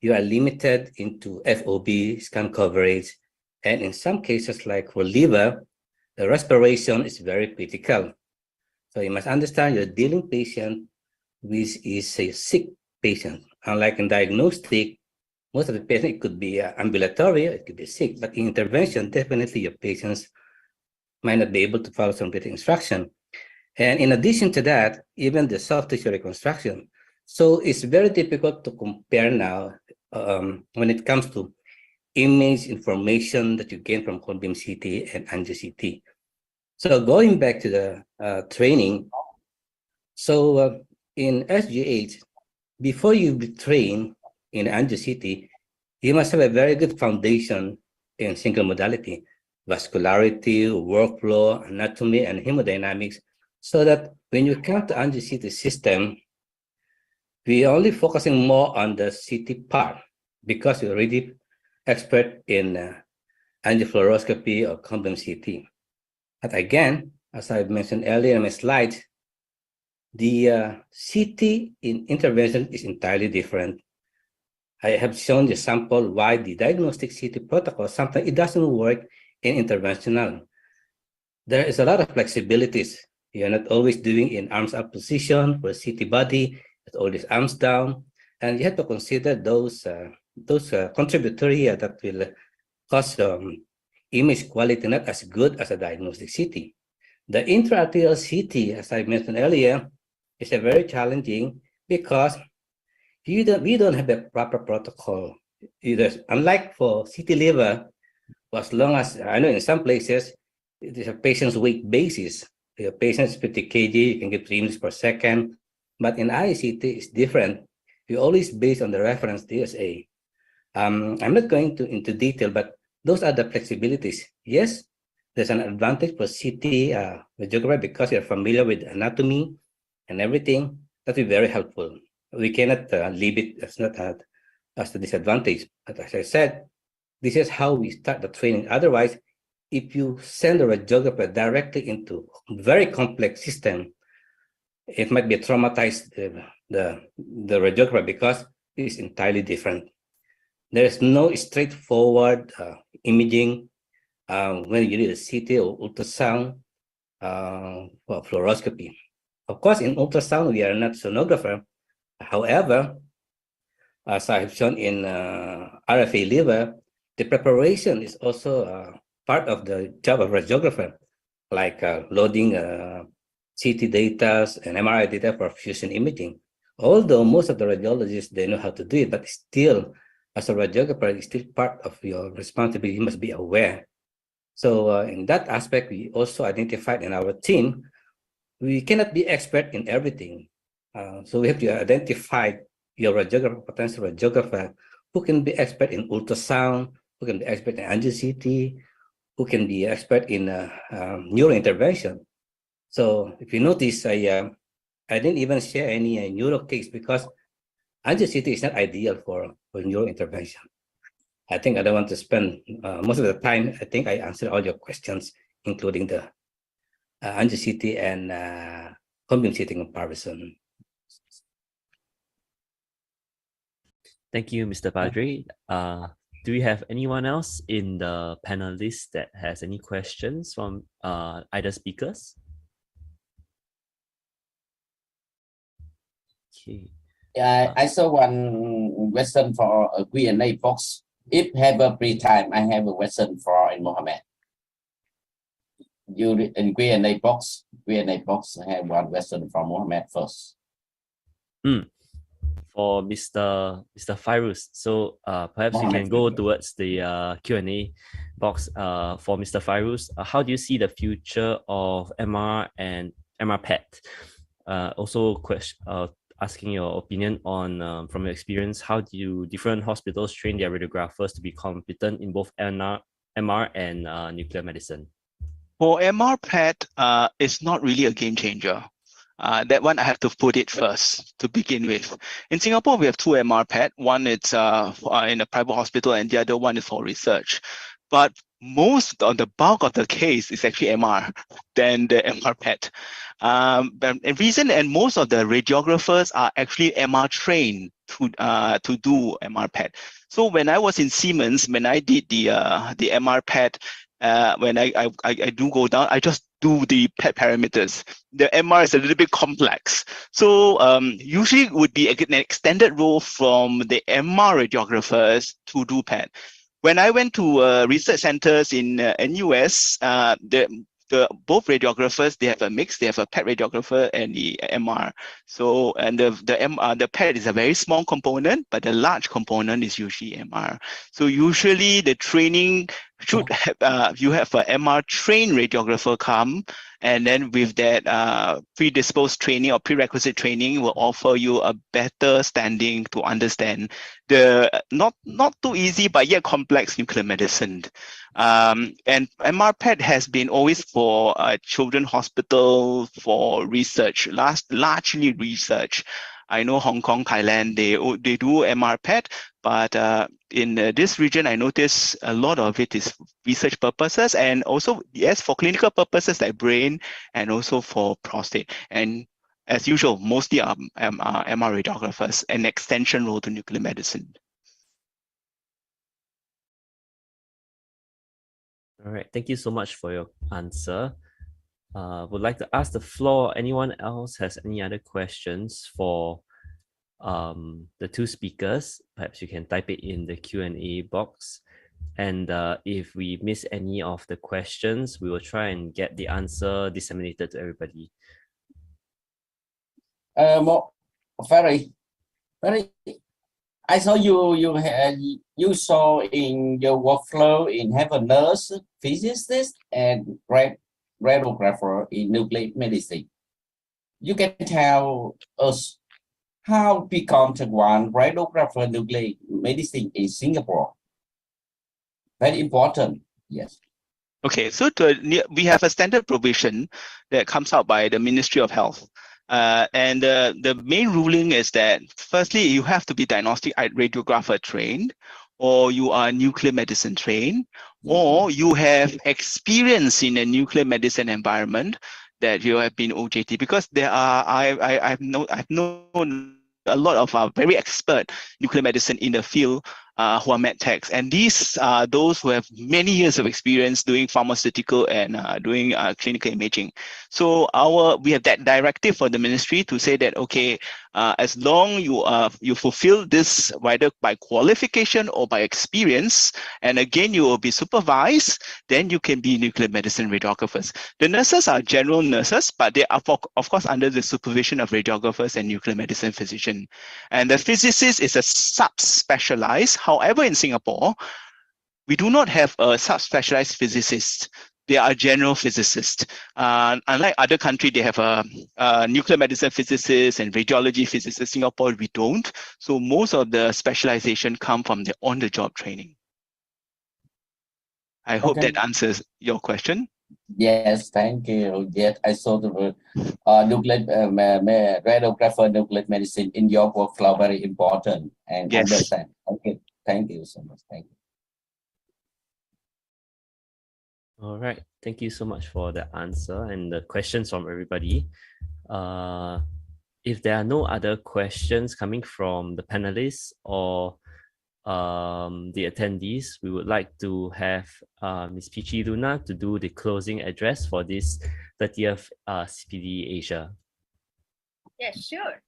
you are limited into FOB, scan coverage, and in some cases, like for liver, the respiration is very critical. So you must understand you're dealing patient with is a sick patient. Unlike in diagnostic, most of the patient, it could be ambulatory, it could be sick, but in intervention, definitely your patients might not be able to follow some breathing instruction. And in addition to that, even the soft tissue reconstruction. So it's very difficult to compare now when it comes to image information that you gain from cone beam CT and angio CT. So going back to the training, so in SGH, before you be trained in angio CT, you must have a very good foundation in single modality, vascularity, workflow, anatomy, and hemodynamics, so that when you come to angio CT system, we're only focusing more on the CT part because you're already expert in angiofluoroscopy or cone beam CT. But again, as I mentioned earlier in my slide, the CT in intervention is entirely different. I have shown the sample why the diagnostic CT protocol, sometimes it doesn't work in interventional. There is a lot of flexibilities. You're not always doing in arms up position for CT body, it's always arms down. And you have to consider those contributory that will cause image quality not as good as a diagnostic CT. The intra-arterial CT, as I mentioned earlier, is a very challenging because we don't have a proper protocol. Either, unlike for CT liver, as long as I know in some places it is a patient's weight basis. Your patient's 50 kg, you can get 3 units per second. But in ICT, it's different. We always based on the reference DSA. I'm not going into detail, but those are the flexibilities. Yes, there's an advantage for CT radiography because you're familiar with anatomy and everything. That will be very helpful. We cannot leave it as not as a disadvantage. But as I said, this is how we start the training. Otherwise, if you send a radiographer directly into very complex system, it might be traumatized the radiographer because it is entirely different. There is no straightforward imaging when you need a CT or ultrasound for fluoroscopy. Of course, in ultrasound, we are not sonographer. However, as I have shown in RFA liver, the preparation is also part of the job of radiographer, like loading CT data and MRI data for fusion imaging. Although most of the radiologists, they know how to do it, but still, as a radiographer, it's still part of your responsibility. You must be aware. So in that aspect, we also identified in our team, we cannot be expert in everything. So we have to identify your radiographer, potential radiographer, who can be expert in ultrasound, who can be expert in angio CT, who can be expert in neurointervention. So if you notice, I didn't even share any neuro case because angio CT is not ideal for neurointervention. I think I don't want to spend most of the time. I think I answered all your questions, including the angio CT and cone beam CT comparison. Thank you, Mr. Padre. Do we have anyone else in the panel list that has any questions from either speakers? Okay. Yeah, I saw one question for a Q&A box. If have a free time, I have a question for Mohammed. You in Q&A box, I have one question from Mohammed first. For Mr. Fairuz. So perhaps you can go towards the Q&A box for Mr. Fairuz. How do you see the future of MR and MR PET? Also asking your opinion on, from your experience, how do different hospitals train their radiographers to be competent in both MR and nuclear medicine? For MR PET, it's not really a game changer. That one I have to put it first to begin with. In Singapore, we have two MR PET. One is in a private hospital and the other one is for research. But most of the bulk of the case is actually MR than the MR PET. And reason and most of the radiographers are actually MR trained to do MR PET. So when I was in Siemens, when I did the MR PET, when I do go down, I just do the PET parameters. The MR is a little bit complex. So usually it would be an extended role from the MR radiographers to do PET. When I went to research centers in NUS, both radiographers, they have a mix. They have a PET radiographer and the MR. So, and the PET is a very small component, but the large component is usually MR. So usually the training should have, you have a MR trained radiographer come, and then with that predisposed training or prerequisite training will offer you a better standing to understand the not too easy but yet complex nuclear medicine. And MR PET has been always for children hospital for research, largely research. I know Hong Kong, Thailand, they do MR PET, but in this region, I notice a lot of it is research purposes and also, yes, for clinical purposes like brain and also for prostate. And as usual, mostly are MR radiographers, an extension role to nuclear medicine. All right, thank you so much for your answer. Would like to ask the floor, anyone else has any other questions for the two speakers? Perhaps you can type it in the Q&A box. And if we miss any of the questions, we will try and get the answer disseminated to everybody. Ferry, I saw you saw in your workflow in have a nurse, physicist, and radiographer in nuclear medicine. You can tell us how become one radiographer nuclear medicine in Singapore. Very important, yes. Okay, so we have a standard provision that comes out by the Ministry of Health. And the main ruling is that, firstly, you have to be diagnostic radiographer trained, or you are nuclear medicine trained, or you have experience in a nuclear medicine environment that you have been OJT. Because there are, I've known a lot of very expert nuclear medicine in the field who are medtechs, and these are those who have many years of experience doing pharmaceutical and doing clinical imaging. So we have that directive for the ministry to say that, okay, as long you fulfill this whether by qualification or by experience, and again you will be supervised, then you can be nuclear medicine radiographers. The nurses are general nurses, but they are of course under the supervision of radiographers and nuclear medicine physician. And the physicist is a subspecialized. However, in Singapore, we do not have a subspecialized physicist. They are general physicists. Unlike other countries, they have a nuclear medicine physicist and radiology physicist. Singapore, we don't. So most of the specialization come from the on-the-job training. I hope that answers your question. Yes, thank you. Yes, I saw the word nuclear radiographer nuclear medicine in your workflow very important and yes. Understand. Okay, thank you so much. Thank you. All right, thank you so much for the answer and the questions from everybody. If there are no other questions coming from the panelists or the attendees, we would like to have Ms. Pichi Luna to do the closing address for this 30th CPD Asia. Yes, sure.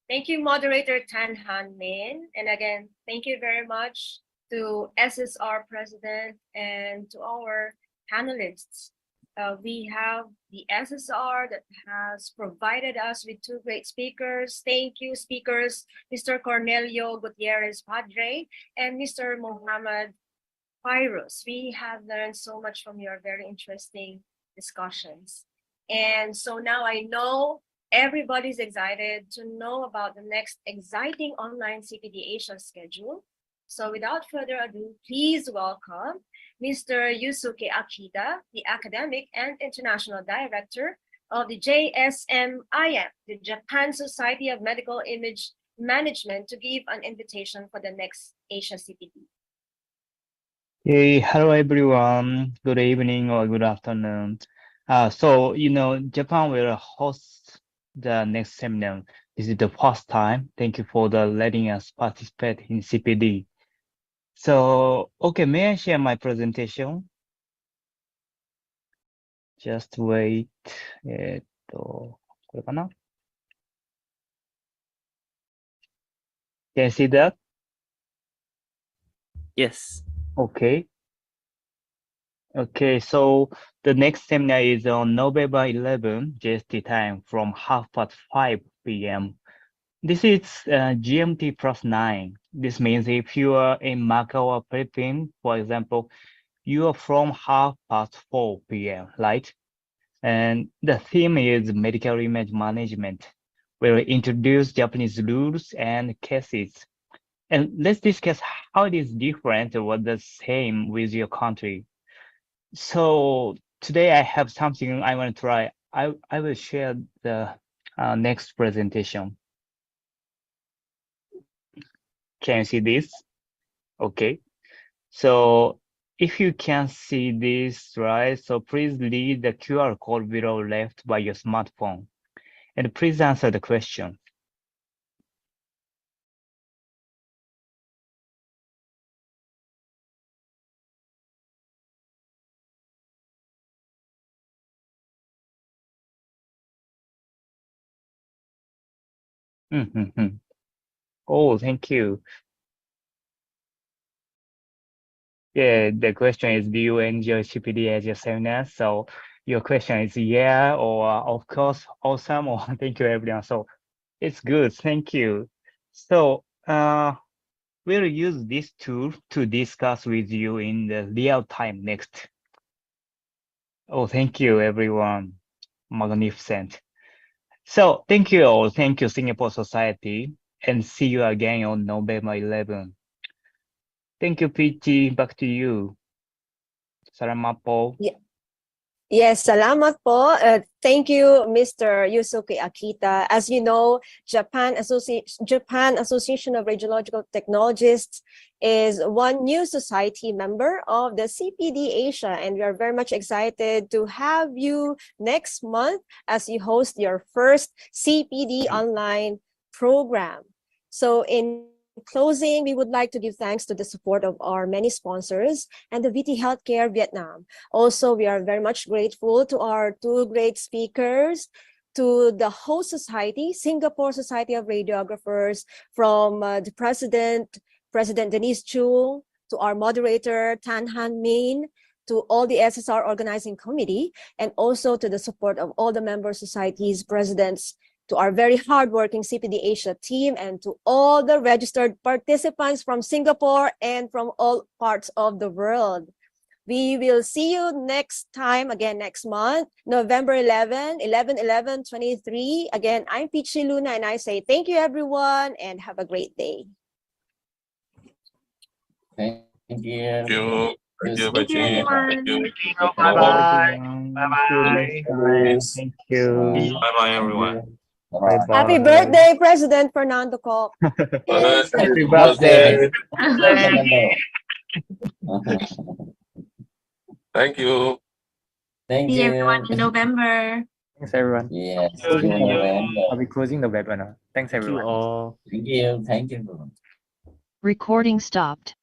Thank you, moderator Tan Han Min. And again, thank you very much to SSR president and to our panelists. We have the SSR that has provided us with two great speakers. Thank you, speakers, Mr. Cornelio Gutierrez Padre and Mr. Mohammed Pyrus. We have learned so much from your very interesting discussions. And so now I know everybody's excited to know about the next exciting online CPD Asia schedule. So without further ado, please welcome Mr. Yusuke Akita, the Academic and International Director of the JSMIM, the Japan Society of Medical Image Management, to give an invitation for the next Asia CPD. Hey, hello everyone. Good evening or good afternoon. So, Japan will host the next seminar. This is the first time. Thank you for letting us participate in CPD. So, okay, may I share my presentation? Just wait. これかな? Can you see that? Yes. Okay. Okay, so the next seminar is on November 11 JST time from 5:30 p.m. This is GMT +9. This means if you are in Macau or Philippines, for example, you are from 4:30 p.m., right? And the theme is medical image management. We'll introduce Japanese rules and cases. And let's discuss how it is different or the same with your country. So today I have something I want to try. I will share the next presentation. Can you see this? Okay. So if you can see this, right, so please read the QR code below left by your smartphone. And please answer the question. Oh, thank you. Yeah, the question is, do you enjoy CPD ASIA seminar? So your question is yeah, or of course, awesome, or thank you everyone. So it's good, thank you. So we'll use this tool to discuss with you in the real time next. Oh, thank you everyone. Magnificent. So thank you all. Thank you, Singapore Society, and see you again on November 11. Thank you, PT. Back to you. Salamat po. Yeah. Yes, salamat po. Thank you, Mr. Yusuke Akita. As you know, Japan Association of Radiological Technologists is one new society member of the CPD ASIA, and we are very much excited to have you next month as you host your first CPD online program. So in closing, we would like to give thanks to the support of our many sponsors and the VT Healthcare Vietnam. Also, we are very much grateful to our two great speakers, to the host society, Singapore Society of Radiographers, from the President Denise Chu, to our moderator, Tan Han Min, to all the SSR organizing committee, and also to the support of all the member societies, presidents, to our very hardworking CPD ASIA team, and to all the registered participants from Singapore and from all parts of the world. We will see you next time, again next month, November 11/11/23. Again, I'm Pichi Luna, and I say thank you everyone and have a great day. Thank you. Thank you. Thank you, Thank you, everyone. Bye-bye. Bye. Thank you. Bye-bye, everyone. Bye-bye. Happy birthday, President Fernando Cop. Happy birthday. Thank you. Thank See you. everyone in November. Thanks, everyone. Yes. I'll be closing the webinar. Thanks, Thank you everyone. all. Thank you. Thank you. Recording stopped.